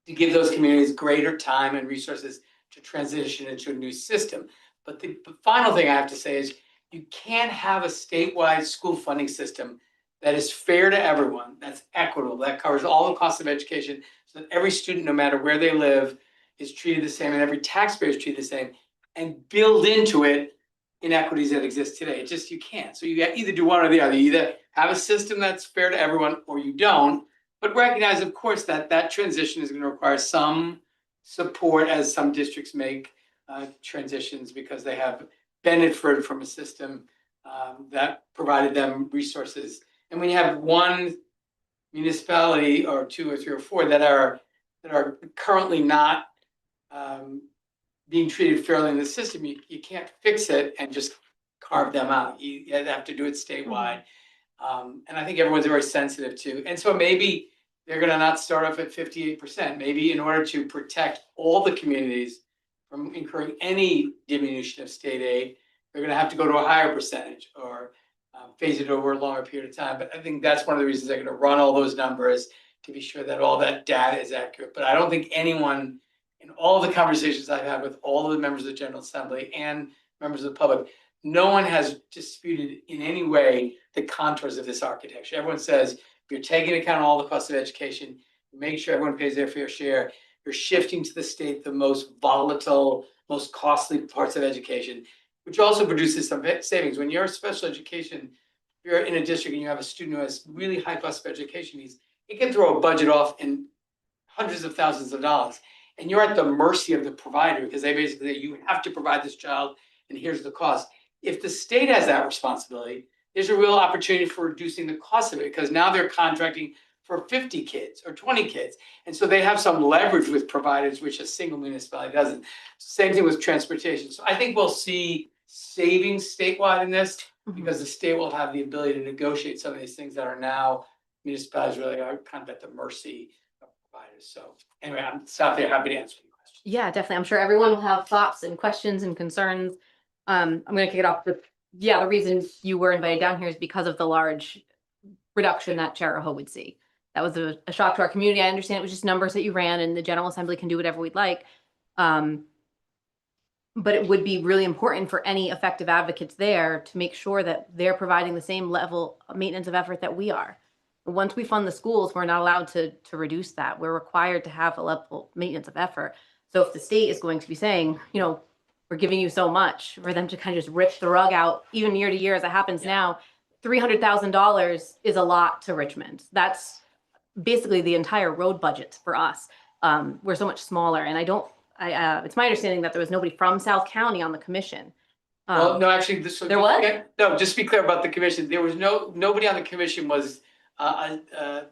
to give those communities greater time and resources to transition into a new system. But the final thing I have to say is you can't have a statewide school funding system that is fair to everyone, that's equitable, that covers all the costs of education, so that every student, no matter where they live, is treated the same and every taxpayer is treated the same, and build into it inequities that exist today. You can't. So you either do one or the other. You either have a system that's fair to everyone or you don't, but recognize, of course, that transition is going to require some support as some districts make transitions because they have benefited from a system that provided them resources. And when you have one municipality or 2 or 3 or 4 that are currently not being treated fairly in the system, you can't fix it and just carve them out. You have to do it statewide. And I think everyone's very sensitive to. And so maybe they're going to not start off at 58%. Maybe in order to protect all the communities from incurring any diminution of state aid, they're going to have to go to a higher percentage or phase it over a longer period of time. But I think that's one of the reasons they're going to run all those numbers to be sure that all that data is accurate. But I don't think anyone, in all the conversations I've had with all of the members of the General Assembly and members of the public, no one has disputed in any way the contours of this architecture. Everyone says, if you're taking into account all the costs of education, make sure everyone pays their fair share, you're shifting to the state the most volatile, most costly parts of education, which also produces some savings. When you're a special education, if you're in a district and you have a student who has really high cost of education needs, it can throw a budget off in hundreds of thousands of dollars. And you're at the mercy of the provider because they basically say, you have to provide this child and here's the cost. If the state has that responsibility, there's a real opportunity for reducing the cost of it because now they're contracting for 50 kids or 20 kids. And so they have some leverage with providers, which a single municipality doesn't. Same thing with transportation. So I think we'll see savings statewide in this because the state will have the ability to negotiate some of these things that are now municipalities really are kind of at the mercy of providers. So anyway, I'm stop there. Happy to answer your questions. Yeah, definitely. I'm sure everyone will have thoughts and questions and concerns. I'm going to kick it off with, the reason you were invited down here is because of the large reduction that Charahoe would see. That was a shock to our community. I understand it was just numbers that you ran and the General Assembly can do whatever we'd like. But it would be really important for any effective advocates there to make sure that they're providing the same level of maintenance of effort that we are. Once we fund the schools, we're not allowed to reduce that. We're required to have a level of maintenance of effort. So if the state is going to be saying, we're giving you so much, for them to kind of just rip the rug out, even year to year as it happens now, $300,000 is a lot to Richmond. That's basically the entire road budget for us. We're so much smaller, and it's my understanding that there was nobody from South County on the commission. Well, no, actually, there was? No, just to be clear about the commission, there was nobody on the commission was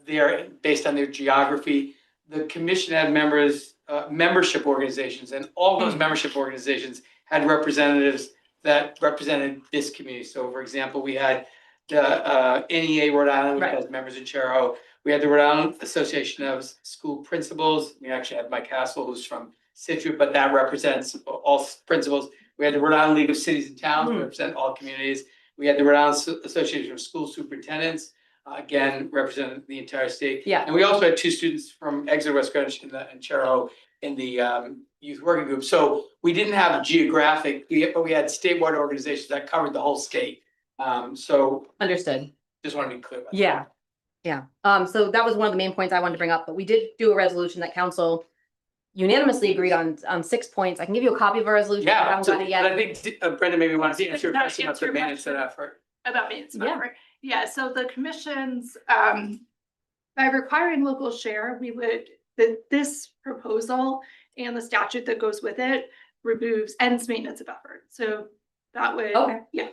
there based on their geography. The commission had members, membership organizations, and all those membership organizations had representatives that represented this community. So for example, we had the NEA Rhode Island, which has members in Charahoe. We had the Rhode Island Association of School Principals. We actually had Mike Castle, who's from Situate, but that represents all principals. We had the Rhode Island League of Cities and Towns, who represent all communities. We had the Rhode Island Association of School Superintendents, again, representing the entire state. Yeah. And we also had 2 students from Exeter, West Greenwich and Charahoe in the youth working group. So we didn't have geographic, but we had statewide organizations that covered the whole state. So Understood. just want to be clear about that. Yeah. Yeah. So that was one of the main points I wanted to bring up, but we did do a resolution that council unanimously agreed on 6 points. I can give you a copy of our resolution. I Yeah, haven't got it but I yet. think Brenda maybe wants to answer your Can I question about answer the your maintenance of question? effort. About maintenance of Yeah. effort. Yeah, so the commissions, by requiring local share, we would, this proposal and the statute that goes with it ends maintenance of effort. So that would, Okay. yeah.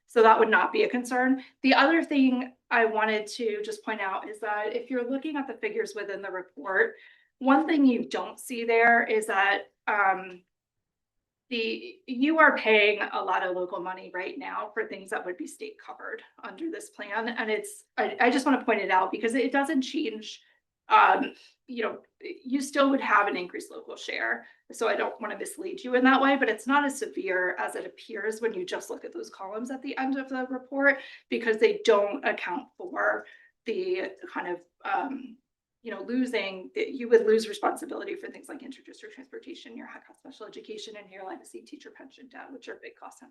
So that would not be a concern. The other thing I wanted to just point out is that if you're looking at the figures within the report, one thing you don't see there is that you are paying a lot of local money right now for things that would be state covered under this plan. And I just want to point it out because it doesn't change. You still would have an increased local share. So I don't want to mislead you in that way, but it's not as severe as it appears when you just look at those columns at the end of the report, because they don't account for the kind of, you would lose responsibility for things like interdistrict transportation, your high cost special education, and your legacy teacher pension debt, which are big costs on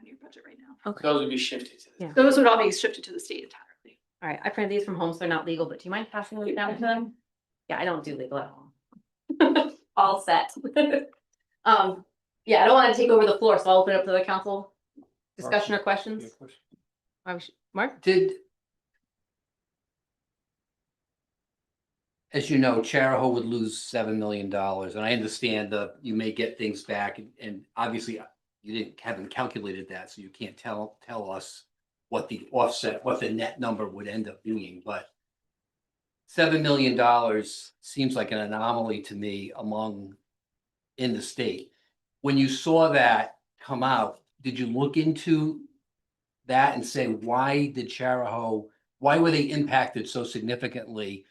your budget right now. Okay. Those would be shifted to Yeah. Those would all be shifted to the state entirely. All right. I printed these from home, so they're not legal, but do you mind passing those down to them? Yeah, I don't do legal at home. All set. Yeah, I don't want to take over the floor, so I'll open it up to the council discussion or questions. Mark? As you know, Charahoe would lose $7 million, and I understand you may get things back, and obviously you haven't calculated that, so you can't tell us what the offset, what the net number would end up being, but $7 million seems like an anomaly to me in the state. When you saw that come out, did you look into that and say, why were they impacted so significantly?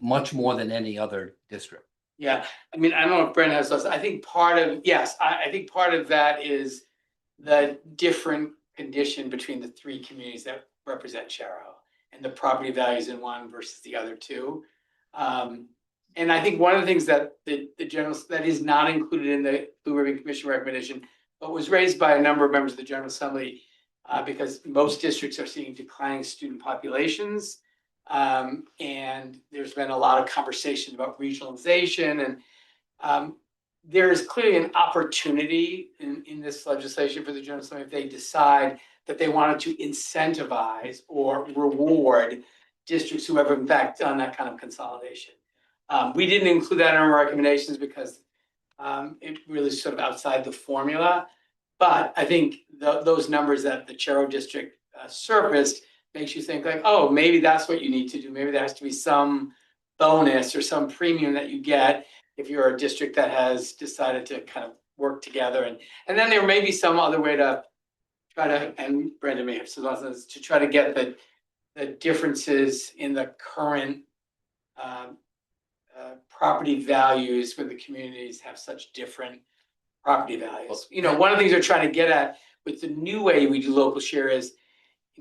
Much more than any other district. Yeah, I mean, I don't know if Brent has those. I think part of that is the different condition between the 3 communities that represent Charahoe and the property values in one versus the other 2. And I think one of the things that that is not included in the Blue Ribbon Commission recommendation, but was raised by a number of members of the General Assembly, because most districts are seeing declining student populations. And there's been a lot of conversation about regionalization, and there is clearly an opportunity in this legislation for the General Assembly if they decide that they wanted to incentivize or reward districts who have in fact done that kind of consolidation. We didn't include that in our recommendations because it really is sort of outside the formula. But I think those numbers that the Charahoe district surfaced makes you think like, oh, maybe that's what you need to do. Maybe there has to be some bonus or some premium that you get if you're a district that has decided to kind of work together. And then there may be some other way to try to, and Brenda may have some others, to try to get the differences in the current property values where the communities have such different property values. One of the things they're trying to get at with the new way we do local share is,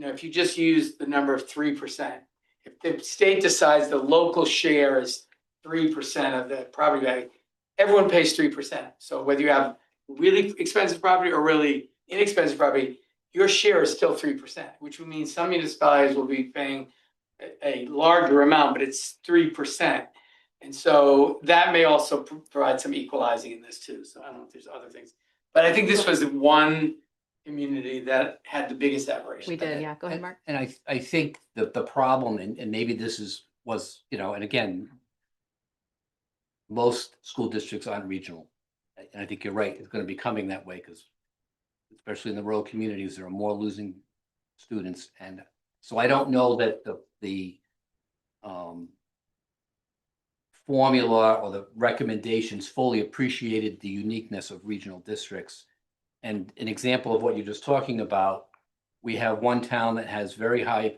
if you just use the number of 3%, if the state decides the local share is 3% of the property value, everyone pays 3%. So whether you have really expensive property or really inexpensive property, your share is still 3%, which would mean some municipalities will be paying a larger amount, but it's 3%. And so that may also provide some equalizing in this too. So I don't know if there's other things, but I think this was the one community that had the biggest aberration. We did, yeah. Go ahead, Mark. And I think the problem, and maybe this was, and again, most school districts aren't regional. And I think you're right, it's going to be coming that way because especially in the rural communities, there are more losing students. And so I don't know that the formula or the recommendations fully appreciated the uniqueness of regional districts. And an example of what you're just talking about, we have one town that has very high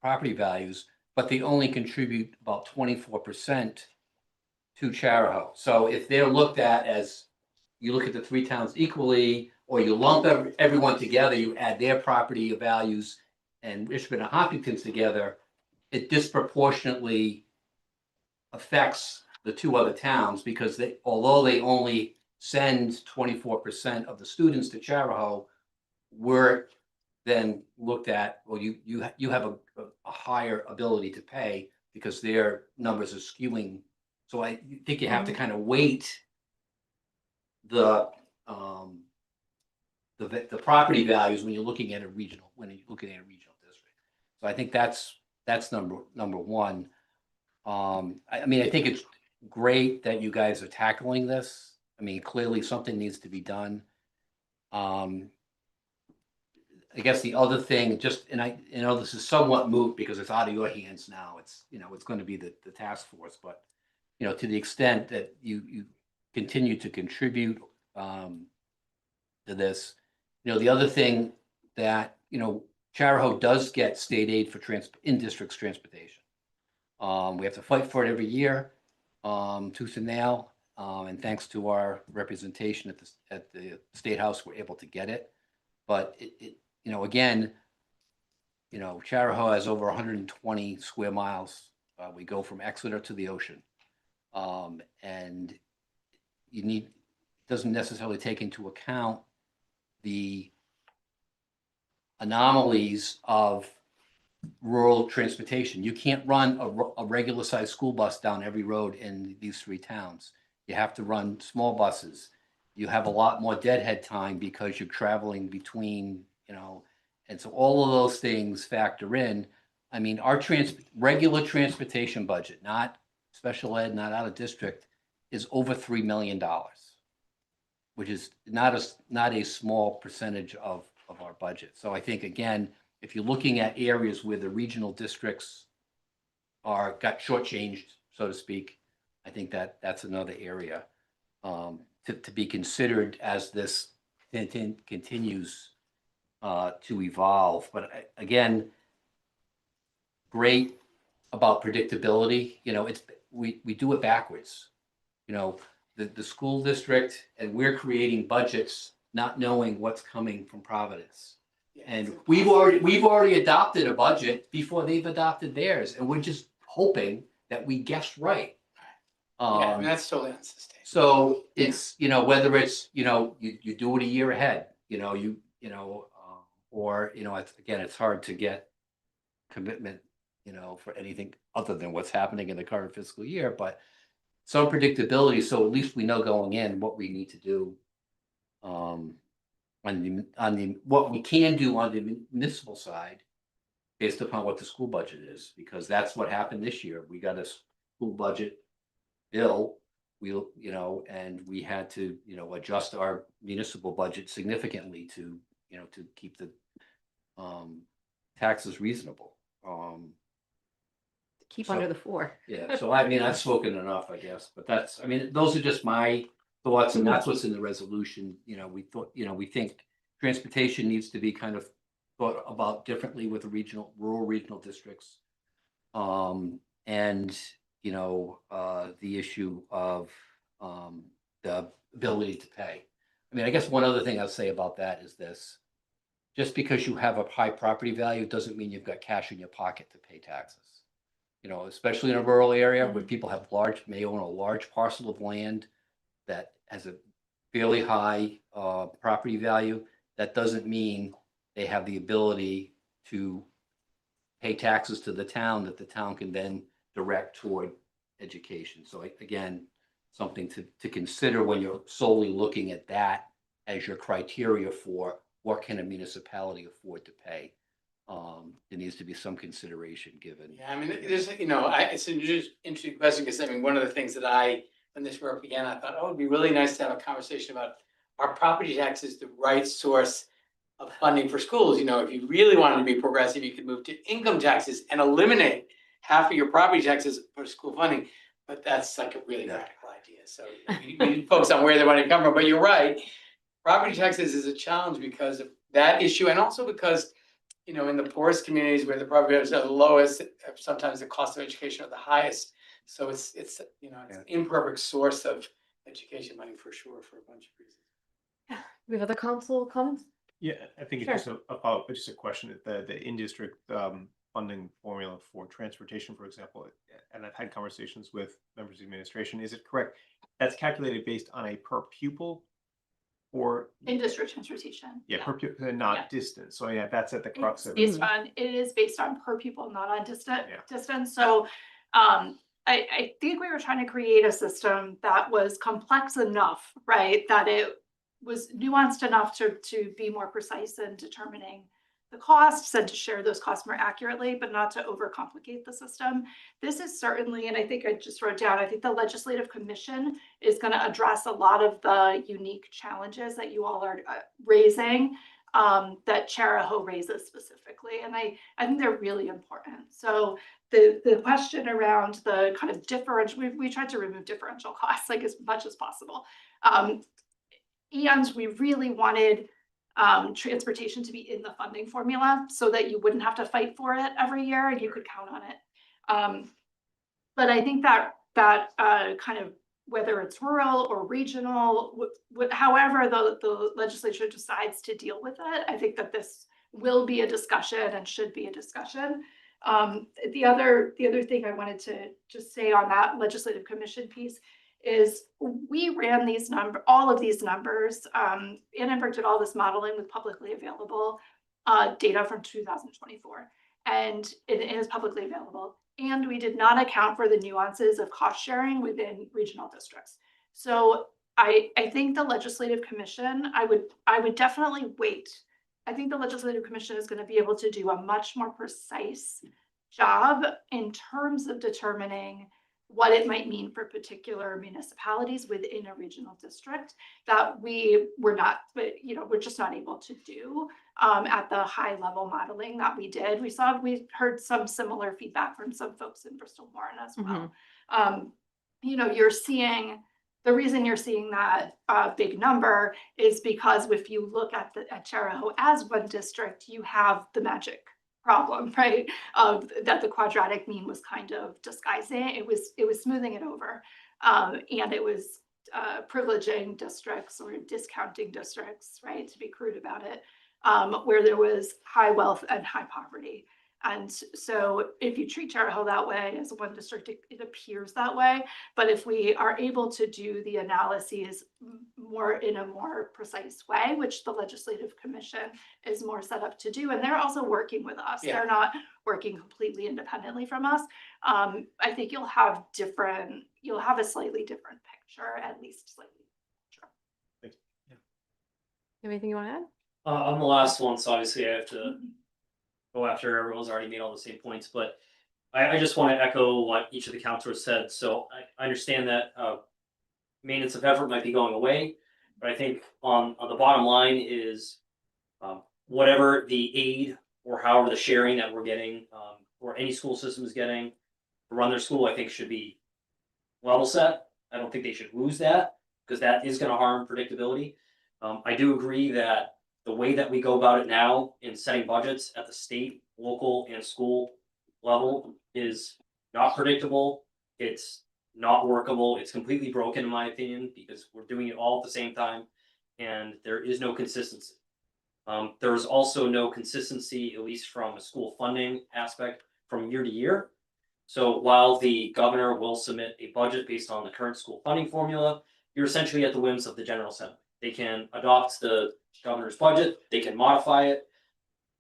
property values, but they only contribute about 24% to Charahoe. So if they're looked at as, you look at the 3 towns equally, or you lump everyone together, you add their property values and Richmond and Hopkinton's together, it disproportionately affects the two other towns because they, although they only send 24% of the students to Charahoe, we're then looked at, well, you have a higher ability to pay because their numbers are skewing. So I think you have to kind of weight the property values when you're looking at a regional, district. So I think that's number one. I mean, I think it's great that you guys are tackling this. I mean, clearly something needs to be done. I guess the other thing, just, and I, you know, this is somewhat moot because it's out of your hands now. It's, you know, it's going to be the task force, but, you know, to the extent that you continue to contribute to this, you know, the other thing that, you know, Charahoe does get state aid for in-district transportation. We have to fight for it every year, tooth and nail. And thanks to our representation at the State House, we're able to get it. But it you know, again, you know, Charahoe has over 120 square miles. We go from Exeter to the ocean. And doesn't necessarily take into account the anomalies of rural transportation. You can't run a regular sized school bus down every road in these three towns. You have to run small buses. You have a lot more deadhead time because you're traveling between, you know, and so all of those things factor in. I mean, our regular transportation budget, not special ed, not out of district, is over $3 million, which is not a small percentage of our budget. So I think, again, if you're looking at areas where the regional districts got shortchanged, so to speak, I think that's another area to be considered as this continues to evolve. But again, great about predictability. You know, we do it backwards. You know, the school district, and we're creating budgets not knowing what's coming from Providence. And we've already adopted a budget before they've adopted theirs, and we're just hoping that we guessed right. Yeah, I mean, that's totally unsustainable. So it's, you know, whether it's, you know, you do it a year ahead, you know, or, you know, it's hard to get commitment, you know, for anything other than what's happening in the current fiscal year, but some predictability. So at least we know going in what we need to do. What we can do on the municipal side based upon what the school budget is, because that's what happened this year. We got a school budget bill, you know, and we had to, you know, adjust our municipal budget significantly to, you know, to keep the taxes reasonable. Keep under the four. Yeah, so I mean, I've spoken enough, I guess, but I mean, those are just my thoughts, and that's what's in the resolution. You know, we think transportation needs to be kind of thought about differently with the rural regional districts. And, you know, the issue of the ability to pay. I mean, I guess one other thing I'll say about that is this: just because you have a high property value doesn't mean you've got cash in your pocket to pay taxes. You know, especially in a rural area where people may own a large parcel of land that has a fairly high property value. That doesn't mean they have the ability to pay taxes to the town that the town can then direct toward education. So again, something to consider when you're solely looking at that as your criteria for what can a municipality afford to pay. There needs to be some consideration given. Yeah, I mean, there's, you know, it's an interesting question because I mean, one of the things that when this work began, I thought, oh, it'd be really nice to have a conversation about are property taxes the right source of funding for schools? You know, if you really wanted to be progressive, you could move to income taxes and eliminate half of your property taxes for school funding. But that's like a really radical idea. So we focus on where the money comes from. But you're right. Property taxes is a challenge because of that issue, and also because, you know, in the poorest communities where the property taxes are the lowest, sometimes the cost of education are the highest. So it's you know, it's an imperfect source of education money for sure for a bunch of reasons. We have other council comments? Yeah, I think it's Sure. just a follow, just a question, the in-district funding formula for transportation, for example, and I've had conversations with members of the administration, is it correct? That's calculated based on a per pupil or, In district transportation. yeah, per pupil, Yeah. not distance. So yeah, that's at the crux It's of it. based on, it is based on per pupil, not on Yeah. distance, so, I think we were trying to create a system that was complex enough, right? That it was nuanced enough to be more precise in determining the costs and to share those costs more accurately, but not to overcomplicate the system. This is certainly, and I think I just wrote down, I think the Legislative Commission is gonna address a lot of the unique challenges that you all are raising, that Charahoe raises specifically, and I think they're really important. So the question around the kind of differential, we tried to remove differential costs like as much as possible. And we really wanted transportation to be in the funding formula so that you wouldn't have to fight for it every year and you could count on it. But I think that kind of, whether it's rural or regional, however the legislature decides to deal with it, I think that this will be a discussion and should be a discussion. The other thing I wanted to just say on that legislative commission piece is we ran all of these numbers. Annenberg did all this modeling with publicly available data from 2024, and it is publicly available. And we did not account for the nuances of cost sharing within regional districts. So I think the Legislative Commission, I would definitely wait. I think the Legislative Commission is going to be able to do a much more precise job in terms of determining what it might mean for particular municipalities within a regional district that we're just not able to do at the high level modeling that we did. We heard some similar feedback from some folks in Bristol Warren as well. The reason you're seeing that big number is because if you look at Charahoe as one district, you have the magic problem, right? That the quadratic mean was kind of disguising. It was smoothing it over, and it was privileging districts or discounting districts, right? To be crude about it, where there was high wealth and high poverty. And so if you treat Charahoe that way as one district, it appears that way. But if we are able to do the analyses in a more precise way, which the Legislative Commission is more set up to do, and they're also working with us. Yeah. They're not working completely independently from us. I think you'll have a slightly different picture, at least slightly. Anything you want to add? On the last one, so obviously I have to go after everyone's already made all the same points, but I just want to echo what each of the counselors said. So I understand that maintenance of effort might be going away, but I think on the bottom line is whatever the aid or however the sharing that we're getting or any school system is getting to run their school, I think should be level set. I don't think they should lose that because that is going to harm predictability. I do agree that the way that we go about it now in setting budgets at the state, local, and school level is not predictable. It's not workable. It's completely broken in my opinion because we're doing it all at the same time and there is no consistency. There is also no consistency, at least from a school funding aspect, from year to year. So while the governor will submit a budget based on the current school funding formula, you're essentially at the whims of the General Assembly. They can adopt the governor's budget, they can modify it.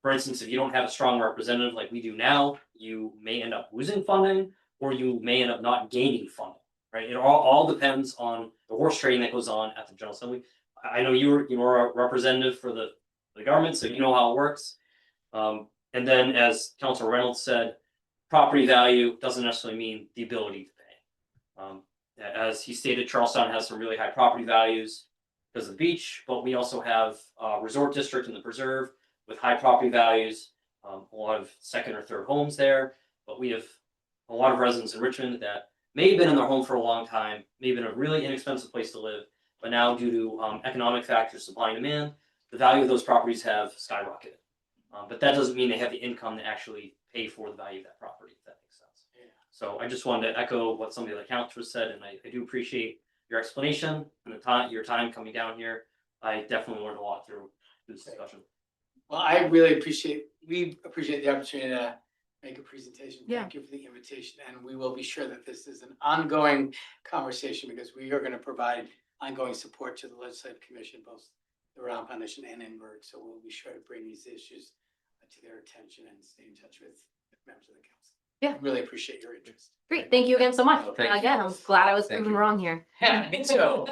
For instance, if you don't have a strong representative like we do now, you may end up losing funding or you may end up not gaining funding, right? It all depends on the horse trading that goes on at the General Assembly. I know you were a representative for the government, so you know how it works. And then as Councilor Reynolds said, property value doesn't necessarily mean the ability to pay. As he stated, Charlestown has some really high property values because of the beach, but we also have a resort district in the preserve with high property values, a lot of second or third homes there, but we have a lot of residents in Richmond that may have been in their home for a long time, may have been a really inexpensive place to live, but now due to economic factors, supply and demand, the value of those properties have skyrocketed. But that doesn't mean they have the income to actually pay for the value of that property, if that makes sense. Yeah. So I just wanted to echo what some of the other counselors said, and I do appreciate your explanation and your time coming down here. I definitely learned a lot through this discussion. Well, I really we appreciate the opportunity to make a presentation. Yeah. Thank you for the invitation, and we will be sure that this is an ongoing conversation because we are going to provide ongoing support to the Legislative Commission, both the Rhode Island Foundation and Edinburgh. So we'll be sure to bring these issues to their attention and stay in touch with members of the council. Yeah. Really appreciate your interest. Great, thank you again so much. Thank you. Again, I'm glad I was Thank proven you. wrong here. Yeah, me too.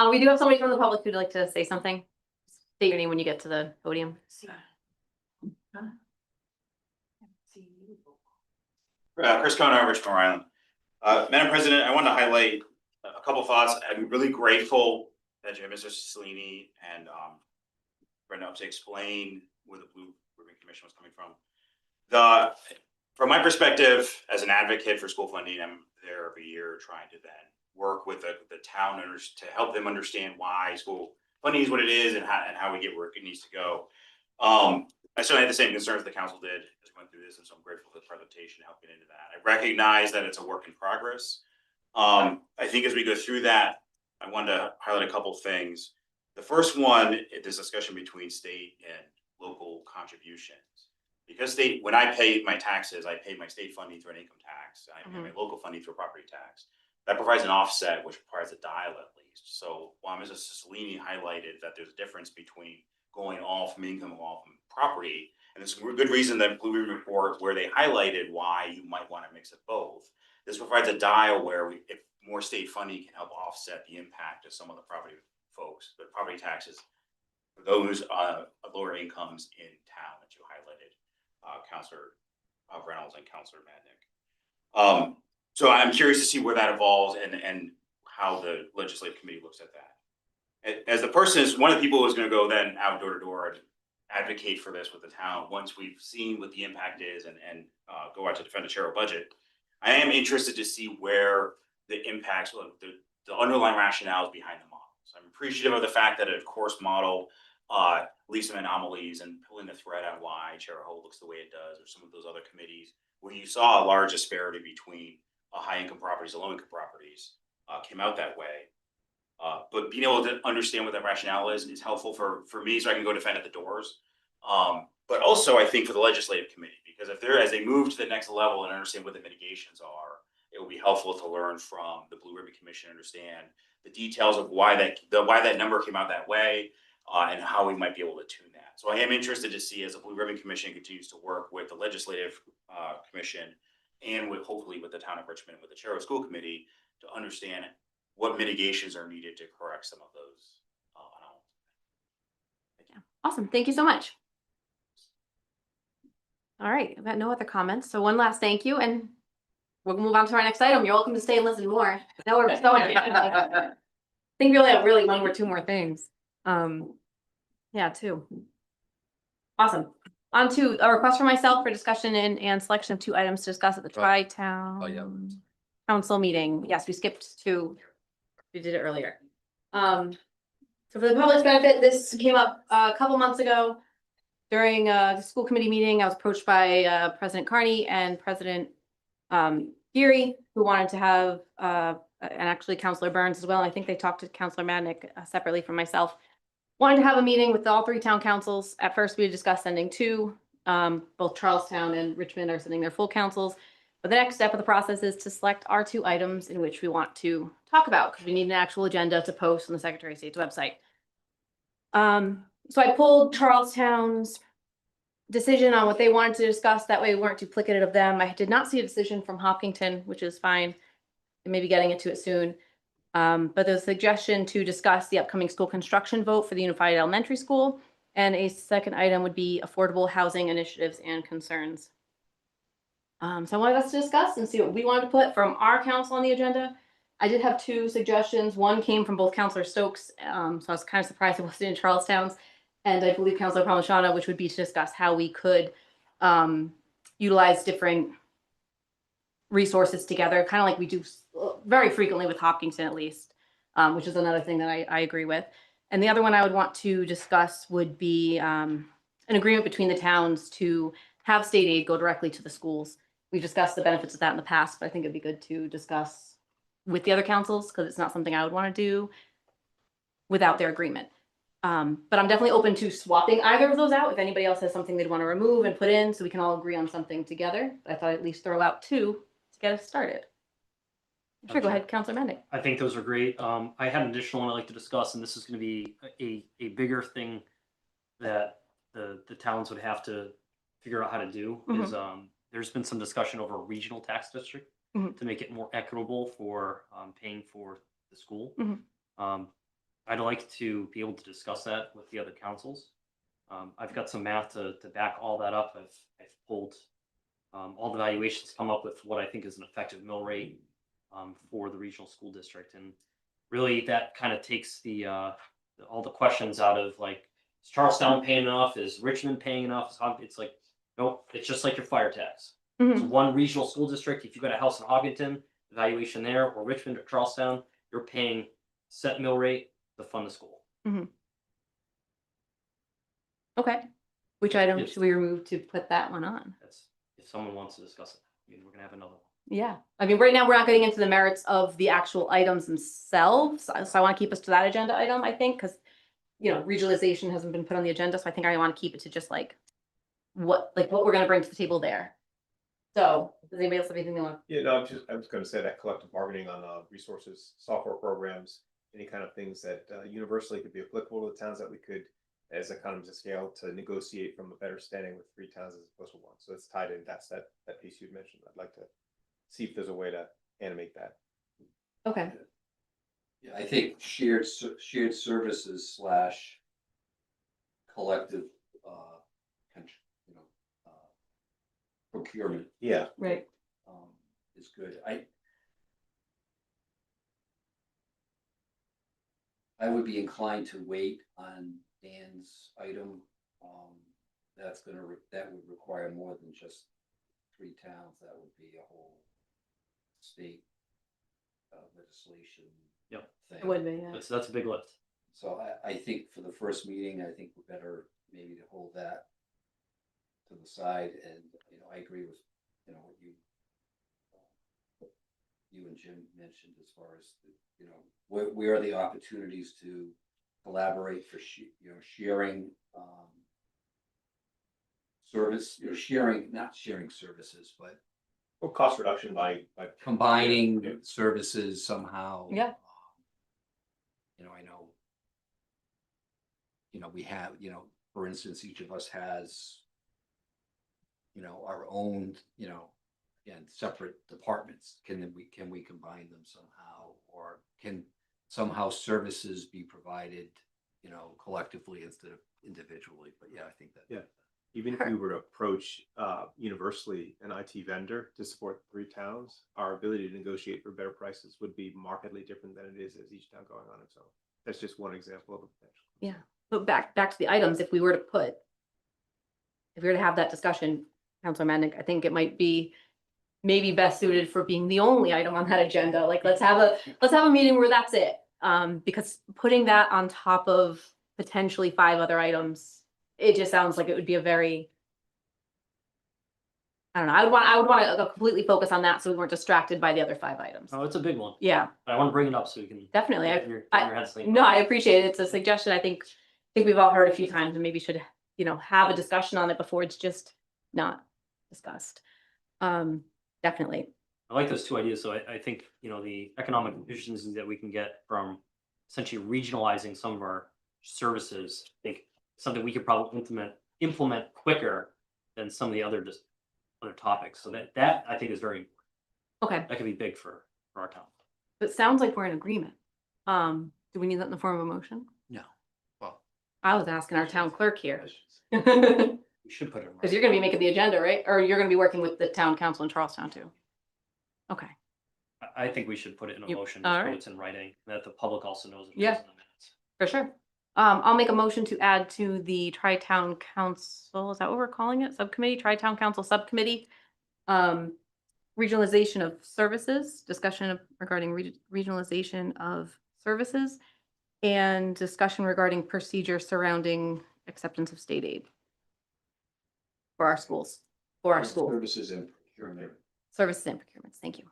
We do have somebody from the public who'd like to say something. State your name when you get to the podium. Chris Kona, Richmond, Rhode Island. Madam President, I want to highlight a couple thoughts. I'm really grateful that you have Mr. Cicilline and Brenda up to explain where the Blue Ribbon Commission was coming from. From my perspective, as an advocate for school funding, I'm there every year trying to then work with the town owners to help them understand why school funding is what it is and how we get where it needs to go. I certainly had the same concerns the council did as we went through this, and so I'm grateful for the presentation to help get into that. I recognize that it's a work in progress. I think as we go through that, I wanted to highlight a couple things. The first one is this discussion between state and local contributions. Because when I pay my taxes, I pay my state funding through an income tax, I pay my local funding through a property tax. That provides an offset, which requires a dial at least. So while Mrs. Cicilline highlighted that there's a difference between going all from income and all from property, and there's a good reason that Blue Ribbon report where they highlighted why you might want to mix it both. This provides a dial where if more state funding can help offset the impact of some of the property folks, the property taxes for those lower incomes in town that you highlighted, Councilor Reynolds and Councilor Madnick. So I'm curious to see where that evolves and how the legislative committee looks at that. As the person is one of the people who's going to go then out door to door and advocate for this with the town once we've seen what the impact is and go out to defend the chair budget. I am interested to see where the impacts, the underlying rationales behind the model. So I'm appreciative of the fact that a course model leaves some anomalies and pulling the thread on why Chair Ho looks the way it does, or some of those other committees where you saw a large disparity between high income properties and low income properties came out that way. But being able to understand what that rationale is helpful for me, so I can go defend at the doors. But also I think for the legislative committee, because as they move to the next level and understand what the mitigations are, it will be helpful to learn from the Blue Ribbon Commission, understand the details of why that number came out that way, and how we might be able to tune that. So I am interested to see as the Blue Ribbon Commission continues to work with the legislative commission and hopefully with the town of Richmond, with the chair of school committee, to understand what mitigations are needed to correct some of those. Awesome, thank you so much. All right, I've got no other comments, so one last thank you, and we'll move on to our next item. You're welcome to stay and listen more. Now we're going. I think we only have really one or two more things. Yeah, two. Awesome. On to a request for myself for discussion and selection of 2 items to discuss at the Tri-Town Council meeting. Yes, we skipped 2. We did it earlier. So for the public's benefit, this came up a couple months ago during the school committee meeting. I was approached by President Carney and President Geary, who wanted to have, and actually Councilor Burns as well. I think they talked to Councilor Madnick separately from myself. Wanted to have a meeting with all 3 town councils. At first, we discussed sending 2. Both Charlestown and Richmond are sending their full councils. But the next step of the process is to select our 2 items in which we want to talk about, because we need an actual agenda to post on the Secretary of State's website. So I pulled Charlestown's decision on what they wanted to discuss. That way we weren't duplicative of them. I did not see a decision from Hopkinton, which is fine. I may be getting to it soon. But there's a suggestion to discuss the upcoming school construction vote for the Unified Elementary School. And a second item would be affordable housing initiatives and concerns. So I wanted us to discuss and see what we wanted to put from our council on the agenda. I did have 2 suggestions. One came from both Councilor Stokes, so I was kind of surprised it wasn't in Charlestown's, and I believe Councilor Palmashana, which would be to discuss how we could utilize different resources together, kind of like we do very frequently with Hopkinton, at least, which is another thing that I agree with. And the other one I would want to discuss would be an agreement between the towns to have state aid go directly to the schools. We've discussed the benefits of that in the past, but I think it'd be good to discuss with the other councils, because it's not something I would want to do without their agreement. But I'm definitely open to swapping either of those out. If anybody else has something they'd want to remove and put in, so we can all agree on something together. I thought I'd at least throw out two to get us started. Sure, go ahead, Counselor Mendick. I think those are great. I had an additional one I'd like to discuss, and this is gonna be a bigger thing that the towns would have to figure out how to do is, there's been some discussion over a regional tax district Mhm. to make it more equitable for, paying for the school. Mhm. I'd like to be able to discuss that with the other councils. I've got some math to back all that up. I've pulled, all the valuations, come up with what I think is an effective mill rate for the regional school district. And really that kind of takes all the questions out of like, is Charlestown paying enough? Is Richmond paying enough? It's like, nope, it's just like your fire tax. Mhm. So one regional school district, if you've got a house in Hopkinton, the valuation there, or Richmond or Charlestown, you're paying set mill rate to fund the school. Okay. Which item Yes. should we remove to put that one on? That's, if someone wants to discuss it, I mean, we're gonna have another one. Yeah, I mean, right now, we're not getting into the merits of the actual items themselves, so I want to keep us to that agenda item, I think, because, you know, regionalization hasn't been put on the agenda, so I think I want to keep it to just like what we're gonna bring to the table there. So, does anybody else have anything they want? Yeah, no, I was gonna say that collective bargaining on resources, software programs, any kind of things that universally could be applicable to the towns that we could, as economies of scale, to negotiate from a better standing with 3 towns as opposed to 1. So it's tied in, that's that piece you mentioned. I'd like to see if there's a way to animate that. Okay. Yeah, I think shared services slash collective, you know, procurement. Yeah. Right. Is good. I would be inclined to wait on Dan's item. That would require more than just 3 towns. That would be a whole state legislation. Yep. Thing. It would be, yeah. That's a big lift. So I think for the first meeting, I think we're better maybe to hold that to the side. And, you know, I agree with, you know, what you and Jim mentioned as far as, you know, where are the opportunities to collaborate for, sharing, service, not sharing services, but Or cost reduction by combining Yeah. services somehow. Yeah. You know, I know, we have, for instance, each of us has, our own, again, separate departments. Can we combine them somehow? Or can somehow services be provided, collectively instead of individually? But yeah, I think that. Yeah. Even if we were to approach universally an IT vendor to support 3 towns, our ability to negotiate for better prices would be markedly different than it is as each town going on its own. That's just one example of a potential. Yeah, but back to the items, if we were to have that discussion, Councilor Mannick, I think it might be maybe best suited for being the only item on that agenda. Like, let's have a meeting where that's it. Because putting that on top of potentially 5 other items, it just sounds like it would be a very, I don't know, I would want to completely focus on that so we weren't distracted by the other 5 items. Oh, it's a big one. Yeah, But I want to bring it up so we can. definitely. get in your heads thinking. No, I appreciate it. It's a suggestion. I think we've all heard a few times and maybe should, have a discussion on it before it's just not discussed. Definitely. I like those 2 ideas. So I think, the economic efficiencies that we can get from essentially regionalizing some of our services, I think something we could probably implement quicker than some of the other topics. So that I think is very important. Okay, That could be big for our town. but it sounds like we're in agreement. Do we need that in the form of a motion? No. Well, I was asking our town clerk here. We should put it. Because you're gonna be making the agenda, right? Or you're gonna be working with the town council in Charlestown too? Okay, I think we should put it in a motion, all just so right. it's in writing, that the public also knows. It Yeah. is in the minutes. for sure. I'll make a motion to add to the Tri-Town Council, is that what we're calling it? Subcommittee, Tri-Town Council Subcommittee. Regionalization of services, discussion regarding regionalization of services. And discussion regarding procedure surrounding acceptance of state aid. For our schools, Services and procurement. services and procurements, thank you.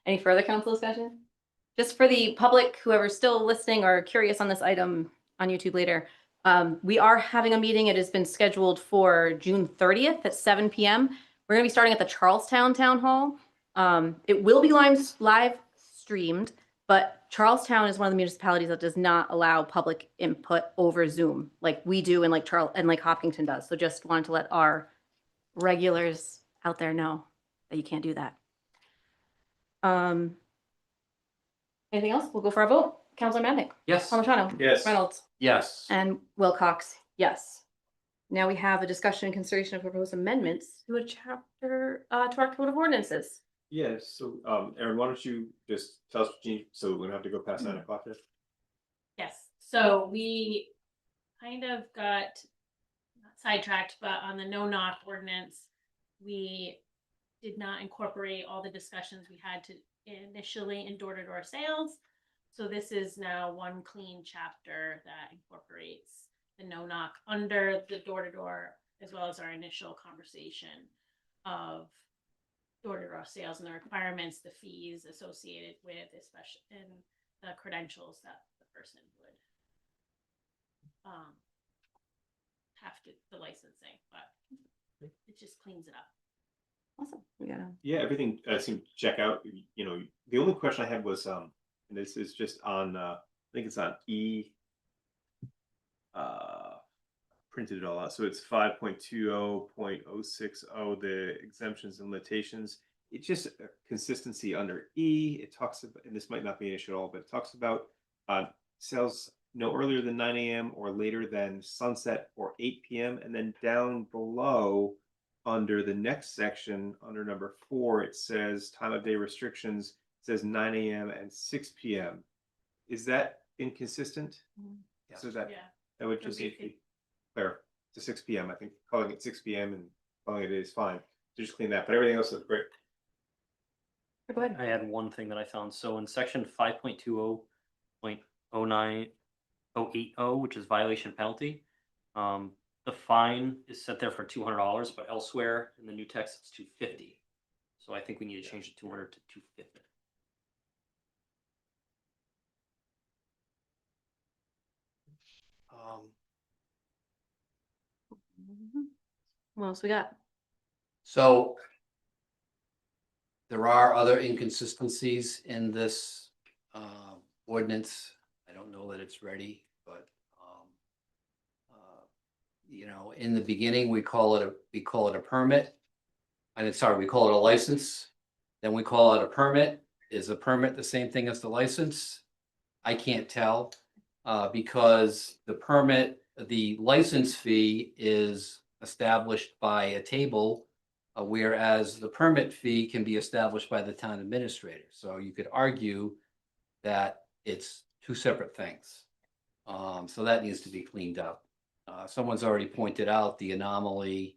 Any further council discussion? just for the public, whoever's still listening or curious on this item on YouTube later, we are having a meeting. It has been scheduled for June 30th at 7 p.m. We're going to be starting at the Charlestown Town Hall. It will be live streamed, but Charlestown is one of the municipalities that does not allow public input over Zoom like we do and like Hopkinton does. So just wanted to let our regulars out there know that you can't do that. Anything else? We'll go for a vote. Councilor Madnick. Yes. Palmigano. Yes. Reynolds. Yes. And Wilcox, yes. Now we have a discussion and consideration of proposed amendments to a chapter, to our code of ordinances. Yeah, so, Erin, why don't you just tell us, Jean, so we don't have to go past 9 o'clock there? Yes, so we kind of got not sidetracked, but on the no-knock ordinance, we did not incorporate all the discussions we had to initially in door-to-door sales. So this is now one clean chapter that incorporates the no-knock under the door-to-door, as well as our initial conversation of door-to-door sales and the requirements, the fees associated with, especially in the credentials that the person would have to, the licensing, but it just cleans it up. Awesome. We got Yeah, everything seemed to check out. You know, the only question I had was, and this is just on, I think it's on E. Printed it all out. So it's 5.20.060, the exemptions and limitations. It's just consistency under E. It talks about, and this might not be an issue at all, but it talks about sales no earlier than 9 a.m. or later than sunset or 8 p.m. And then down below, under the next section, under number 4, it says time of day restrictions, it says 9 a.m. and 6 p.m. Is that inconsistent? Yes. So that, Yeah. that would just need to be clear to 6 p.m. I think calling it 6 p.m. and calling it is fine. So just clean that, but everything else is great. Go ahead. I had one thing that I found. So in section 5.20.09080, which is violation penalty, the fine is set there for $200, but elsewhere in the new text it's $250. So I think we need to change the 200 to 250. What else we got? So there are other inconsistencies in this ordinance. I don't know that it's ready, but you know, in the beginning, we call it a permit. And sorry, we call it a license. Then we call it a permit. Is a permit the same thing as the license? I can't tell because the license fee is established by a table, whereas the permit fee can be established by the town administrator. So you could argue that it's two separate things. So that needs to be cleaned up. Someone's already pointed out the anomaly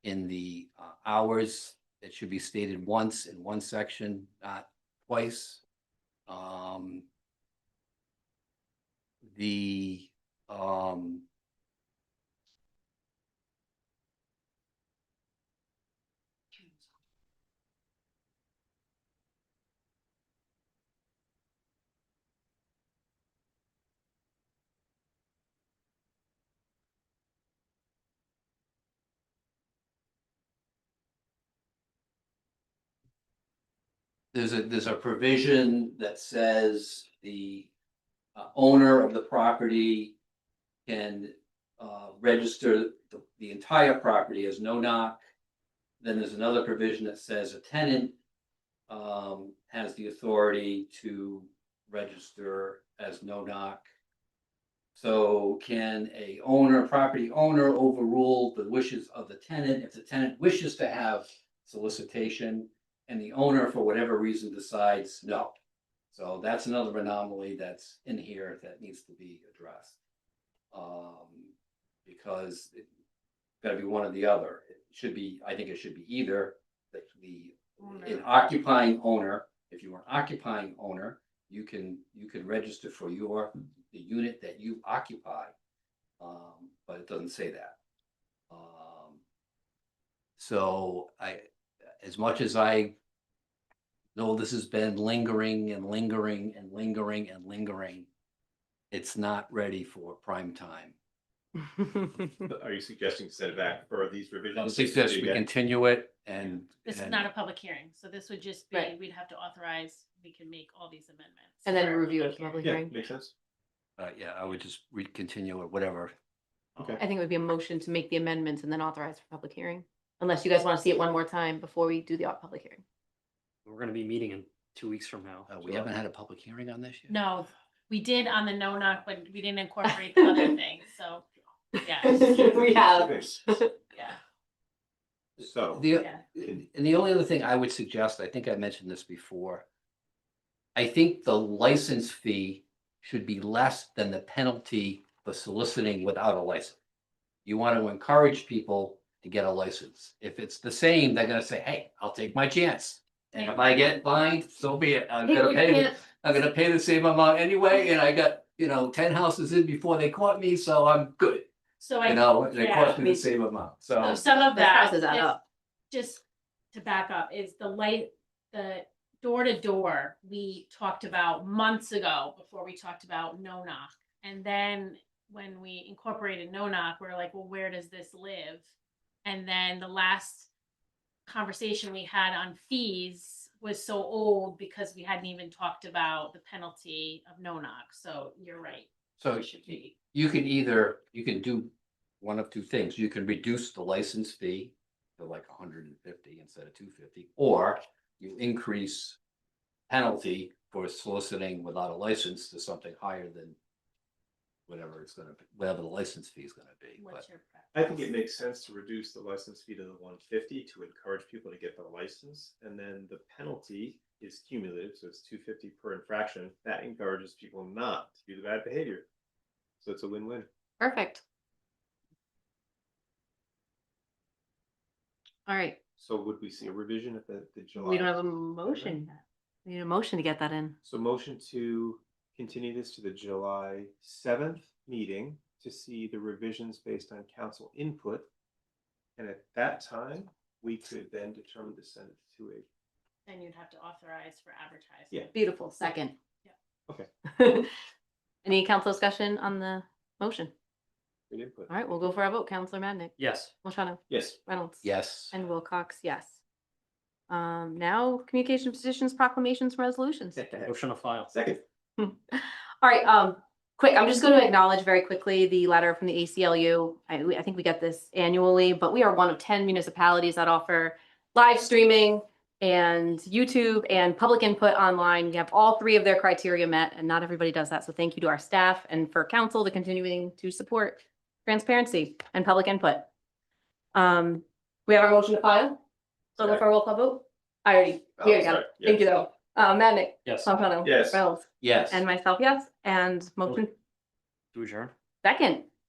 in the hours. It should be stated once in one section, not twice. There's a provision that says the owner of the property can register the entire property as no knock. Then there's another provision that says a tenant has the authority to register as no knock. So can a property owner overrule the wishes of the tenant if the tenant wishes to have solicitation and the owner for whatever reason decides no? So that's another anomaly that's in here that needs to be addressed. Because it's gotta be one or the other. I think it should be either an occupying owner. If you are an occupying owner, you can register for the unit that you occupy. But it doesn't say that. So as much as I though this has been lingering and lingering and lingering and lingering, it's not ready for prime time. Are you suggesting send it back for these I revisions? suggest we continue it and. This is and- not a public hearing, so this would just be, Right. we'd have to authorize, we can make all these amendments. And then for a review it public for public Yeah, hearing. makes sense. Yeah, I would just continue or whatever. Okay. I think it would be a motion to make the amendments and then authorize for public hearing. Unless you guys want to see it one more time before we do the public hearing. We're gonna be meeting in 2 weeks from now. We haven't had a public hearing on this yet? No, we did on the no knock, but we didn't incorporate the other things, so, yeah, We have. yeah. So. The, Yeah. and the only other thing I would suggest, I think I mentioned this before. I think the license fee should be less than the penalty for soliciting without a license. You want to encourage people to get a license. If it's the same, they're gonna say, hey, I'll take my chance. And if I get fined, so be it. I'm gonna pay the same amount anyway, and I got, 10 houses in before they caught me, so I'm good. So I. And it yeah. cost me the same amount, So so. some of That that, prices add is- up. just to back up, is the door to door, we talked about months ago before we talked about no knock. And then when we incorporated no knock, we're like, well, where does this live? And then the last conversation we had on fees was so old because we hadn't even talked about the penalty of no knock. So you're right. So It should be. you can do one of two things. You can reduce the license fee to like 150 instead of 250, or you increase penalty for soliciting without a license to something higher than whatever whatever the license fee is gonna be. But What's your I think it makes sense to reduce the license fee to the 150 to encourage people to get the license, and then the penalty is cumulative, so it's 250 per infraction. That encourages people not to do the bad behavior. So it's a win-win. Perfect. All right, So would we see a revision at the July? we don't have a motion yet. We need a motion to get that in. So motion to continue this to the July 7th meeting to see the revisions based on council input. And at that time, we could then determine to send it to a. Then you'd have to authorize for advertising. Yeah. Beautiful, second. Okay. Any council discussion on the motion? Good input. All right, we'll go for a vote. Counselor Madnick, Yes. Molchano, Yes. Reynolds. yes. And Wilcox, yes. Now communication petitions, proclamations, resolutions. Motion to file. Second. All right, quick, I'm just going to acknowledge very quickly the letter from the ACLU. I think we get this annually, but we are one of 10 municipalities that offer live streaming and YouTube and public input online. We have all three of their criteria met, and not everybody does that. So thank you to our staff and for council to continuing to support transparency and public input. We have our motion to file. So go for a roll call vote. We already got it. sorry. Thank you though. Madnick. Yes. Molchano. Yes. Reynolds. Yes. And myself, yes. And motion To adjourn. second.